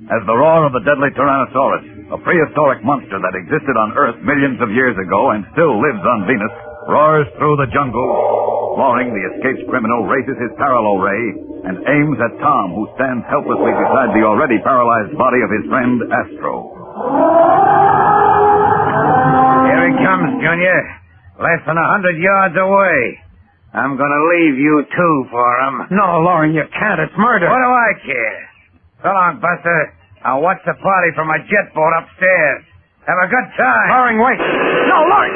Speaker 8: As the roar of the deadly Tyrannosaurus, a prehistoric monster that existed on Earth millions of years ago and still lives on Venus, roars through the jungle, Loring, the escaped criminal, raises his parallel ray and aims at Tom, who stands helplessly beside the already paralyzed body of his friend, Astro.
Speaker 2: Here he comes, Junior. Less than 100 yards away. I'm gonna leave you two for him.
Speaker 6: No, Loring, you can't. It's murder.
Speaker 2: What do I care? So long, Buster. I'll watch the party from my jet boat upstairs. Have a good time.
Speaker 6: Loring, wait. No, Loring!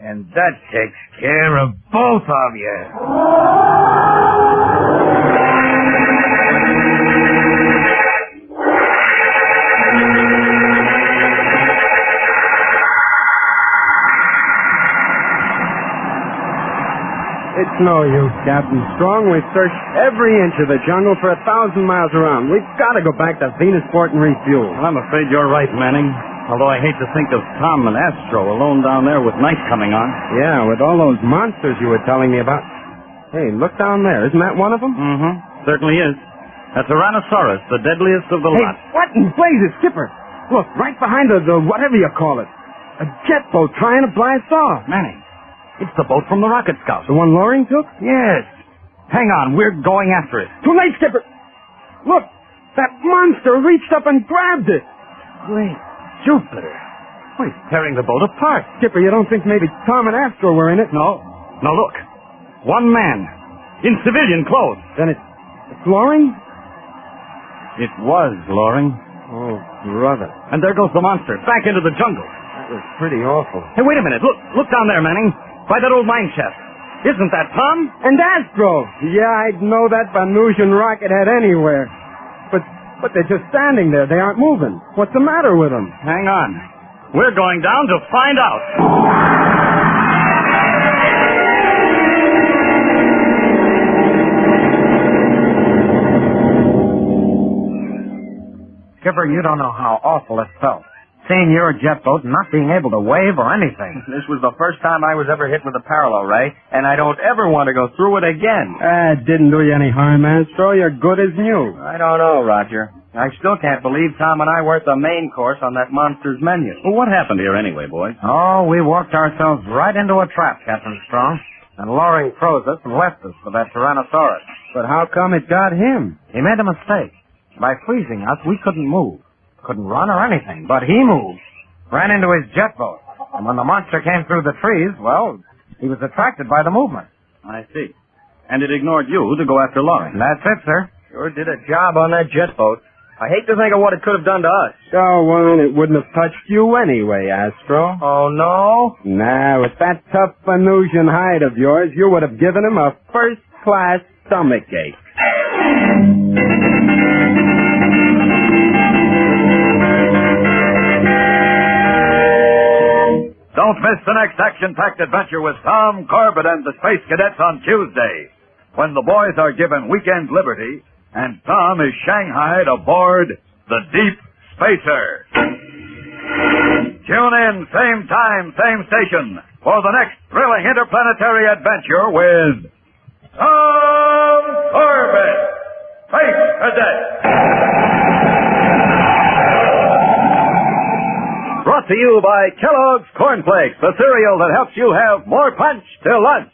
Speaker 2: And that takes care of both of you.
Speaker 15: It's no use, Captain Strong. We've searched every inch of the jungle for 1,000 miles around. We've got to go back to Venusport and refuel.
Speaker 16: Well, I'm afraid you're right, Manning. Although I hate to think of Tom and Astro alone down there with night coming on.
Speaker 15: Yeah, with all those monsters you were telling me about. Hey, look down there. Isn't that one of them?
Speaker 16: Mm-hmm. Certainly is. A Tyrannosaurus, the deadliest of the lot.
Speaker 15: What in blazes, Skipper? Look, right behind the whatever you call it. A jet boat trying to blast off.
Speaker 16: Manning, it's the boat from the rocket scout.
Speaker 15: The one Loring took?
Speaker 16: Yes. Hang on, we're going after it.
Speaker 15: Too late, Skipper. Look, that monster reached up and grabbed it.
Speaker 16: Great Jupiter. Oh, he's tearing the boat apart.
Speaker 15: Skipper, you don't think maybe Tom and Astro were in it?
Speaker 16: No. Now look. One man. In civilian clothes.
Speaker 15: Then it's Loring?
Speaker 16: It was Loring.
Speaker 15: Oh, brother.
Speaker 16: And there goes the monster, back into the jungle.
Speaker 15: That was pretty awful.
Speaker 16: Hey, wait a minute. Look down there, Manning. By that old mine shaft. Isn't that Tom?
Speaker 15: And Astro. Yeah, I'd know that Venusian rocket head anywhere. But But they're just standing there. They aren't moving. What's the matter with them?
Speaker 16: Hang on. We're going down to find out.
Speaker 6: Skipper, you don't know how awful it felt. Seeing your jet boat and not being able to wave or anything.
Speaker 14: This was the first time I was ever hit with a parallel ray, and I don't ever want to go through it again.
Speaker 15: It didn't do you any harm, Astro. You're good as new.
Speaker 14: I don't know, Roger. I still can't believe Tom and I weren't the main course on that monster's menu.
Speaker 16: Well, what happened here anyway, boys?
Speaker 6: Oh, we walked ourselves right into a trap, Captain Strong. And Loring froze us and left us for that Tyrannosaurus.
Speaker 15: But how come it got him?
Speaker 6: He made a mistake. By freezing us, we couldn't move. Couldn't run or anything, but he moved. Ran into his jet boat. And when the monster came through the trees, well, he was attracted by the movement.
Speaker 16: I see. And it ignored you to go after Loring.
Speaker 6: That's it, sir.
Speaker 14: Sure did a job on that jet boat. I hate to think of what it could have done to us.
Speaker 15: Oh, well, it wouldn't have touched you anyway, Astro.
Speaker 14: Oh, no?
Speaker 15: Nah, with that tough Venusian hide of yours, you would have given him a first-class stomachache.
Speaker 8: Don't miss the next action-packed adventure with Tom, Corbett, and the Space Cadets on Tuesday, when the boys are given weekend liberty and Tom is shanghaied aboard the Deep Spacer. Tune in, same time, same station, for the next thrilling interplanetary adventure with Tom Corbett, Space Cadet.
Speaker 13: Brought to you by Kellogg's Corn Flakes, the cereal that helps you have more punch till lunch.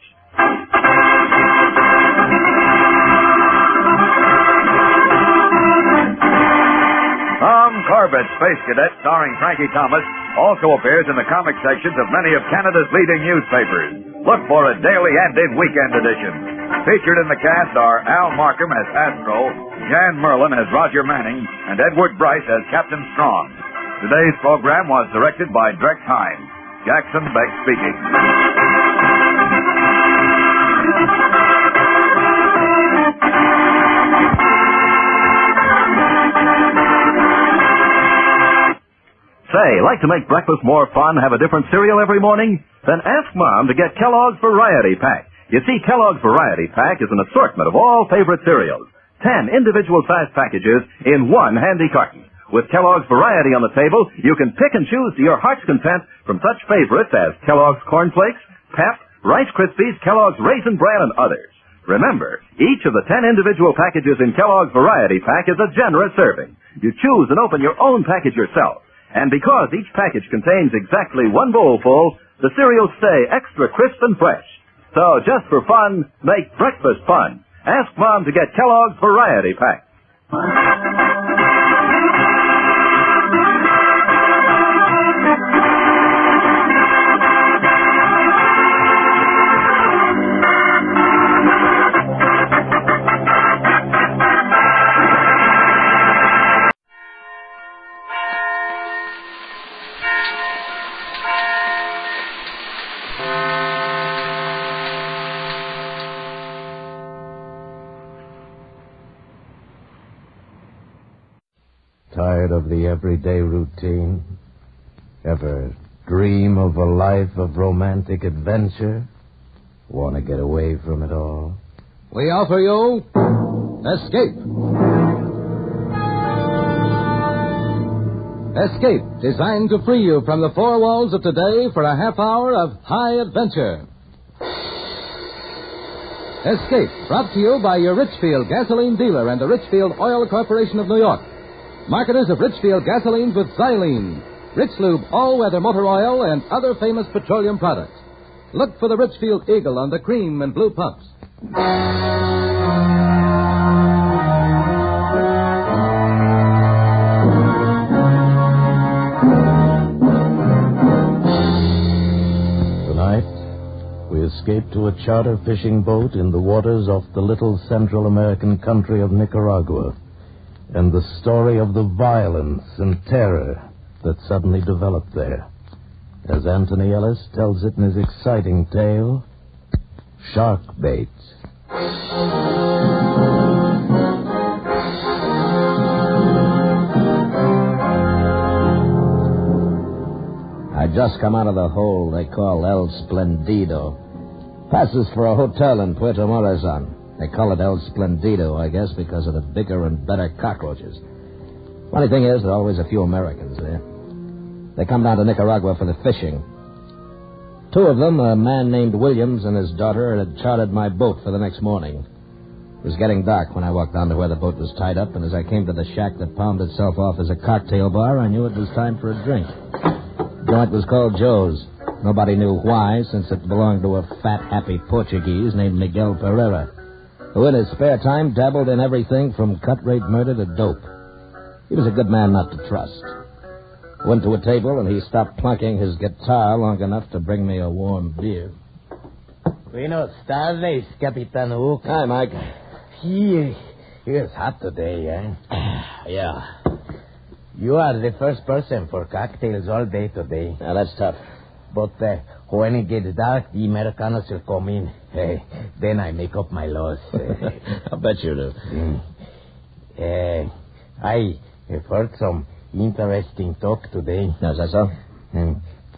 Speaker 8: Tom Corbett, Space Cadet, starring Frankie Thomas, also appears in the comic sections of many of Canada's leading newspapers. Look for a daily and in weekend edition. Featured in the cast are Al Markham as Astro, Jan Merlin as Roger Manning, and Edward Bryce as Captain Strong. Today's program was directed by Drex Hines. Jackson Beck speaking.
Speaker 13: Say, like to make breakfast more fun, have a different cereal every morning? Then ask Mom to get Kellogg's Variety Pack. You see, Kellogg's Variety Pack is an assortment of all favorite cereals. 10 individual-sized packages in one handy carton. With Kellogg's Variety on the table, you can pick and choose to your heart's content from such favorites as Kellogg's Corn Flakes, Pep, Rice Krispies, Kellogg's Raisin Bran, and others. Remember, each of the 10 individual packages in Kellogg's Variety Pack is a generous serving. You choose and open your own package yourself. And because each package contains exactly one bowl full, the cereals stay extra crisp and fresh. So just for fun, make breakfast fun. Ask Mom to get Kellogg's Variety Pack.
Speaker 17: Tired of the everyday routine? Ever dream of a life of romantic adventure? Want to get away from it all?
Speaker 22: We offer you Escape. Escape, designed to free you from the four walls of today for a half hour of high adventure. Escape, brought to you by your Richfield gasoline dealer and the Richfield Oil Corporation of New York. Marketers of Richfield gasolines with xylene, Rich Lube all-weather motor oil, and other famous petroleum products. Look for the Richfield Eagle on the cream and blue pumps.
Speaker 17: Tonight, we escape to a charter fishing boat in the waters off the little Central American country of Nicaragua, and the story of the violence and terror that suddenly developed there, as Anthony Ellis tells it in his exciting tale, Shark Bait. just come out of the hole they call El Splendido. Passes for a hotel in Puerto Morazan. They call it El Splendido, I guess, because of the bigger and better cockroaches. Funny thing is, there are always a few Americans there. They come down to Nicaragua for the fishing. Two of them, a man named Williams and his daughter, had chartered my boat for the next morning. It was getting dark when I walked down to where the boat was tied up, and as I came to the shack that palmed itself off as a cocktail bar, I knew it was time for a drink. The joint was called Joe's. Nobody knew why, since it belonged to a fat, happy Portuguese named Miguel Pereira, who in his spare time dabbled in everything from cut-rate murder to dope. He was a good man not to trust. Went to a table, and he stopped plunking his guitar long enough to bring me a warm beer.
Speaker 5: Buenos tardes, Capitan Hook.
Speaker 17: Hi, Mike.
Speaker 5: Here's hot today, eh?
Speaker 17: Yeah.
Speaker 5: You are the first person for cocktails all day today.
Speaker 17: Now, that's tough.
Speaker 5: But when it gets dark, the Americanos will come in. Then I make up my loss.
Speaker 17: I'll bet you do.
Speaker 5: I have heard some interesting talk today.
Speaker 17: Is that so?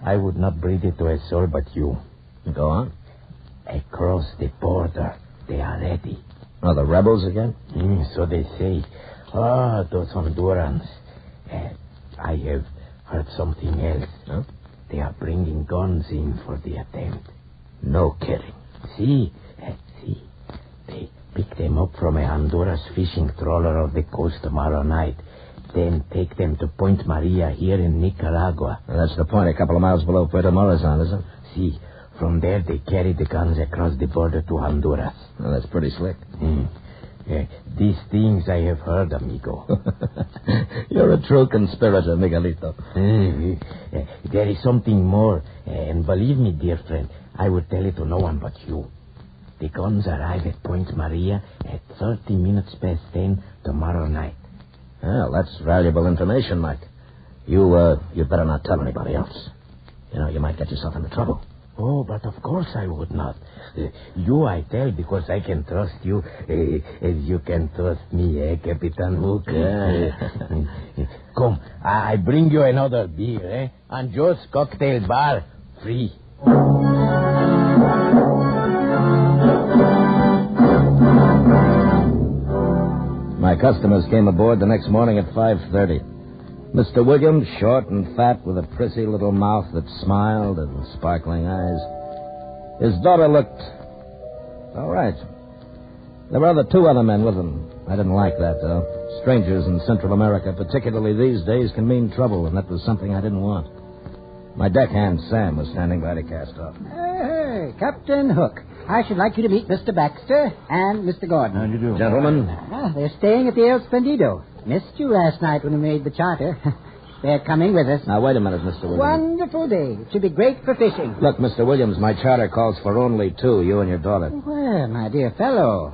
Speaker 5: I would not breathe it to a soul but you.
Speaker 17: Go on.
Speaker 5: Across the border, they are ready.
Speaker 17: Oh, the rebels again?
Speaker 5: So they say. Oh, those Hondurans. I have heard something else.
Speaker 17: Huh?
Speaker 5: They are bringing guns in for the attempt.
Speaker 17: No kidding.
Speaker 5: See. They pick them up from a Honduras fishing trawler off the coast tomorrow night. Then take them to Point Maria here in Nicaragua.
Speaker 17: Well, that's the point, a couple of miles below Puerto Morazan, isn't it?
Speaker 5: See, from there they carry the guns across the border to Honduras.
Speaker 17: Well, that's pretty slick.
Speaker 5: These things I have heard, amigo.
Speaker 17: You're a true conspirator, Miguelito.
Speaker 5: There is something more, and believe me, dear friend, I will tell it to no one but you. The guns arrive at Point Maria at 30 minutes past 10 tomorrow night.
Speaker 17: Well, that's valuable information, Mike. You'd better not tell anybody else. You know, you might get yourself into trouble.
Speaker 5: Oh, but of course I would not. You I tell because I can trust you as you can trust me, Capitan Hook? Come, I bring you another beer, On Joe's Cocktail Bar, free.
Speaker 17: My customers came aboard the next morning at 5:30. Mr. Williams, short and fat, with a prissy little mouth that smiled and sparkling eyes. His daughter looked all right. There were two other men with them. I didn't like that, though. Strangers in Central America, particularly these days, can mean trouble, and that was something I didn't want. My deckhand, Sam, was standing by to cast off.
Speaker 18: Hey, Captain Hook. I should like you to meet Mr. Baxter and Mr. Gordon.
Speaker 17: How do you do? Gentlemen.
Speaker 18: They're staying at the El Splendido. Missed you last night when we made the charter. They're coming with us.
Speaker 17: Now, wait a minute, Mr. Williams.
Speaker 18: Wonderful day. It should be great for fishing.
Speaker 17: Look, Mr. Williams, my charter calls for only two, you and your daughter.
Speaker 18: Well, my dear fellow,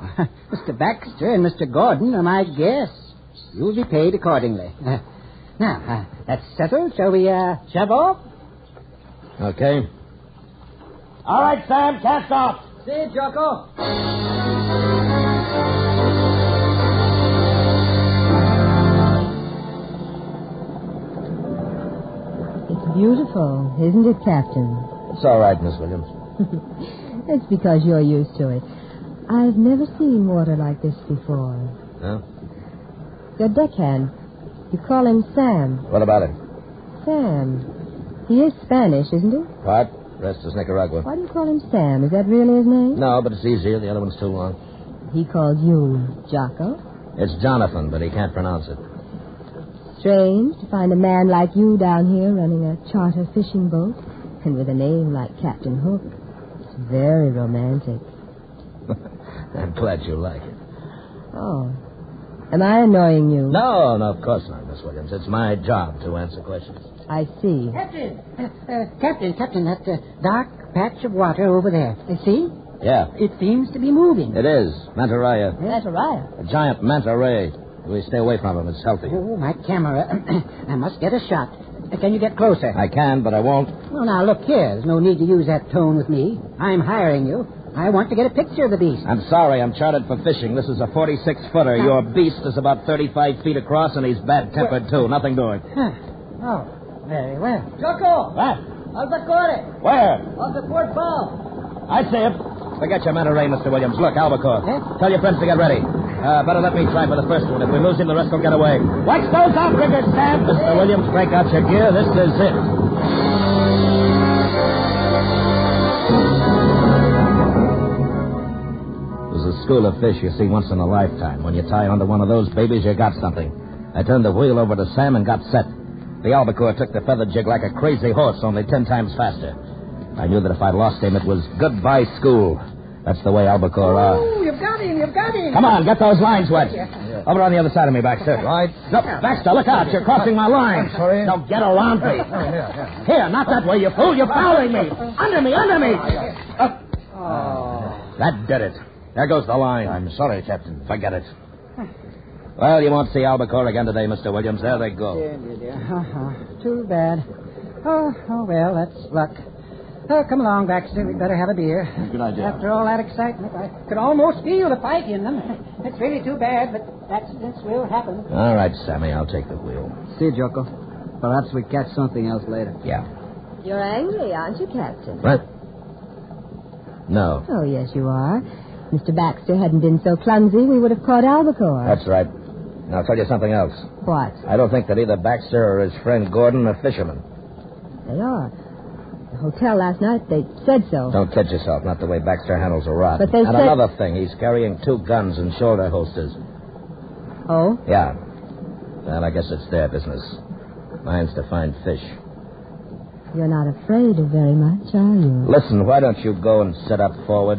Speaker 18: Mr. Baxter and Mr. Gordon are my guests. You'll be paid accordingly. Now, that's settled. Shall we shove off?
Speaker 17: Okay.
Speaker 5: All right, Sam, cast off.
Speaker 18: See you, Jocko.
Speaker 19: It's beautiful, isn't it, Captain?
Speaker 17: It's all right, Miss Williams.
Speaker 19: It's because you're used to it. I've never seen water like this before.
Speaker 17: Huh?
Speaker 19: Your deckhand. You call him Sam.
Speaker 17: What about him?
Speaker 19: Sam. He is Spanish, isn't he?
Speaker 17: What? Rest is Nicaragua.
Speaker 19: Why do you call him Sam? Is that really his name?
Speaker 17: No, but it's easier. The other one's too long.
Speaker 19: He calls you Jocko?
Speaker 17: It's Jonathan, but he can't pronounce it.
Speaker 19: Strange to find a man like you down here running a charter fishing boat, and with a name like Captain Hook. It's very romantic.
Speaker 17: I'm glad you like it.
Speaker 19: Oh. Am I annoying you?
Speaker 17: No, of course not, Miss Williams. It's my job to answer questions.
Speaker 19: I see.
Speaker 18: Captain, that dark patch of water over there. You see?
Speaker 17: Yeah.
Speaker 18: It seems to be moving.
Speaker 17: It is. Manta ray.
Speaker 19: Manta ray?
Speaker 17: A giant manta ray. We stay away from him. It's healthy.
Speaker 18: Oh, my camera. I must get a shot. Can you get closer?
Speaker 17: I can, but I won't.
Speaker 18: Well, now, look here. There's no need to use that tone with me. I'm hiring you. I want to get a picture of the beast.
Speaker 17: I'm sorry. I'm chartered for fishing. This is a 46-footer. Your beast is about 35 feet across, and he's bad-tempered, too. Nothing doing.
Speaker 18: Oh, very well.
Speaker 5: Jocko!
Speaker 17: What?
Speaker 18: Albacore.
Speaker 7: Where?
Speaker 18: On the port bow.
Speaker 7: I see it. Forget your Monterey, Mr. Williams. Look, Albacore. Tell your friends to get ready. Better let me try for the first one. If we lose him, the rest will get away. Watch those outriggers, Sam. Mr. Williams, break out your gear. This is it. There's a school of fish you see once in a lifetime. When you tie onto one of those babies, you got something. I turned the wheel over to Sam and got set. The albacore took the feather jig like a crazy horse, only 10 times faster. I knew that if I lost him, it was goodbye school. That's the way albacore are.
Speaker 18: Oh, you've got him.
Speaker 7: Come on, get those lines wet. Over on the other side of me, Baxter. Right. No, Baxter, look out. You're crossing my line.
Speaker 16: I'm sorry.
Speaker 7: Now get around me. Here, not that way, you fool. You're fouling me. Under me. That did it. There goes the line.
Speaker 16: I'm sorry, Captain.
Speaker 7: Forget it. Well, you won't see albacore again today, Mr. Williams. There they go.
Speaker 18: Dear. Too bad. Oh, well, that's luck. Oh, come along, Baxter. We'd better have a beer.
Speaker 16: Good idea.
Speaker 18: After all that excitement, I could almost feel the fight in them. It's really too bad, but accidents will happen.
Speaker 7: All right, Sammy, I'll take the wheel.
Speaker 18: See you, Joko. Perhaps we catch something else later.
Speaker 7: Yeah.
Speaker 19: You're angry, aren't you, Captain?
Speaker 7: What? No.
Speaker 19: Oh, yes, you are. Mr. Baxter hadn't been so clumsy, we would have caught albacore.
Speaker 7: That's right. Now, I'll tell you something else.
Speaker 19: What?
Speaker 7: I don't think that either Baxter or his friend Gordon are fishermen.
Speaker 19: They are. The hotel last night, they said so.
Speaker 7: Don't kid yourself, not the way Baxter handles a rod.
Speaker 19: But they
Speaker 7: and
Speaker 19: said...
Speaker 7: another thing, he's carrying 2 guns and shoulder holsters.
Speaker 19: Oh?
Speaker 7: Yeah. Well, I guess it's their business. Mine's to find fish.
Speaker 19: You're not afraid of very much, are you?
Speaker 7: Listen, why don't you go and sit up forward?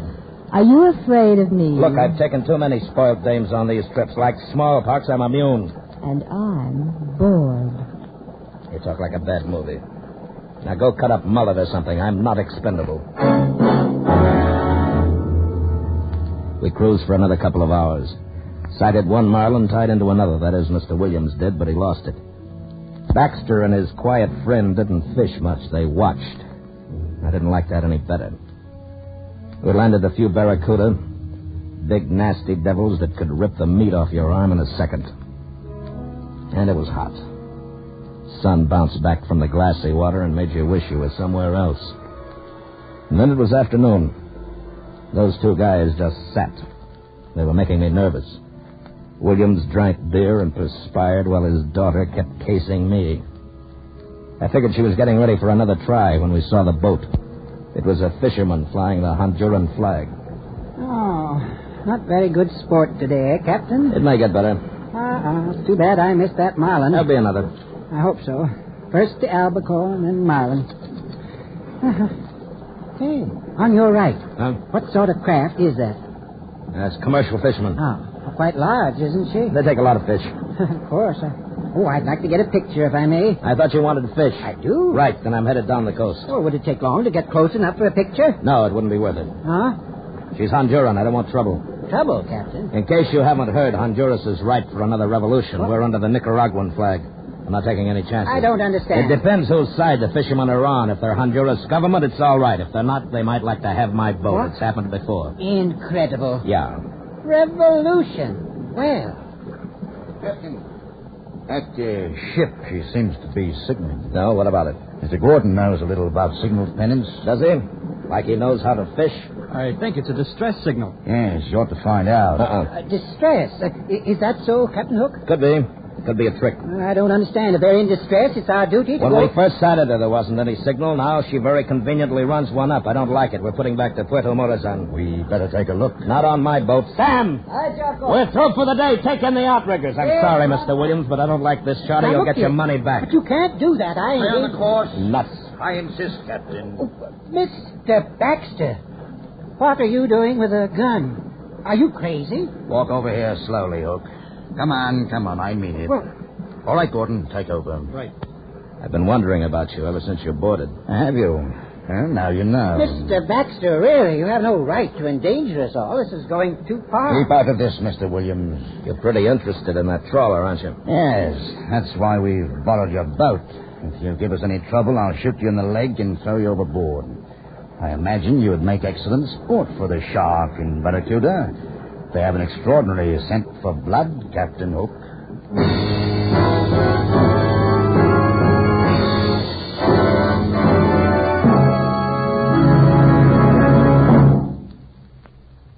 Speaker 19: Are you afraid of me?
Speaker 7: Look, I've taken too many spoiled dames on these trips. Like smallpox, I'm immune.
Speaker 19: And I'm bored.
Speaker 7: You talk like a bad movie. Now go cut up mullet or something. I'm not expendable. We cruised for another couple of hours. Sighted one marlin, tied into another. That is, Mr. Williams did, but he lost it. Baxter and his quiet friend didn't fish much. They watched. I didn't like that any better. We landed a few barracuda, big nasty devils that could rip the meat off your arm in a second. And it was hot. Sun bounced back from the glassy water and made you wish you were somewhere else. And then it was afternoon. Those 2 guys just sat. They were making me nervous. Williams drank beer and perspired while his daughter kept casing me. I figured she was getting ready for another try when we saw the boat. It was a fisherman flying the Honduran flag.
Speaker 18: Oh, not very good sport today, Captain.
Speaker 7: It may get better.
Speaker 18: It's too bad I missed that marlin.
Speaker 7: There'll be another.
Speaker 18: I hope so. First the albacore and then marlin. Hey, on your right.
Speaker 7: Huh?
Speaker 18: What sort of craft is that?
Speaker 7: That's commercial fishermen.
Speaker 18: Oh, quite large, isn't she?
Speaker 7: They take a lot of fish.
Speaker 18: Of course. I'd like to get a picture, if I may.
Speaker 7: I thought you wanted fish.
Speaker 18: I do.
Speaker 7: Right, then I'm headed down the coast.
Speaker 18: Oh, would it take long to get close enough for a picture?
Speaker 7: No, it wouldn't be worth it.
Speaker 18: Huh?
Speaker 7: She's Honduran. I don't want trouble.
Speaker 18: Trouble, Captain?
Speaker 7: In case you haven't heard, Honduras is ripe for another revolution.
Speaker 18: What?
Speaker 7: We're under the Nicaraguan flag. I'm not taking any chances.
Speaker 18: I don't understand.
Speaker 7: It depends whose side the fishermen are on. If they're Honduras government, it's all right. If they're not, they might like to have my boat.
Speaker 18: What?
Speaker 7: It's happened before.
Speaker 18: Incredible.
Speaker 7: Yeah.
Speaker 18: Revolution. Well.
Speaker 16: Captain, that ship, she seems to be signaling.
Speaker 7: No, what about it?
Speaker 16: Mr. Gordon knows a little about signal pennants.
Speaker 7: Does he? Like he knows how to fish?
Speaker 23: I think it's a distress signal.
Speaker 16: Yes, you ought to find out.
Speaker 18: Distress. Is that so, Captain Hook?
Speaker 7: Could be. Could be a trick.
Speaker 18: I don't understand. If they're in distress, it's our duty to
Speaker 7: When
Speaker 18: go...
Speaker 7: we first sighted her, there wasn't any signal. Now she very conveniently runs one up. I don't like it. We're putting back to Puerto Morazan.
Speaker 16: We better take a look.
Speaker 7: Not on my boat. Sam!
Speaker 18: Hi, Jocko.
Speaker 7: We're through for the day. Take in the outriggers. I'm sorry, Mr. Williams, but I don't like this charter. You'll get your money back.
Speaker 18: But you can't do that. I
Speaker 16: Stay on the course.
Speaker 7: Nuts.
Speaker 16: I insist, Captain.
Speaker 18: Oh, Mr. Baxter, what are you doing with a gun? Are you crazy?
Speaker 16: Walk over here slowly, Hook. Come on. I mean it.
Speaker 18: Well...
Speaker 16: All right, Gordon, take over.
Speaker 23: Right.
Speaker 7: I've been wondering about you ever since you boarded.
Speaker 16: Have you? Well, now you know.
Speaker 18: Mr. Baxter, really, you have no right to endanger us all. This is going too far.
Speaker 16: Keep out of this, Mr. Williams.
Speaker 7: You're pretty interested in that trawler, aren't you?
Speaker 16: Yes, that's why we've borrowed your boat. If you give us any trouble, I'll shoot you in the leg and throw you overboard. I imagine you would make excellent sport for the shark in Barracuda. They have an extraordinary scent for blood, Captain Hook.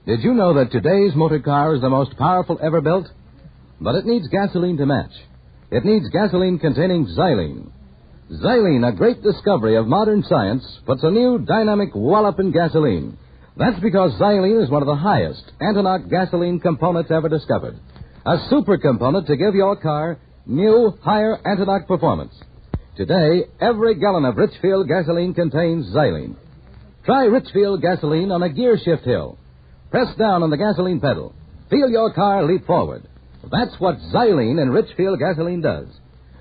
Speaker 22: Did you know that today's motor car is the most powerful ever built? But it needs gasoline to match. It needs gasoline containing xylene. Xylene, a great discovery of modern science, puts a new dynamic wallop in gasoline. That's because xylene is one of the highest anti-knock gasoline components ever discovered. A super component to give your car new, higher anti-knock performance. Today, every gallon of Richfield gasoline contains xylene. Try Richfield gasoline on a gear shift hill. Press down on the gasoline pedal. Feel your car leap forward. That's what xylene in Richfield gasoline does.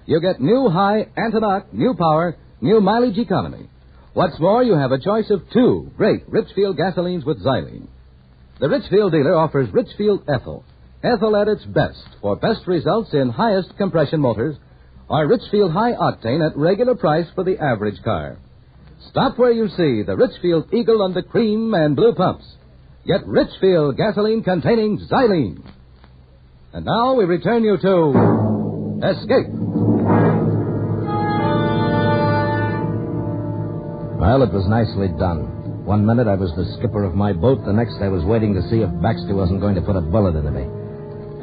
Speaker 22: You get new high anti-knock, new power, new mileage economy. What's more, you have a choice of 2 great Richfield gasolines with xylene. The Richfield dealer offers Richfield Ethyl. Ethyl at its best for best results in highest compression motors, or Richfield High Octane at regular price for the average car. Stop where you see the Richfield Eagle on the cream and blue pumps. Get Richfield gasoline containing xylene. And now we return you to Escape.
Speaker 7: Well, it was nicely done. One minute I was the skipper of my boat. The next I was waiting to see if Baxter wasn't going to put a bullet into me.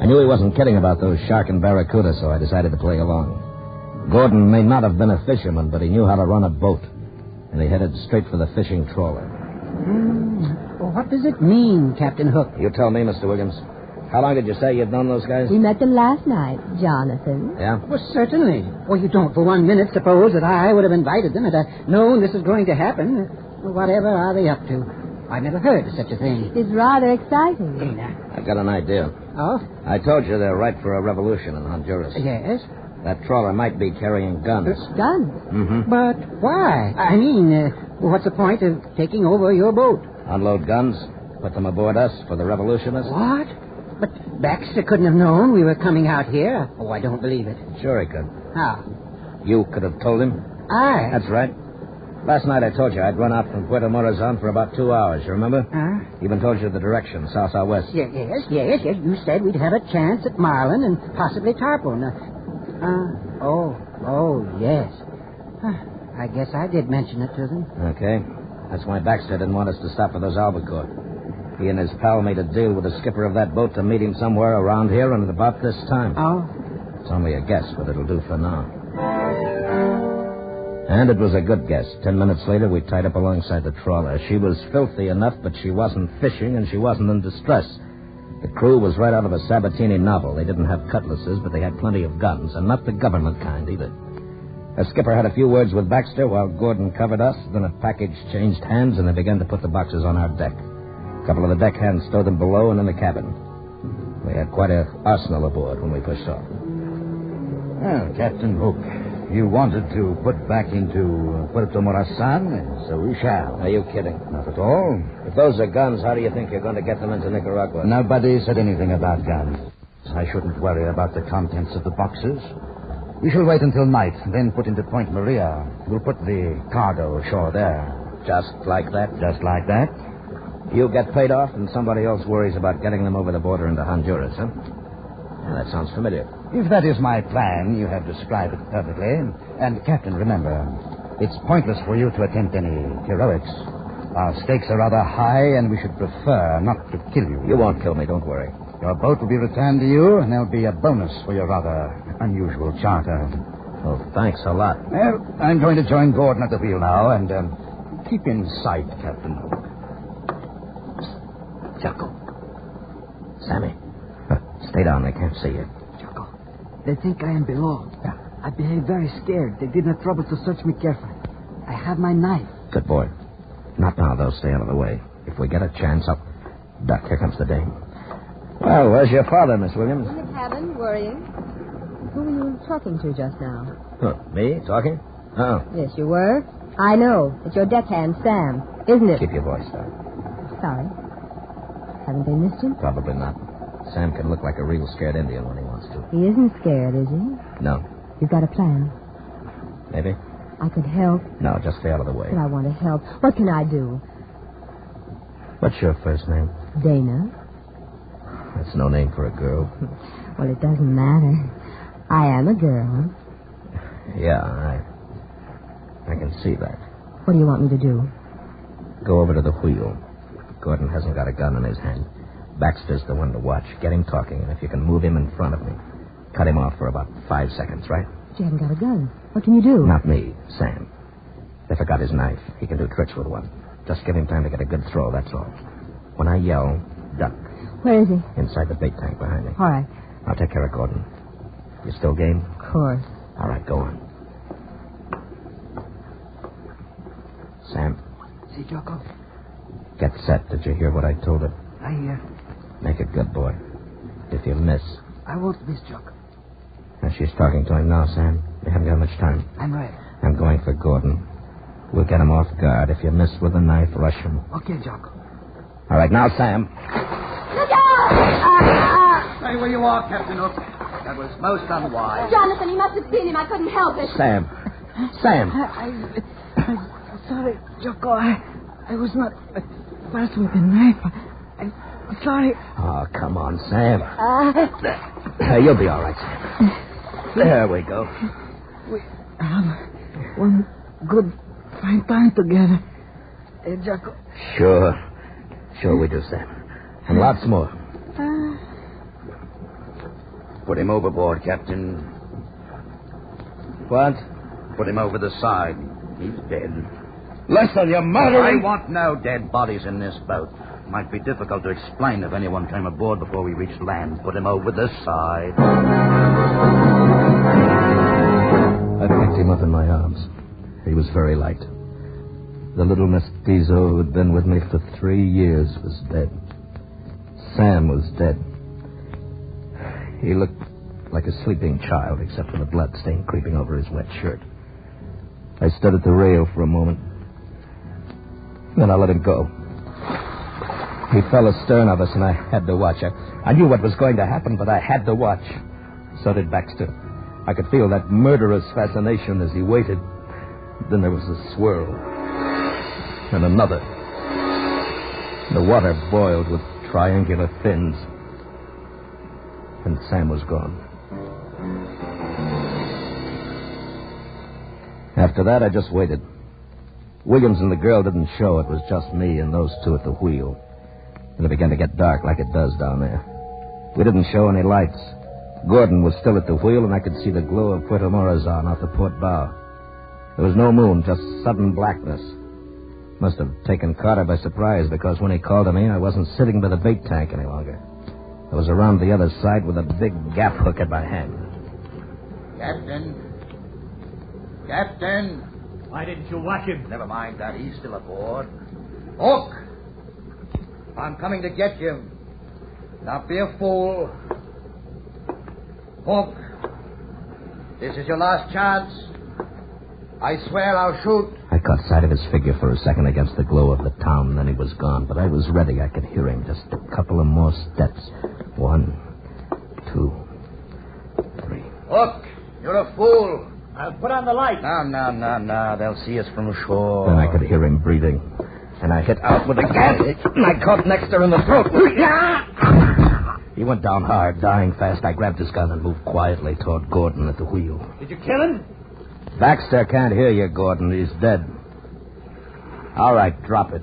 Speaker 7: I knew he wasn't kidding about those shark and barracuda, so I decided to play along. Gordon may not have been a fisherman, but he knew how to run a boat. And he headed straight for the fishing trawler.
Speaker 18: Well, what does it mean, Captain Hook?
Speaker 7: You tell me, Mr. Williams. How long did you say you'd known those guys?
Speaker 19: We met them last night, Jonathan.
Speaker 7: Yeah?
Speaker 18: Well, certainly. Well, you don't for 1 minute suppose that I would have invited them had I known this was going to happen. Well, whatever are they up to? I've never heard of such a thing.
Speaker 19: It's rather exciting.
Speaker 7: I've got an idea.
Speaker 18: Oh?
Speaker 7: I told you they're ripe for a revolution in Honduras.
Speaker 18: Yes?
Speaker 7: That trawler might be carrying guns.
Speaker 19: Guns?
Speaker 7: Mm-hmm.
Speaker 18: But why? I mean, what's the point of taking over your boat?
Speaker 7: Unload guns, put them aboard us for the revolutionists.
Speaker 18: What? But Baxter couldn't have known we were coming out here. Oh, I don't believe it.
Speaker 7: Sure he could.
Speaker 18: How?
Speaker 7: You could have told him?
Speaker 18: I?
Speaker 7: That's right. Last night I told you I'd run out from Puerto Morazan for about 2 hours, you remember? Even told you the direction, south-southwest.
Speaker 18: Yes. You said we'd have a chance at Marlin and possibly Tarpon. Yes. I guess I did mention it to them.
Speaker 7: Okay. That's why Baxter didn't want us to stop for those albacore. He and his pal made a deal with the skipper of that boat to meet him somewhere around here and at about this time.
Speaker 18: Oh?
Speaker 7: It's only a guess, but it'll do for now. And it was a good guess. 10 minutes later, we tied up alongside the trawler. She was filthy enough, but she wasn't fishing, and she wasn't in distress. The crew was right out of a Sabatini novel. They didn't have cutlasses, but they had plenty of guns, and not the government kind either. The skipper had a few words with Baxter while Gordon covered us. Then a package changed hands, and they began to put the boxes on our deck. A couple of the deck hands stowed them below and in the cabin. We had quite an arsenal aboard when we pushed off.
Speaker 16: Well, Captain Hook, you wanted to put back into Puerto Morazan, so we shall.
Speaker 7: Are you kidding?
Speaker 16: Not at all.
Speaker 7: If those are guns, how do you think you're going to get them into Nicaragua?
Speaker 16: Nobody said anything about guns. I shouldn't worry about the contents of the boxes. We shall wait until night, then put into Point Maria. We'll put the cargo ashore there.
Speaker 7: Just like that?
Speaker 16: Just like that.
Speaker 7: You get paid off, and somebody else worries about getting them over the border into Honduras, huh? Yeah, that sounds familiar.
Speaker 16: If that is my plan, you have described it perfectly. And, Captain, remember, it's pointless for you to attempt any heroics. Our stakes are rather high, and we should prefer not to kill you.
Speaker 7: You won't kill me, don't worry.
Speaker 16: Your boat will be returned to you, and there'll be a bonus for your rather unusual charter.
Speaker 7: Oh, thanks a lot.
Speaker 16: Well, I'm going to join Gordon at the wheel now, and keep in sight, Captain Hook.
Speaker 7: Jocko. Sammy. Stay down. They can't see you.
Speaker 9: Jocko, they think I am below. Yeah. I behaved very scared. They did not trouble to search me carefully. I have my knife.
Speaker 7: Good boy. Not now, though. Stay out of the way. If we get a chance, I'll... Duck, here comes the dame. Well, where's your father, Miss Williams?
Speaker 19: In the cabin, worrying. Who were you talking to just now?
Speaker 7: Huh, me? Talking? Oh.
Speaker 19: Yes, you were. I know. It's your deckhand, Sam, isn't it?
Speaker 7: Keep your voice down.
Speaker 19: Sorry. Haven't they missed him?
Speaker 7: Probably not. Sam can look like a real scared Indian when he wants to.
Speaker 19: He isn't scared, is he?
Speaker 7: No.
Speaker 19: You've got a plan.
Speaker 7: Maybe?
Speaker 19: I could help.
Speaker 7: No, just stay out of the way.
Speaker 19: But I want to help. What can I do?
Speaker 7: What's your first name?
Speaker 19: Dana.
Speaker 7: That's no name for a girl.
Speaker 19: Well, it doesn't matter. I am a girl.
Speaker 7: Yeah, I can see that.
Speaker 19: What do you want me to do?
Speaker 7: Go over to the wheel. Gordon hasn't got a gun in his hand. Baxter's the one to watch. Get him talking, and if you can move him in front of me, cut him off for about 5 seconds, right?
Speaker 19: But you haven't got a gun. What can you do?
Speaker 7: Not me, Sam. If I got his knife, he can do tricks with one. Just give him time to get a good throw, that's all. When I yell, duck.
Speaker 19: Where is he?
Speaker 7: Inside the bait tank behind me.
Speaker 19: All right.
Speaker 7: I'll take care of Gordon. You still game?
Speaker 19: Of course.
Speaker 7: All right, go on. Sam.
Speaker 9: See, Jocko?
Speaker 7: Get set. Did you hear what I told her?
Speaker 9: I hear.
Speaker 7: Make it good, boy. If you miss...
Speaker 9: I won't miss, Jocko.
Speaker 7: Now, she's talking to him now, Sam. We haven't got much time.
Speaker 9: I'm ready.
Speaker 7: I'm going for Gordon. We'll get him off guard. If you miss with a knife, rush him.
Speaker 9: Okay, Jocko.
Speaker 7: All right, now, Sam.
Speaker 4: Look out!
Speaker 16: Stay where you are, Captain Hook. That was most unwise.
Speaker 4: Jonathan, he must have seen him. I couldn't help it.
Speaker 7: Sam. Sam.
Speaker 9: I'm sorry, Jocko. I was not fast with the knife. I'm sorry.
Speaker 7: Oh, come on, Sam. You'll be all right, Sam. There we go.
Speaker 9: We have one good, fine time together. Hey, Jocko.
Speaker 7: Sure we do, Sam. And lots more.
Speaker 16: Put him overboard, Captain.
Speaker 7: What?
Speaker 16: Put him over the side. He's dead.
Speaker 7: Listen, you murdering...
Speaker 16: I want no dead bodies in this boat. Might be difficult to explain if anyone came aboard before we reached land. Put him over the side.
Speaker 7: I picked him up in my arms. He was very light. The little mestizo who had been with me for 3 years was dead. Sam was dead. He looked like a sleeping child, except for the blood stain creeping over his wet shirt. I stood at the rail for a moment. Then I let him go. He fell astern of us, and I had to watch. I knew what was going to happen, but I had to watch. So did Baxter. I could feel that murderous fascination as he waited. Then there was a swirl. And another. The water boiled with triangular fins. And Sam was gone. After that, I just waited. Williams and the girl didn't show. It was just me and those two at the wheel. And it began to get dark like it does down there. We didn't show any lights. Gordon was still at the wheel, and I could see the glow of Puerto Morazan off the port bow. There was no moon, just sudden blackness. Must have taken Carter by surprise, because when he called to me, I wasn't sitting by the bait tank any longer. I was around the other side with a big gap hook in my hand.
Speaker 16: Captain!
Speaker 10: Why didn't you watch him?
Speaker 16: Never mind that. He's still aboard. Hook! I'm coming to get you. Don't be a fool. Hook! This is your last chance. I swear I'll shoot.
Speaker 7: I caught sight of his figure for a second against the glow of the town, and then he was gone. But I was ready. I could hear him. Just a couple of more steps. 1, 2, 3.
Speaker 16: Hook! You're a fool.
Speaker 10: I'll put on the light.
Speaker 16: No. They'll see us from shore.
Speaker 7: Then I could hear him breathing. And I hit out with a gat, and I caught next her in the throat. He went down hard, dying fast. I grabbed his gun and moved quietly toward Gordon at the wheel.
Speaker 10: Did you kill him?
Speaker 7: Baxter can't hear you, Gordon. He's dead. All right, drop it.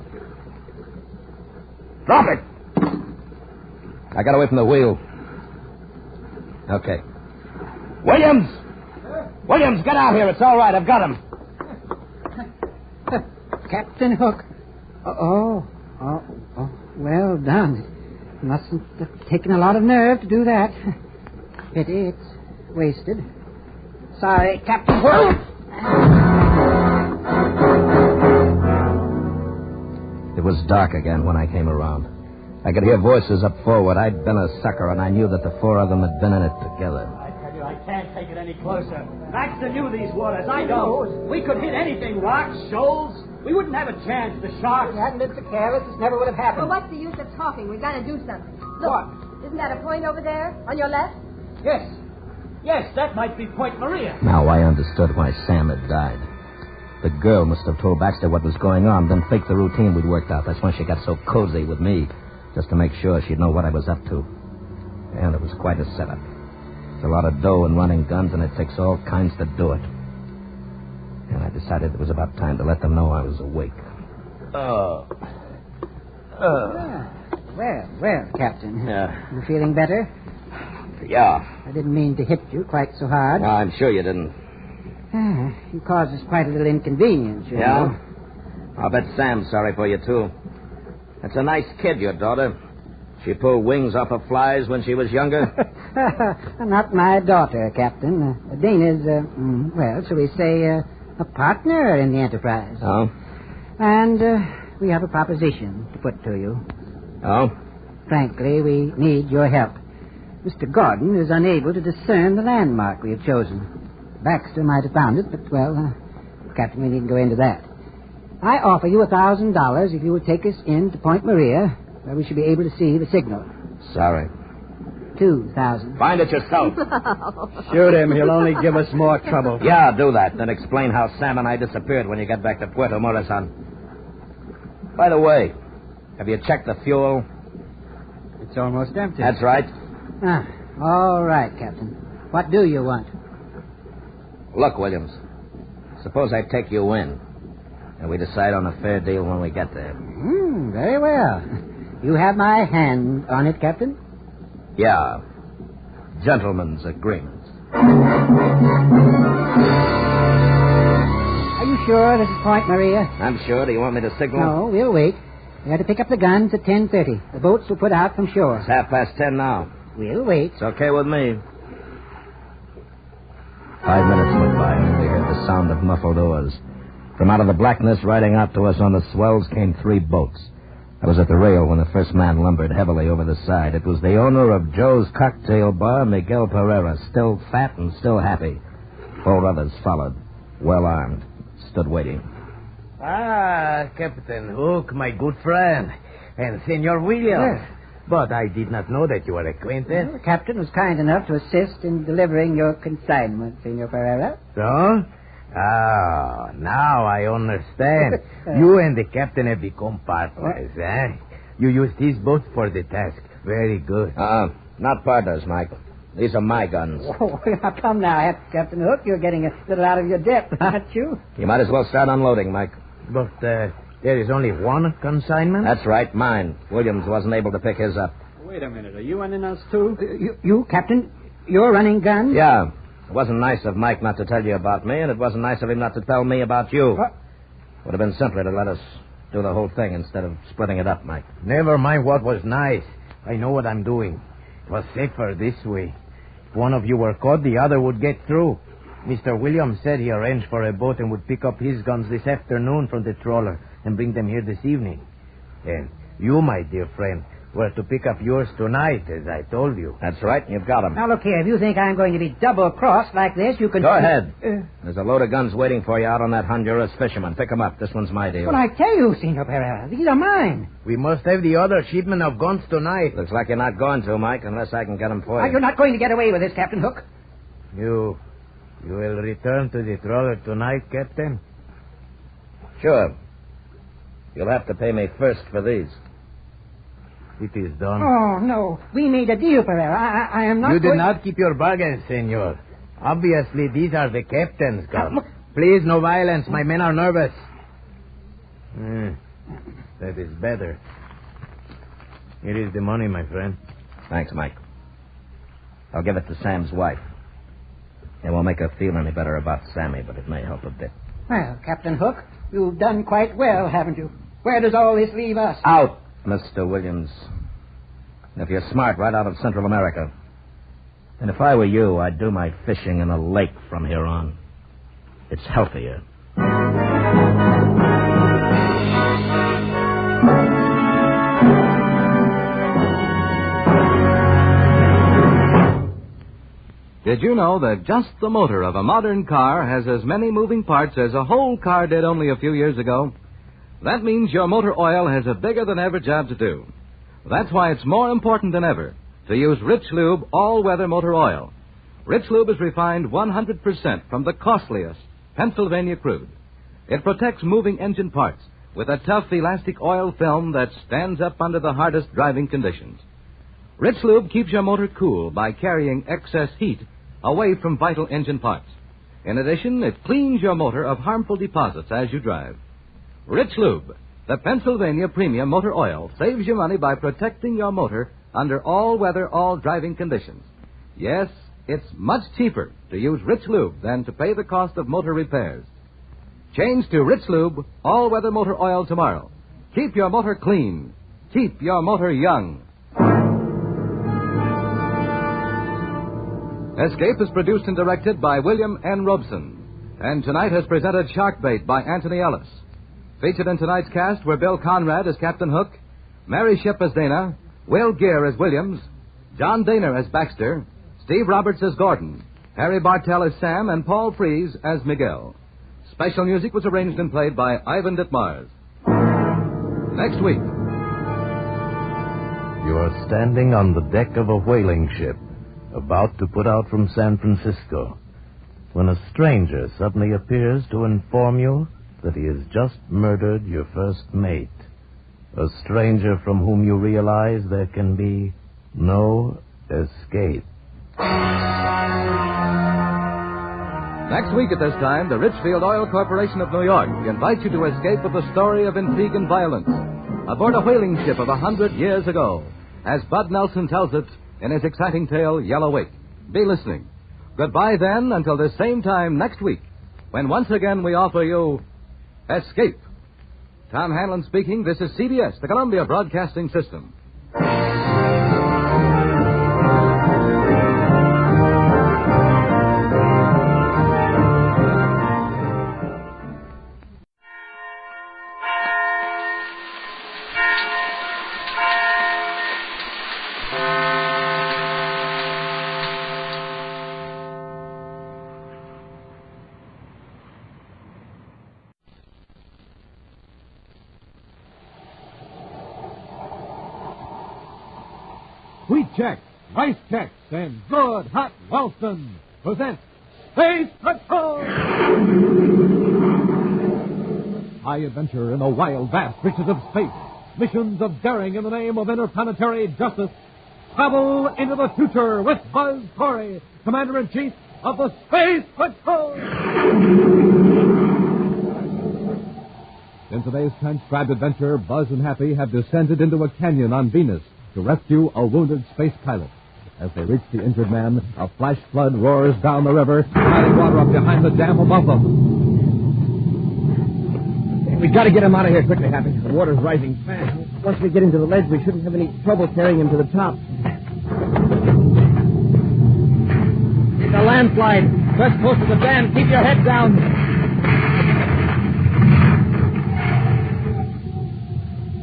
Speaker 7: Drop it! I got away from the wheel. Okay. Williams! Williams, get out here. It's all right. I've got him.
Speaker 18: Captain Hook. Oh, well done. Mustn't have taken a lot of nerve to do that. Pity it's wasted. Sorry, Captain Hook.
Speaker 7: It was dark again when I came around. I could hear voices up forward. I'd been a sucker, and I knew that the 4 of them had been in it together.
Speaker 10: I tell you, I can't take it any closer. Baxter knew these waters. I don't. We could hit anything. Rocks, shoals. We wouldn't have a chance. The sharks.
Speaker 18: If we hadn't been so careless, this never would have happened.
Speaker 4: Well, what's the use of talking? We've got to do something. Look,
Speaker 10: What?
Speaker 4: Isn't that a point over there on your left?
Speaker 10: Yes, that might be Point Maria.
Speaker 7: Now I understood why Sam had died. The girl must have told Baxter what was going on, then faked the routine we'd worked out. That's why she got so cozy with me, just to make sure she'd know what I was up to. And it was quite a setup. It's a lot of dough and running guns, and it takes all kinds to do it. And I decided it was about time to let them know I was awake.
Speaker 18: Well, Captain.
Speaker 7: Yeah.
Speaker 18: You feeling better?
Speaker 7: Yeah.
Speaker 18: I didn't mean to hit you quite so hard.
Speaker 7: No, I'm sure you didn't.
Speaker 18: You caused us quite a little inconvenience, you know.
Speaker 7: I'll bet Sam's sorry for you, too. That's a nice kid, your daughter. She pulled wings off of flies when she was younger.
Speaker 18: Not my daughter, Captain. Dana's, well, shall we say, a partner in the enterprise.
Speaker 7: Oh?
Speaker 18: And we have a proposition to put to you.
Speaker 7: Oh?
Speaker 18: Frankly, we need your help. Mr. Gordon is unable to discern the landmark we have chosen. Baxter might have found it, but, well, Captain, we needn't go into that. I offer you $1,000 if you would take us in to Point Maria, where we should be able to see the signal.
Speaker 7: Sorry.
Speaker 18: 2,000.
Speaker 7: Find it yourself.
Speaker 10: Shoot him. He'll only give us more trouble.
Speaker 7: Yeah, do that. Then explain how Sam and I disappeared when you get back to Puerto Morazan. By the way, have you checked the fuel?
Speaker 18: It's almost empty.
Speaker 7: That's right.
Speaker 18: All right, Captain. What do you want?
Speaker 7: Look, Williams, suppose I take you in, and we decide on a fair deal when we get there.
Speaker 18: Very well. You have my hand on it, Captain?
Speaker 7: Yeah. Gentlemen's agreement.
Speaker 18: Are you sure this is Point Maria?
Speaker 7: I'm sure. Do you want me to signal?
Speaker 18: No, we'll wait. We have to pick up the guns at 10:30. The boats will put out from shore.
Speaker 7: It's 10:30 now.
Speaker 18: We'll wait.
Speaker 7: It's okay with me. 5 minutes went by, and we heard the sound of muffled oars. From out of the blackness, riding out to us on the swells, came 3 boats. I was at the rail when the first man lumbered heavily over the side. It was the owner of Joe's Cocktail Bar, Miguel Pereira, still fat and still happy. 4 others followed, well armed, stood waiting.
Speaker 5: Captain Hook, my good friend, and Senor Williams.
Speaker 18: Yes.
Speaker 5: But I did not know that you were acquainted.
Speaker 18: Well, the captain was kind enough to assist in delivering your consignment, Senor Pereira.
Speaker 5: So? Now I understand. You and the captain have become partners, eh? You used his boat for the task. Very good.
Speaker 7: Not partners, Mike. These are my guns.
Speaker 18: Oh, now come now, Captain Hook. You're getting a little out of your depth, aren't you?
Speaker 7: You might as well start unloading, Mike.
Speaker 5: But there is only one consignment?
Speaker 7: That's right, mine. Williams wasn't able to pick his up.
Speaker 10: Wait a minute. Are you in us, too?
Speaker 18: You, Captain, you're running guns?
Speaker 7: Yeah. It wasn't nice of Mike not to tell you about me, and it wasn't nice of him not to tell me about you.
Speaker 18: What?
Speaker 7: Would have been simpler to let us do the whole thing instead of splitting it up, Mike.
Speaker 5: Never mind what was nice. I know what I'm doing. It was safer this way. If one of you were caught, the other would get through. Mr. Williams said he arranged for a boat and would pick up his guns this afternoon from the trawler and bring them here this evening. And you, my dear friend, were to pick up yours tonight, as I told you.
Speaker 7: That's right, you've got them.
Speaker 18: Now, look here. If you think I'm going to be double-crossed like this, you can...
Speaker 7: Go ahead. There's a load of guns waiting for you out on that Honduras fisherman. Pick them up. This one's my deal.
Speaker 18: Well, I tell you, Senor Pereira, these are mine.
Speaker 5: We must have the other shipment of guns tonight.
Speaker 7: Looks like you're not going to, Mike, unless I can get them for you.
Speaker 18: You're not going to get away with this, Captain Hook.
Speaker 5: You will return to the trawler tonight, Captain?
Speaker 7: Sure. You'll have to pay me first for these.
Speaker 5: It is done.
Speaker 18: Oh, no. We made a deal, Pereira. I am not
Speaker 5: You did not keep your bargain, senor. Obviously, these are the captain's guns. Please, no violence. My men are nervous. That is better. Here is the money, my friend.
Speaker 7: Thanks, Mike. I'll give it to Sam's wife. It won't make her feel any better about Sammy, but it may help a bit.
Speaker 18: Well, Captain Hook, you've done quite well, haven't you? Where does all this leave us?
Speaker 7: Out, Mr. Williams. If you're smart, right out of Central America. And if I were you, I'd do my fishing in a lake from here on. It's healthier.
Speaker 22: Did you know that just the motor of a modern car has as many moving parts as a whole car did only a few years ago? That means your motor oil has a bigger-than-ever job to do. That's why it's more important than ever to use Rich Lube all-weather motor oil. Rich Lube is refined 100% from the costliest Pennsylvania crude. It protects moving engine parts with a tough elastic oil film that stands up under the hardest driving conditions. Rich Lube keeps your motor cool by carrying excess heat away from vital engine parts. In addition, it cleans your motor of harmful deposits as you drive. Rich Lube, The Pennsylvania Premium Motor Oil saves you money by protecting your motor under all weather, all driving conditions. Yes, it's much cheaper to use Rich Lube than to pay the cost of motor repairs. Change to Rich Lube all-weather motor oil tomorrow. Keep your motor clean. Keep your motor young. Escape is produced and directed by William N. Robeson. And tonight has presented Sharkbait by Anthony Ellis. Featured in tonight's cast were Bill Conrad as Captain Hook, Mary Shipp as Dana, Will Gear as Williams, John Daner as Baxter, Steve Roberts as Gordon, Harry Bartell as Sam, and Paul Frees as Miguel. Special music was arranged and played by Ivan Ditmars. Next week.
Speaker 17: You are standing on the deck of a whaling ship, about to put out from San Francisco, when a stranger suddenly appears to inform you that he has just murdered your first mate. A stranger from whom you realize there can be no escape.
Speaker 22: Next week at this time, the Richfield Oil Corporation of New York invites you to escape with a story of intrigue and violence aboard a whaling ship of 100 years ago, as Bud Nelson tells it in his exciting tale, Yellow Wake. Be listening. Goodbye then until this same time next week, when once again we offer you Escape. Tom Hanlon speaking. This is CBS, the Columbia Broadcasting System.
Speaker 3: Wheat Chex, Rice Chex, and Good Hot Wellston present Space Patrol! High adventure in the wild, vast reaches of space. Missions of daring in the name of interplanetary justice. Travel into the future with Buzz Corey, Commander-in-Chief of the Space Patrol! In today's transcribed adventure, Buzz and Happy have descended into a canyon on Venus to rescue a wounded space pilot. As they reach the injured man, a flash flood roars down the river, piling water up behind the dam above them.
Speaker 1: We got to get him out of here quickly, Happy. The water's rising fast.
Speaker 20: Once we get into the ledge, we shouldn't have any trouble carrying him to the top.
Speaker 1: It's a landslide. Press close to the dam. Keep your head down.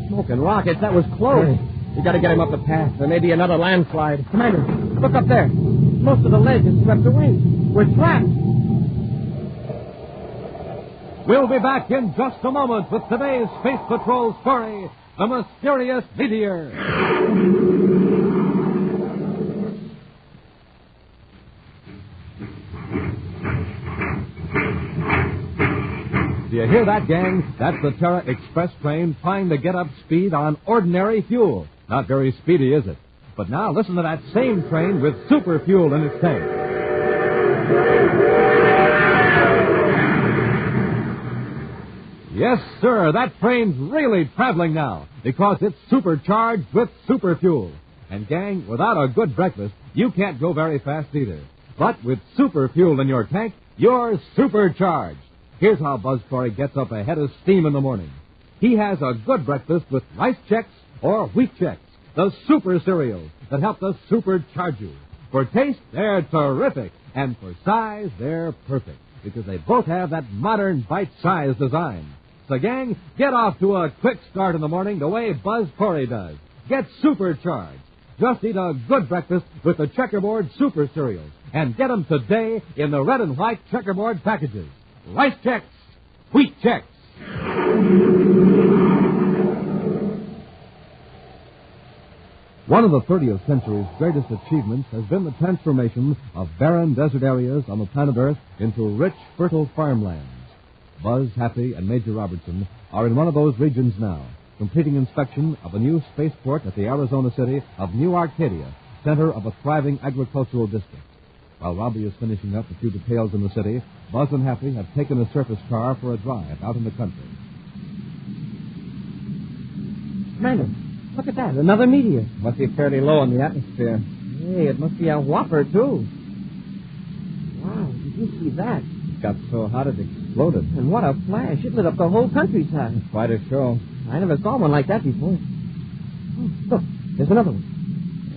Speaker 1: Smoke and rockets. That was close. We got to get him up the path. There may be another landslide.
Speaker 20: Commander, look up there. Most of the ledge is swept away. We're trapped.
Speaker 3: We'll be back in just a moment with today's Space Patrol story, The Mysterious Meteor. Do you hear that, gang? That's the Terra Express train trying to get up speed on ordinary fuel. Not very speedy, is it? But now listen to that same train with super fuel in its tank. Yes, sir, that train's really traveling now because it's supercharged with super fuel. And, gang, without a good breakfast, you can't go very fast either. But with super fuel in your tank, you're supercharged. Here's how Buzz Corey gets up a head of steam in the morning. He has a good breakfast with Rice Chex or Wheat Chex, the super cereals that help to supercharge you. For taste, they're terrific. And for size, they're perfect, because they both have that modern bite-sized design. So, gang, get off to a quick start in the morning the way Buzz Corey does. Get supercharged. Just eat a good breakfast with the Checkerboard Super Cereals. And get them today in the red and white Checkerboard packages. Rice Chex, Wheat Chex. One of the 30th century's greatest achievements has been the transformation of barren desert areas on the planet Earth into rich, fertile farmlands. Buzz, Happy, and Major Robertson are in one of those regions now, completing inspection of a new spaceport at the Arizona city of New Arcadia, center of a thriving agricultural district. While Robbie is finishing up a few details in the city, Buzz and Happy have taken a surface car for a drive out in the country.
Speaker 20: Commander, look at that. Another meteor.
Speaker 1: Must be fairly low in the atmosphere.
Speaker 20: Hey, it must be a whopper, too. Wow, did you see that?
Speaker 1: It got so hot it exploded.
Speaker 20: And what a flash. It lit up the whole countryside.
Speaker 1: Quite a show.
Speaker 20: I never saw one like that before. Oh, look, there's another one.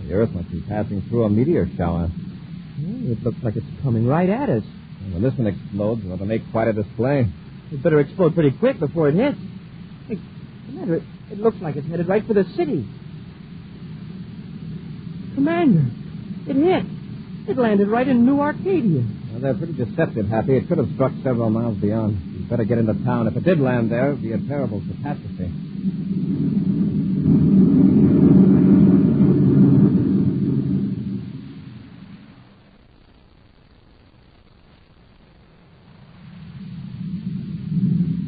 Speaker 1: The Earth must be passing through a meteor shower.
Speaker 20: Hey, it looks like it's coming right at us.
Speaker 1: And when this one explodes, it'll make quite a display.
Speaker 20: It better explode pretty quick before it hits. Hey, Commander, it looks like it's headed right for the city. Commander, it hit. It landed right in New Arcadia.
Speaker 1: Well, they're pretty deceptive, Happy. It could have struck several miles beyond. You'd better get into town. If it did land there, it would be a terrible catastrophe.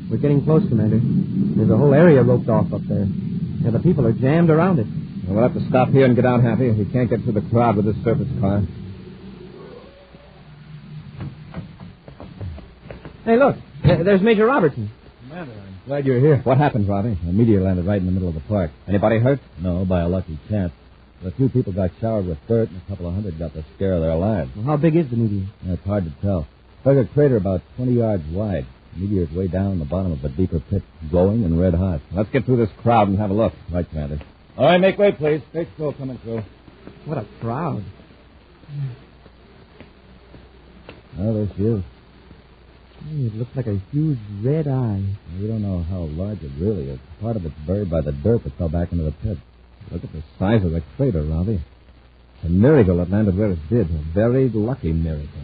Speaker 20: We're getting close, Commander. There's a whole area roped off up there. Yeah, the people are jammed around it.
Speaker 1: Well, we'll have to stop here and get out, Happy. We can't get through the crowd with this surface car.
Speaker 20: Hey, look. There's Major Robertson.
Speaker 11: Commander, I'm glad you're here.
Speaker 1: What happened, Robbie?
Speaker 11: A meteor landed right in the middle of the park.
Speaker 1: Anybody hurt?
Speaker 11: No, by a lucky chance. But a few people got showered with dirt, and a couple of hundred got the scare of their lives.
Speaker 20: Well, how big is the meteor?
Speaker 11: It's hard to tell. It's like a crater about 20 yards wide. The meteor's way down in the bottom of a deeper pit, glowing and red hot.
Speaker 1: Let's get through this crowd and have a look.
Speaker 11: Right, Commander. All right, make way, please. Stage crew coming through.
Speaker 20: What a crowd.
Speaker 11: Oh, there she is.
Speaker 20: Hey, it looks like a huge red eye.
Speaker 11: We don't know how large it really is. Part of it's buried by the dirt that fell back into the pit.
Speaker 1: Look at the size of the crater, Robbie. It's a miracle it landed where it did. A very lucky miracle.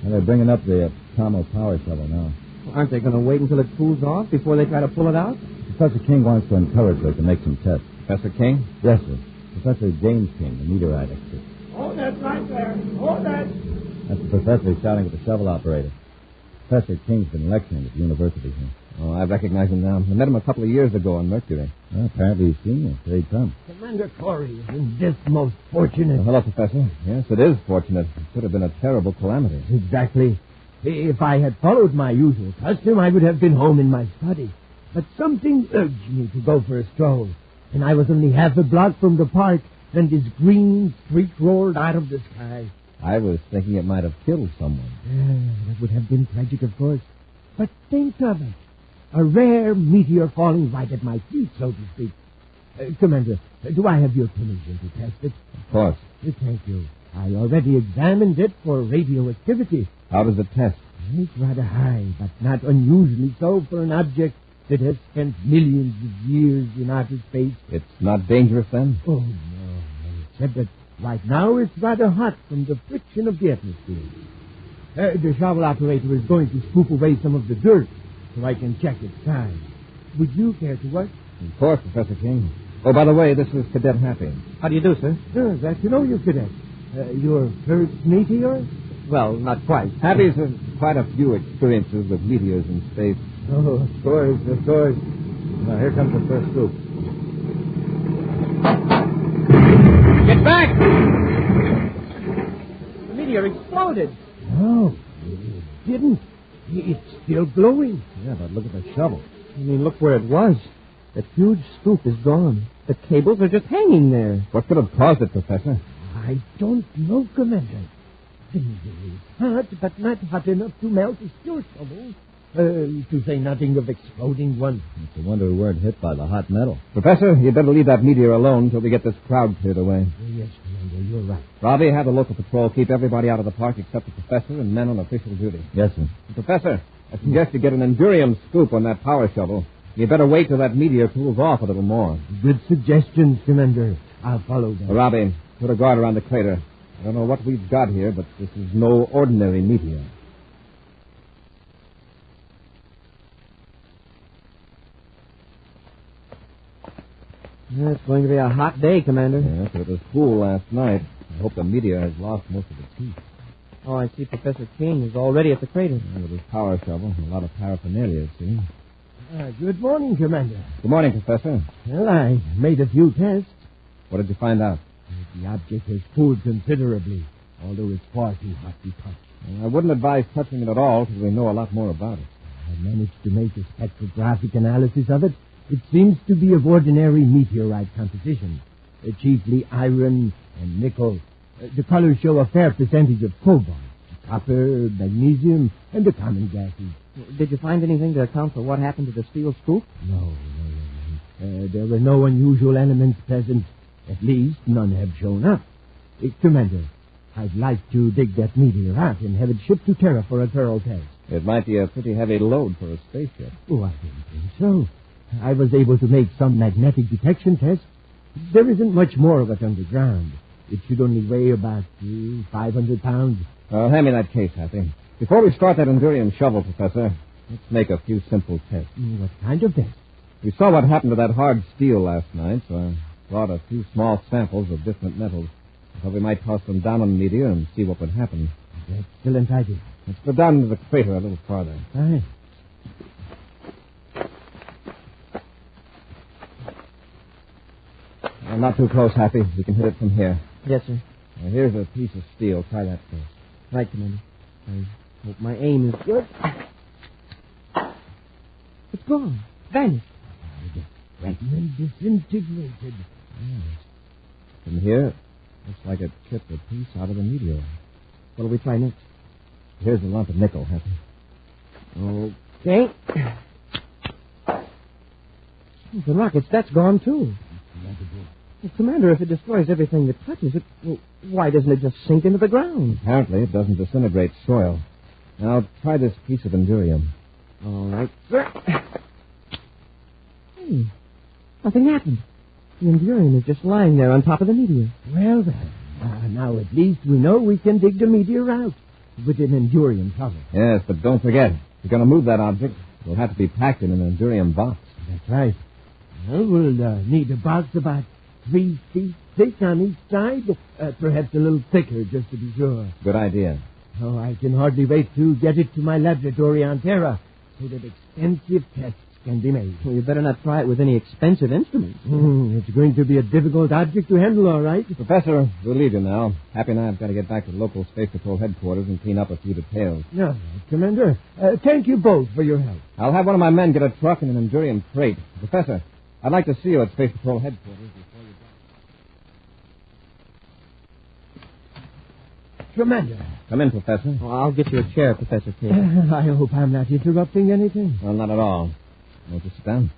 Speaker 11: And they're bringing up the Tomo power shovel now.
Speaker 20: Well, aren't they going to wait until it cools off before they try to pull it out?
Speaker 11: Professor King wants to encourage her to make some tests.
Speaker 1: Professor King?
Speaker 11: Yes, sir. Professor James King, the meteorite expert.
Speaker 12: Hold that right there. Hold that.
Speaker 11: That's the professor shouting at the shovel operator. Professor King's been lecturing at the university here.
Speaker 1: Oh, I recognize him now. I met him a couple of years ago on Mercury.
Speaker 11: Well, apparently he's seen you. Here he comes.
Speaker 12: Commander Corey, isn't this most fortunate?
Speaker 1: Hello, Professor. Yes, it is fortunate. It could have been a terrible calamity.
Speaker 12: Exactly. If I had followed my usual custom, I would have been home in my study. But something urged me to go for a stroll. And I was only half a block from the park when this green streak rolled out of the sky.
Speaker 11: I was thinking it might have killed someone.
Speaker 12: That would have been tragic, of course. But think of it. A rare meteor falling right at my feet, so to speak. Commander, do I have your permission to test it?
Speaker 11: Of course.
Speaker 12: Thank you. I already examined it for radioactivity.
Speaker 11: How does it test?
Speaker 12: It's rather high, but not unusually so for an object that has spent millions of years in outer space.
Speaker 11: It's not dangerous, then?
Speaker 12: Oh, no. Except that right now it's rather hot from the friction of the atmosphere. The shovel operator is going to scoop away some of the dirt so I can check its size. Would you care to watch?
Speaker 11: Of course, Professor King. Oh, by the way, this is Cadet Happy.
Speaker 20: How do you do, sir?
Speaker 12: Glad to know you, Cadet. Your first meteor?
Speaker 20: Well, not quite.
Speaker 11: Happy's had quite a few experiences with meteors in space.
Speaker 12: Oh, of course.
Speaker 11: Now, here comes the first group.
Speaker 20: Get back! The meteor exploded.
Speaker 12: No, it didn't. It's still glowing.
Speaker 11: Yeah, but look at the shovel.
Speaker 20: I mean, look where it was. That huge scoop is gone. The cables are just hanging there.
Speaker 11: What could have caused it, Professor?
Speaker 12: I don't know, Commander. It's hot, but not hot enough to melt a steel shovel. To say nothing of exploding one.
Speaker 11: It's a wonder we weren't hit by the hot metal.
Speaker 1: Professor, you'd better leave that meteor alone until we get this crowd cleared away.
Speaker 12: Yes, Commander, you're right.
Speaker 1: Robbie, have the local patrol keep everybody out of the park except the professor and men on official duty.
Speaker 11: Yes, sir.
Speaker 1: Professor, I suggest you get an endurium scoop on that power shovel. You better wait till that meteor cools off a little more.
Speaker 12: Good suggestions, Commander. I'll follow them.
Speaker 1: Robbie, put a guard around the crater. I don't know what we've got here, but this is no ordinary meteor.
Speaker 20: Yeah, it's going to be a hot day, Commander.
Speaker 11: Yes, but it was cool last night. I hope the meteor has lost most of its heat.
Speaker 20: Oh, I see Professor King is already at the crater.
Speaker 11: Yeah, with his power shovel and a lot of paraphernalia, see?
Speaker 12: Good morning, Commander.
Speaker 1: Good morning, Professor.
Speaker 12: Well, I made a few tests.
Speaker 1: What did you find out?
Speaker 12: The object has cooled considerably, although it's far too hot to touch.
Speaker 1: I wouldn't advise touching it at all until we know a lot more about it.
Speaker 12: I managed to make a spectrographic analysis of it, It seems to be of ordinary meteorite composition, chiefly iron and nickel. The colors show a fair percentage of cobalt, copper, magnesium, and the common gases.
Speaker 20: Did you find anything to account for what happened to the steel scoop?
Speaker 12: No. There were no unusual elements present. At least, none have shown up. Commander, I'd like to dig that meteor out and have it shipped to Terra for a thorough test.
Speaker 1: It might be a pretty heavy load for a spaceship.
Speaker 12: Oh, I didn't think so. I was able to make some magnetic detection tests. There isn't much more of it underground. It should only weigh about 500 pounds.
Speaker 1: Hand me that case, Happy. Before we start that Endurium shovel, Professor, let's make a few simple tests.
Speaker 12: What kind of tests?
Speaker 1: We saw what happened to that hard steel last night, so I brought a few small samples of different metals. I thought we might toss them down on the meteor and see what would happen.
Speaker 12: Excellent idea.
Speaker 1: Let's go down into the crater a little farther.
Speaker 12: Aye.
Speaker 1: Not too close, Happy. We can hit it from here.
Speaker 20: Yes, sir.
Speaker 1: Now, here's a piece of steel. Try that first.
Speaker 20: Right, Commander. I hope my aim is good. It's gone. Vanished.
Speaker 12: Fragment disintegrated.
Speaker 1: From here, looks like it chipped a piece out of the meteor.
Speaker 20: What'll we try next?
Speaker 1: Here's a lump of nickel, Happy.
Speaker 20: Okay. The rockets, that's gone, too. Well, Commander, if it destroys everything that touches it, well, why doesn't it just sink into the ground?
Speaker 1: Apparently, it doesn't disintegrate soil. Now, try this piece of Endurium.
Speaker 20: All right, sir. Hey, nothing happened. The Endurium is just lying there on top of the meteor.
Speaker 12: Well, now at least we know we can dig the meteor out with an Endurium cover.
Speaker 1: Yes, but don't forget, if you're going to move that object, it'll have to be packed in an Endurium box.
Speaker 12: That's right. Well, we'll need a box about 3 feet thick on each side, perhaps a little thicker, just to be sure.
Speaker 1: Good idea.
Speaker 12: Oh, I can hardly wait to get it to my laboratory on Terra so that extensive tests can be made.
Speaker 20: Well, you better not try it with any expensive instruments.
Speaker 12: It's going to be a difficult object to handle, all right.
Speaker 1: Professor, we'll leave you now. Happy and I have got to get back to local Space Patrol headquarters and clean up a few details.
Speaker 12: No, Commander. Thank you both for your help.
Speaker 1: I'll have one of my men get a truck and an Endurium crate. Professor, I'd like to see you at Space Patrol headquarters before you go.
Speaker 12: Commander.
Speaker 1: Come in, Professor.
Speaker 20: Oh, I'll get you a chair, Professor K.
Speaker 12: I hope I'm not interrupting anything.
Speaker 1: Well, not at all. Won't you sit down?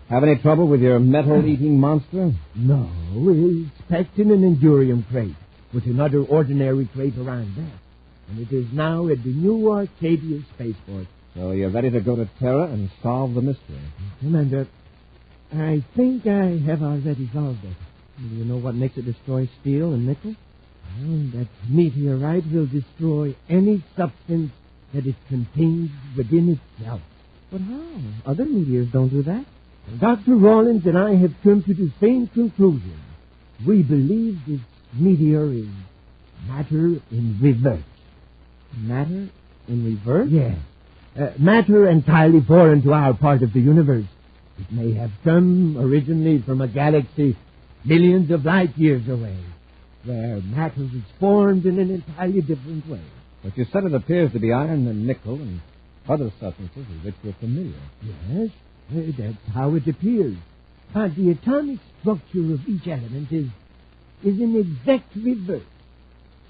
Speaker 1: Have any trouble with your metal-eating monster?
Speaker 12: No, it's packed in an Endurium crate with another ordinary crate around that. And it is now at the new Arcadia spaceport.
Speaker 1: So you're ready to go to Terra and solve the mystery?
Speaker 12: Commander, I think I have already solved it.
Speaker 20: Do you know what makes it destroy steel and nickel?
Speaker 12: Well, that meteorite will destroy any substance that it contains within itself.
Speaker 20: But how? Other meteors don't do that.
Speaker 12: Dr. Rawlins and I have come to the same conclusion. We believe this meteor is matter in reverse.
Speaker 20: Matter in reverse?
Speaker 12: Yes. Matter entirely foreign to our part of the universe. It may have come originally from a galaxy millions of light years away, where matter is formed in an entirely different way.
Speaker 1: But you said it appears to be iron and nickel and other substances with which you're familiar.
Speaker 12: Yes, that's how it appears. But the atomic structure of each element is in exact reverse.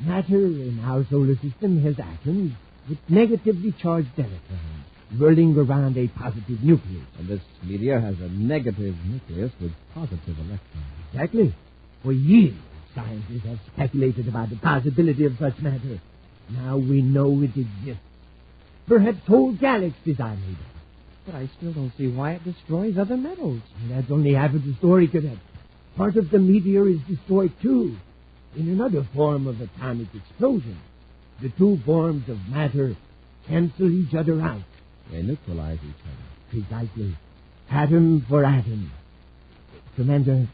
Speaker 12: Matter in our solar system has atoms with negatively charged electrons whirling around a positive nucleus.
Speaker 1: And this meteor has a negative nucleus with positive electrons.
Speaker 12: Exactly. For years, scientists have speculated about the possibility of such matter. Now we know it exists. Perhaps whole galaxies are made of.
Speaker 20: But I still don't see why it destroys other metals.
Speaker 12: That's only half of the story, Cadet. Part of the meteor is destroyed, too, in another form of atomic explosion. The two forms of matter cancel each other out.
Speaker 1: They neutralize each other.
Speaker 12: Precisely. Atom for atom. Commander,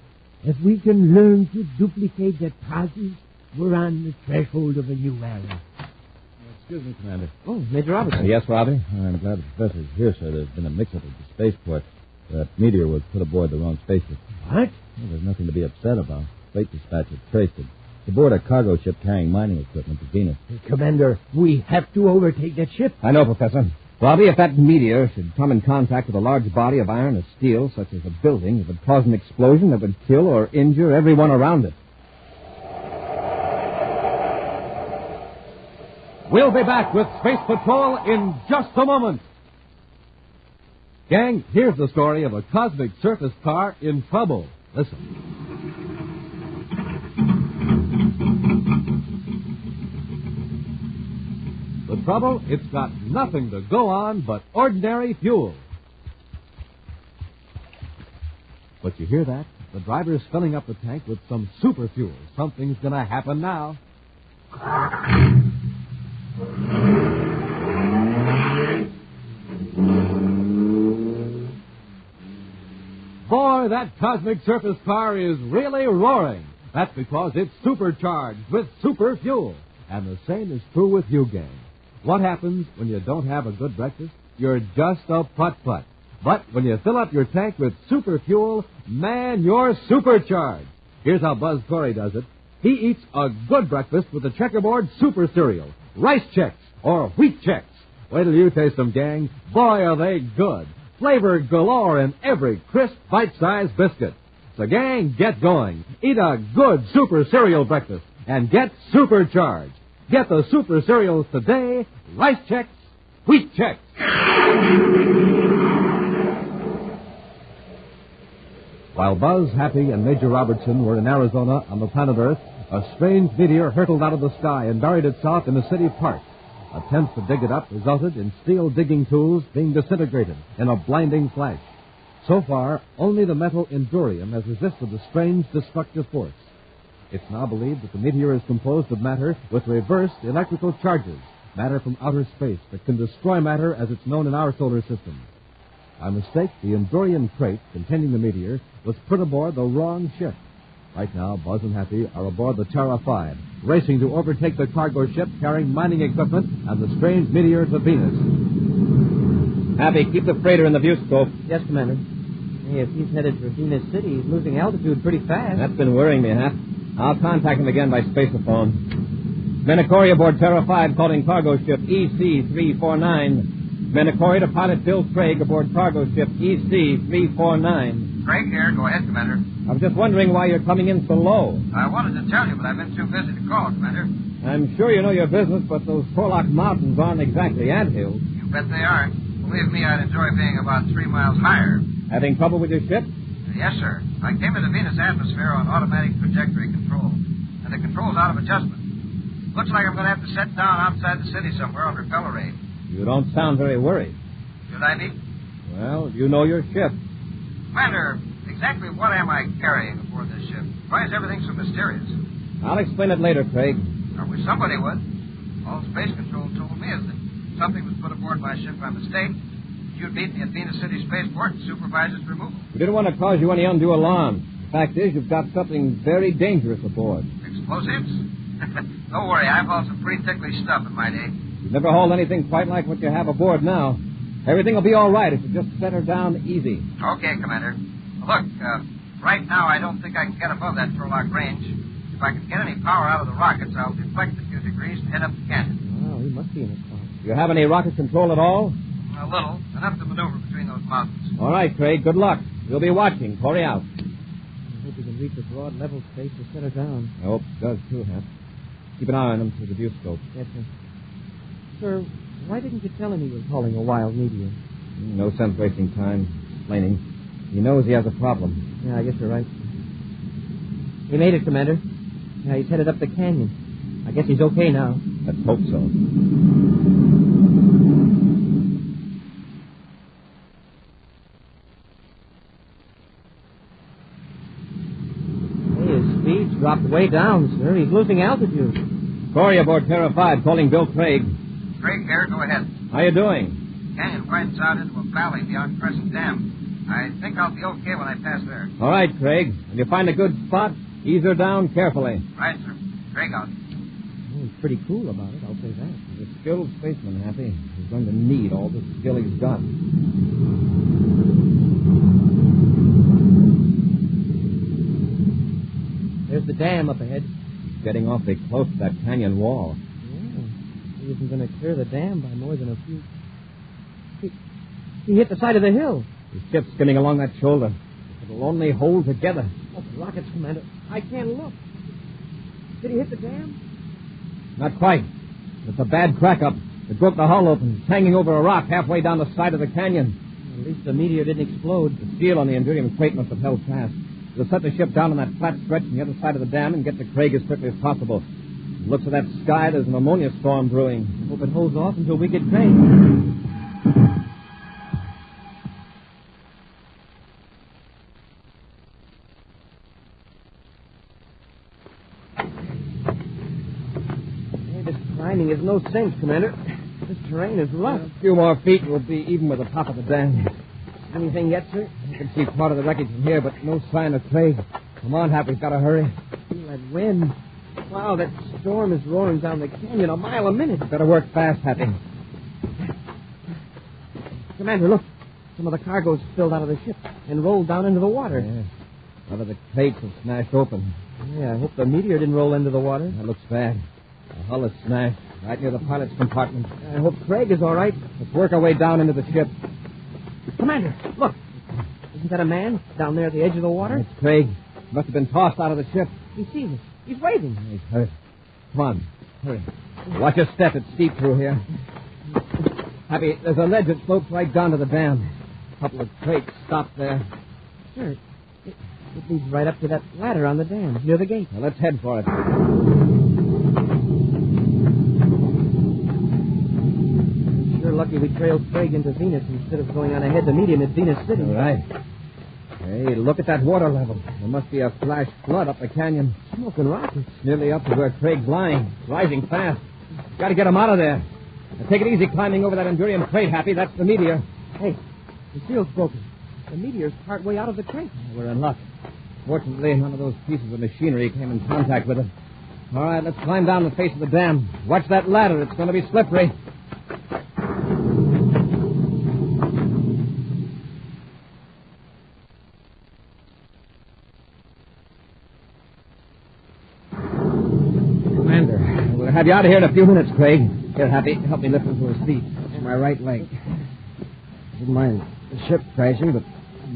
Speaker 12: if we can learn to duplicate that process, we're on the threshold of a new era.
Speaker 11: Excuse me, Commander.
Speaker 20: Oh, Major Robertson.
Speaker 11: Yes, Robbie? I'm glad the professor's here, sir. There's been a mix-up at the spaceport. That meteor was put aboard the wrong spaceship.
Speaker 12: What?
Speaker 11: Well, there's nothing to be upset about. Freight dispatch had traced it. It's aboard a cargo ship carrying mining equipment to Venus.
Speaker 12: Commander, we have to overtake that ship.
Speaker 1: I know, Professor. Robbie, if that meteor should come in contact with a large body of iron or steel, such as a building, it would cause an explosion that would kill or injure everyone around it.
Speaker 3: We'll be back with Space Patrol in just a moment. Gang, here's the story of a cosmic surface car in trouble. Listen. The trouble, it's got nothing to go on but ordinary fuel. But you hear that? The driver's filling up the tank with some super fuel. Something's going to happen now. Boy, that cosmic surface car is really roaring. That's because it's supercharged with super fuel. And the same is true with you, gang. What happens when you don't have a good breakfast? You're just a putt-putt. But when you fill up your tank with super fuel, man, you're supercharged. Here's how Buzz Corey does it. He eats a good breakfast with the Checkerboard Super Cereal, Rice Chex, or Wheat Chex. Wait till you taste them, gang. Boy, are they good. Flavor galore in every crisp, bite-sized biscuit. So, gang, get going. Eat a good super cereal breakfast and get supercharged. Get the super cereals today. Rice Chex, Wheat Chex. While Buzz, Happy, and Major Robertson were in Arizona on the planet Earth, a strange meteor hurtled out of the sky and buried itself in a city park. Attempts to dig it up resulted in steel digging tools being disintegrated in a blinding flash. So far, only the metal Endurium has resisted the strange destructive force. It's now believed that the meteor is composed of matter with reversed electrical charges, matter from outer space that can destroy matter as it's known in our solar system. By mistake, the Endurium crate containing the meteor was put aboard the wrong ship. Right now, Buzz and Happy are aboard the Terra 5, racing to overtake the cargo ship carrying mining equipment and the strange meteor to Venus.
Speaker 1: Happy, keep the freighter in the viewscope.
Speaker 20: Yes, Commander. Hey, if he's headed for Venus City, he's losing altitude pretty fast.
Speaker 1: That's been worrying me, Hap. I'll contact him again by spaceophone. Menacori aboard Terra 5 calling cargo ship EC-349. Menacori to pilot Bill Craig aboard cargo ship EC-349.
Speaker 2: Craig here. Go ahead, Commander.
Speaker 1: I was just wondering why you're coming in so low.
Speaker 2: I wanted to tell you, but I've been too busy to call, Commander.
Speaker 1: I'm sure you know your business, but those Porlock Mountains aren't exactly anthills.
Speaker 2: You bet they aren't. Believe me, I'd enjoy being about 3 miles higher.
Speaker 1: Having trouble with your ship?
Speaker 2: Yes, sir. I came into Venus atmosphere on automatic trajectory control, and the control's out of adjustment. Looks like I'm going to have to set down outside the city somewhere under repeller aid.
Speaker 1: You don't sound very worried.
Speaker 2: Should I be?
Speaker 1: Well, you know your ship.
Speaker 2: Commander, exactly what am I carrying aboard this ship? Why is everything so mysterious?
Speaker 1: I'll explain it later, Craig.
Speaker 2: I wish somebody would. All Space Control told me is that something was put aboard my ship by mistake. You'd meet me at Venus City Spaceport and supervise its removal.
Speaker 1: We didn't want to cause you any undue alarm. The fact is, you've got something very dangerous aboard.
Speaker 2: Explosives? Don't worry, I've hauled some pretty ticklish stuff in my day.
Speaker 1: You've never hauled anything quite like what you have aboard now. Everything will be all right if you just set her down easy.
Speaker 2: Okay, Commander. Look, right now I don't think I can get above that Turlock range. If I can get any power out of the rockets, I'll deflect a few degrees and head up the canyon.
Speaker 20: Oh, he must be in a car.
Speaker 1: Do you have any rocket control at all?
Speaker 2: A little. Enough to maneuver between those mountains.
Speaker 1: All right, Craig. Good luck. We'll be watching. Corey out.
Speaker 20: I hope we can reach a broad level space to set her down.
Speaker 1: I hope it does, too, Hap. Keep an eye on him through the viewscope.
Speaker 20: Yes, sir. Sir, why didn't you tell him he was hauling a wild meteor?
Speaker 1: No sense wasting time explaining. He knows he has a problem.
Speaker 20: Yeah, I guess you're right. He made it, Commander. Yeah, he's headed up the canyon. I guess he's okay now.
Speaker 1: Let's hope so.
Speaker 20: Hey, his speed's dropped way down, sir. He's losing altitude.
Speaker 1: Corey aboard Terra 5 calling Bill Craig.
Speaker 2: Craig here, go ahead.
Speaker 1: How you doing?
Speaker 2: Canyon widens out into a valley beyond Crescent Dam. I think I'll be okay when I pass there.
Speaker 1: All right, Craig. When you find a good spot, ease her down carefully.
Speaker 2: Right, sir. Craig out.
Speaker 20: Oh, he's pretty cool about it, I'll say that.
Speaker 1: He's a skilled spaceman, Happy. He's going to need all the skill he's got.
Speaker 20: There's the dam up ahead.
Speaker 1: He's getting awfully close to that canyon wall.
Speaker 20: Yeah. He isn't going to clear the dam by more than a few... He hit the side of the hill.
Speaker 1: The ship's skimming along that shoulder. It'll only hold together.
Speaker 20: Oh, rockets, Commander. I can't look. Did he hit the dam?
Speaker 1: Not quite. It's a bad crack up. It broke the hull open. It's hanging over a rock halfway down the side of the canyon.
Speaker 20: At least the meteor didn't explode.
Speaker 1: The steel on the Endurium crate must have held fast. We'll set the ship down on that flat stretch on the other side of the dam and get to Craig as quickly as possible. From the looks of that sky, there's an ammonia storm brewing.
Speaker 20: Hope it holds off until we get Craig. Hey, this climbing is no sense, Commander. This terrain is rough.
Speaker 1: A few more feet and we'll be even with the top of the dam.
Speaker 20: Anything yet, sir?
Speaker 1: You can see part of the wreckage from here, but no sign of Craig. Come on, Hap, we've got to hurry.
Speaker 20: Feel that wind. Wow, that storm is roaring down the canyon a mile a minute.
Speaker 1: Better work fast, Happy.
Speaker 20: Commander, look. Some of the cargo's spilled out of the ship and rolled down into the water.
Speaker 1: Yeah. One of the crates is smashed open.
Speaker 20: Yeah, I hope the meteor didn't roll into the water.
Speaker 1: That looks bad. The hull is smashed right near the pilot's compartment.
Speaker 20: I hope Craig is all right.
Speaker 1: Let's work our way down into the ship.
Speaker 20: Commander, look. Isn't that a man down there at the edge of the water?
Speaker 1: It's Craig. Must have been tossed out of the ship.
Speaker 20: He sees us. He's waving.
Speaker 1: He's hurt. Come on, hurry. Watch your step. It's steep through here. Happy, there's a ledge that slopes right down to the dam. A couple of crates stopped there.
Speaker 20: Sure. It leads right up to that ladder on the dam, near the gate.
Speaker 1: Now, let's head for it.
Speaker 20: Sure lucky we trailed Craig into Venus instead of going on ahead to meet him at Venus City.
Speaker 1: All right. Hey, look at that water level. There must be a flash flood up the canyon.
Speaker 20: Smoking rockets.
Speaker 1: Nearly up to where Craig's lying. Rising fast. Got to get him out of there. Now, take it easy climbing over that Endurium crate, Happy. That's the meteor.
Speaker 20: Hey, the seal's broken. The meteor's part way out of the crate.
Speaker 1: We're in luck. Fortunately, none of those pieces of machinery came in contact with it. All right, let's climb down the face of the dam. Watch that ladder. It's going to be slippery. Commander, we'll have you out of here in a few minutes, Craig. Here, Happy, help me lift him to his feet.
Speaker 18: It's my right leg. Didn't mind the ship crashing, but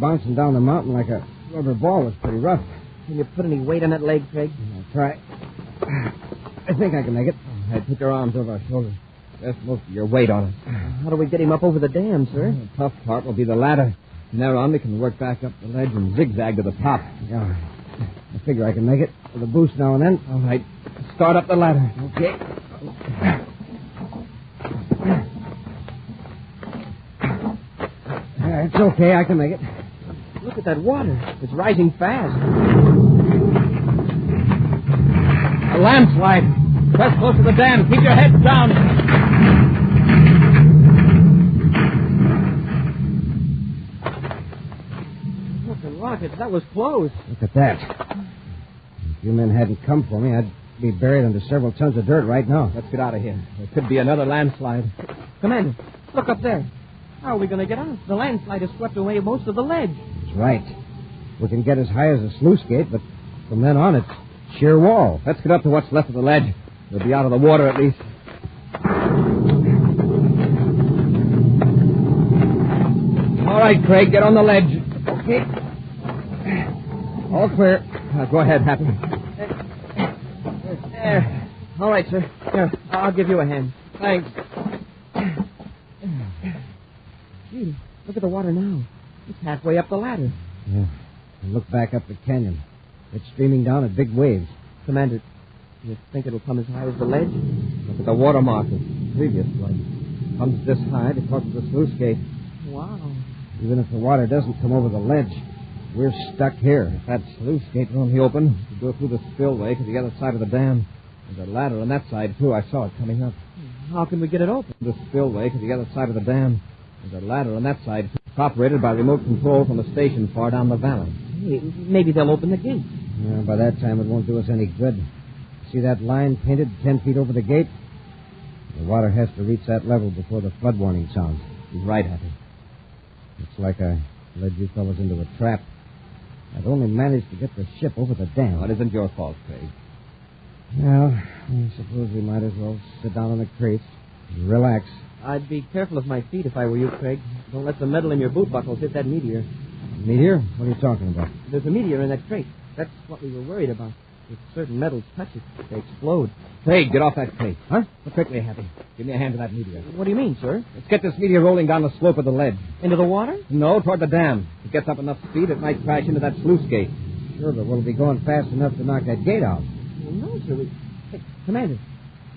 Speaker 18: bouncing down the mountain like a rubber ball was pretty rough.
Speaker 20: Can you put any weight on that leg, Craig?
Speaker 18: I'll try. I think I can make it.
Speaker 1: All right, put your arms over our shoulders. Rest most of your weight on it.
Speaker 20: How do we get him up over the dam, sir?
Speaker 1: The tough part will be the ladder. From there on, we can work back up the ledge and zigzag to the top.
Speaker 18: Yeah. I figure I can make it with a boost now and then.
Speaker 1: All right. Start up the ladder.
Speaker 18: Okay. It's okay. I can make it.
Speaker 20: Look at that water. It's rising fast.
Speaker 1: A landslide. Press close to the dam. Keep your heads down.
Speaker 20: Smoking rockets. That was close.
Speaker 18: Look at that. If you men hadn't come for me, I'd be buried under several tons of dirt right now.
Speaker 1: Let's get out of here. There could be another landslide.
Speaker 20: Commander, look up there. How are we going to get out? The landslide has swept away most of the ledge.
Speaker 18: That's right. We can get as high as a sluice gate, but from then on, it's sheer wall.
Speaker 1: Let's get up to what's left of the ledge. We'll be out of the water at least. All right, Craig, get on the ledge.
Speaker 18: Okay. All clear.
Speaker 1: Go ahead, Happy.
Speaker 20: There. All right, sir. Here, I'll give you a hand.
Speaker 1: Thanks.
Speaker 20: Gee, look at the water now. It's halfway up the ladder.
Speaker 18: Yeah. And look back up the canyon. It's streaming down at big waves.
Speaker 20: Commander, do you think it'll come as high as the ledge?
Speaker 1: Look at the watermark of the previous flood. Comes this high because of the sluice gate.
Speaker 20: Wow.
Speaker 18: Even if the water doesn't come over the ledge, we're stuck here.
Speaker 1: If that sluice gate were only open, we could go through the spillway to the other side of the dam. There's a ladder on that side, too. I saw it coming up.
Speaker 20: How can we get it open?
Speaker 1: The spillway to the other side of the dam. There's a ladder on that side, too. It's operated by remote control from a station far down the valley.
Speaker 20: Hey, maybe they'll open the gate.
Speaker 18: By that time, it won't do us any good. See that line painted 10 feet over the gate? The water has to reach that level before the flood warning sounds.
Speaker 1: He's right, Happy.
Speaker 18: Looks like I led you fellas into a trap. I'd only managed to get the ship over the dam.
Speaker 1: Well, it isn't your fault, Craig.
Speaker 18: Well, I suppose we might as well sit down on the crates,
Speaker 1: Relax.
Speaker 20: I'd be careful of my feet if I were you, Craig. Don't let the metal in your boot buckles hit that meteor.
Speaker 1: Meteor? What are you talking about?
Speaker 20: There's a meteor in that crate. That's what we were worried about. If certain metals touch it, they explode.
Speaker 1: Craig, get off that crate. Huh? Quickly, Happy. Give me a hand to that meteor.
Speaker 20: What do you mean, sir?
Speaker 1: Let's get this meteor rolling down the slope of the ledge.
Speaker 20: Into the water?
Speaker 1: No, toward the dam. If it gets up enough speed, it might crash into that sluice gate. Sure, but will it be going fast enough to knock that gate out?
Speaker 20: Well, no, sir. Hey, Commander,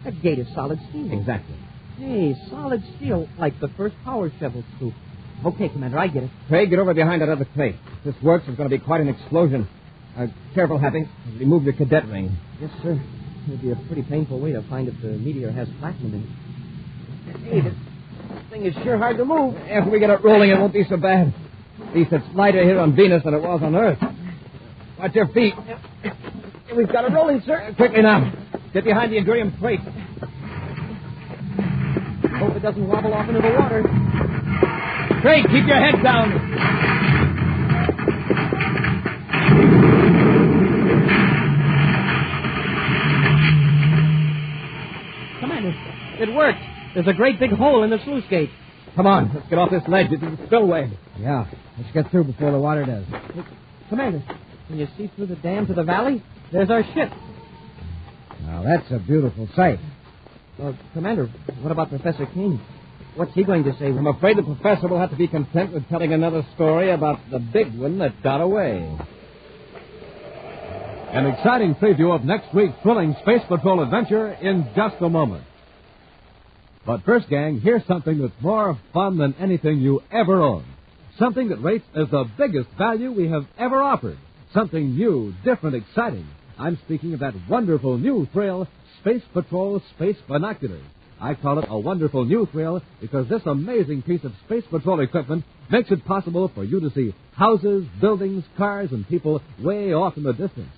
Speaker 20: that gate is solid steel.
Speaker 1: Exactly.
Speaker 20: Hey, solid steel, like the first power shovel scoop. Okay, Commander, I get it.
Speaker 1: Craig, get over behind that other crate. If this works, it's going to be quite an explosion. Careful, Happy. Remove your cadet ring.
Speaker 20: Yes, sir. It'll be a pretty painful way to find if the meteor has platinum in it. Hey, this thing is sure hard to move.
Speaker 1: If we get it rolling, it won't be so bad. At least it's lighter here on Venus than it was on Earth. Watch your feet.
Speaker 20: We've got it rolling, sir.
Speaker 1: Quickly now. Get behind the Agrium crate.
Speaker 20: Hope it doesn't wobble off into the water.
Speaker 1: Craig, keep your head down.
Speaker 20: Commander, it worked. There's a great big hole in the sluice gate.
Speaker 1: Come on, let's get off this ledge. It's a spillway. Yeah, let's get through before the water does.
Speaker 20: Hey, Commander, can you see through the dam to the valley? There's our ship.
Speaker 1: Now, that's a beautiful sight.
Speaker 20: Commander, what about Professor King? What's he going to say?
Speaker 1: I'm afraid the professor will have to be content with telling another story about the big one that got away.
Speaker 3: An exciting preview of next week's thrilling Space Patrol adventure in just a moment. But first, gang, here's something that's more fun than anything you ever owned. Something that rates as the biggest value we have ever offered. Something new, different, exciting. I'm speaking of that wonderful new thrill, Space Patrol Space Binoculars. I call it a wonderful new thrill because this amazing piece of Space Patrol equipment makes it possible for you to see houses, buildings, cars, and people way off in the distance.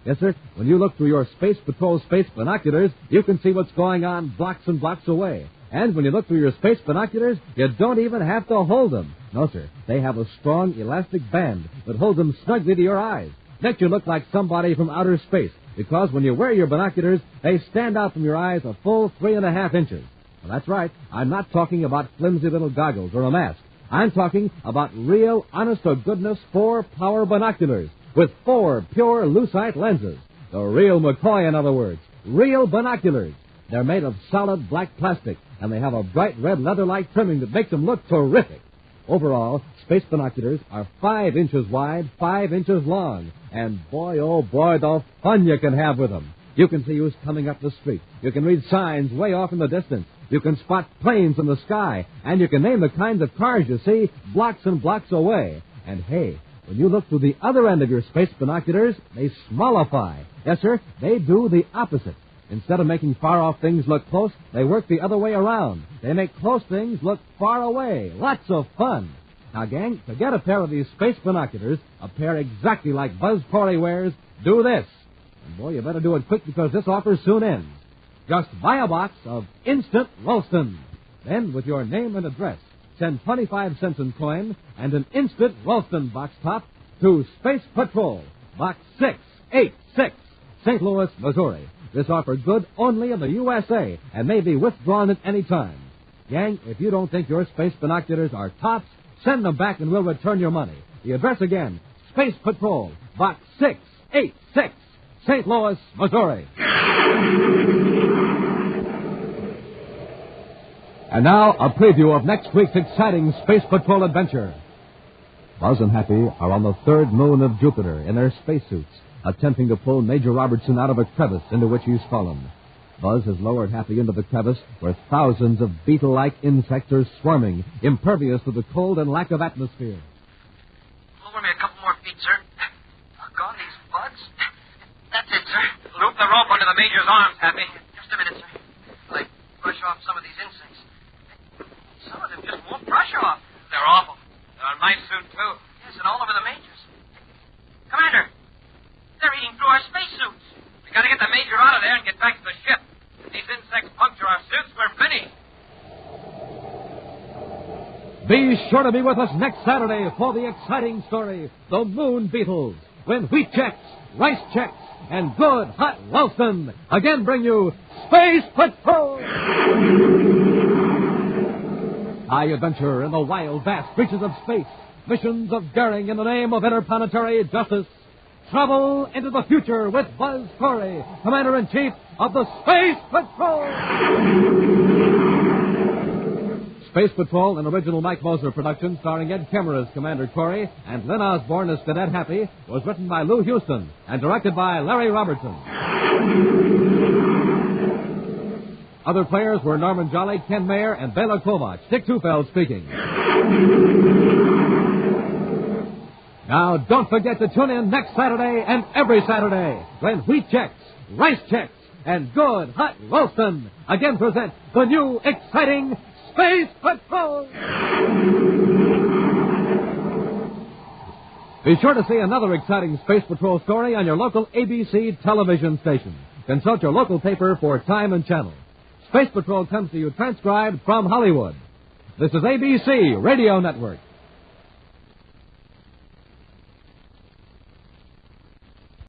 Speaker 3: Yes, sir, when you look through your Space Patrol Space Binoculars, you can see what's going on blocks and blocks away. And when you look through your space binoculars, you don't even have to hold them. No, sir, they have a strong elastic band that holds them snugly to your eyes. Makes you look like somebody from outer space, because when you wear your binoculars, they stand out from your eyes a full 3.5 inches. Well, that's right. I'm not talking about flimsy little goggles or a mask. I'm talking about real, honest-to-goodness 4-power binoculars with 4 pure lucite lenses. The real McCoy, in other words. Real binoculars. They're made of solid black plastic, and they have a bright red leather-like trimming that makes them look terrific. Overall, space binoculars are 5 inches wide, 5 inches long. And boy, oh boy, the fun you can have with them. You can see who's coming up the street. You can read signs way off in the distance. You can spot planes in the sky. And you can name the kinds of cars you see blocks and blocks away. And hey, when you look through the other end of your space binoculars, they smallify. Yes, sir, they do the opposite. Instead of making far-off things look close, they work the other way around. They make close things look far away. Lots of fun. Now, gang, to get a pair of these space binoculars, a pair exactly like Buzz Corey wears, do this. And, boy, you better do it quick because this offer soon ends. Just buy a box of Instant Ralston. Then, with your name and address, send 25 cents in coin and an Instant Ralston box top to Space Patrol, Box 686, St. Louis, Missouri. This offer good only in the USA and may be withdrawn at any time. Gang, if you don't think your space binoculars are tops, send them back and we'll return your money. The address again, Space Patrol, Box 686, St. Louis, Missouri. And now, a preview of next week's exciting Space Patrol adventure. Buzz and Happy are on the third moon of Jupiter in their spacesuits, attempting to pull Major Robertson out of a crevice into which he's fallen. Buzz has lowered Happy into the crevice where thousands of beetle-like insects are swarming, impervious to the cold and lack of atmosphere.
Speaker 2: Lower me a couple more feet, sir. Doggone these bugs. That's it, sir. Loop the rope under the Major's arms, Happy. Just a minute, sir. Like, brush off some of these insects. Some of them just won't brush off. They're awful. They're on my suit, too. Yes, and all over the Major's. Commander! They're eating through our spacesuits. We gotta get the Major out of there and get back to the ship. If these insects puncture our suits, we're finished.
Speaker 3: Be sure to be with us next Saturday for the exciting story, The Moon Beetles, when wheat checks, rice checks, and good hot Ralston again bring you Space Patrol! High adventure in the wild, vast reaches of space. Missions of daring in the name of interplanetary justice. Travel into the future with Buzz Corey, Commander-in-Chief of the Space Patrol. Space Patrol, an original Mike Moser production starring Ed Kemmer as Commander Corey and Lynn Osborne as Cadet Happy, was written by Lou Houston and directed by Larry Robertson. Other players were Norman Jolly, Ken Mayer, and Bela Kovach. Dick Tufeld speaking. Now, don't forget to tune in next Saturday and every Saturday when Wheat Chex, Rice Chex, and Good Hot Roastin' again present the new, exciting Space Patrol. Be sure to see another exciting Space Patrol story on your local ABC television station. Consult your local paper for time and channel. Space Patrol comes to you transcribed from Hollywood. This is ABC Radio Network.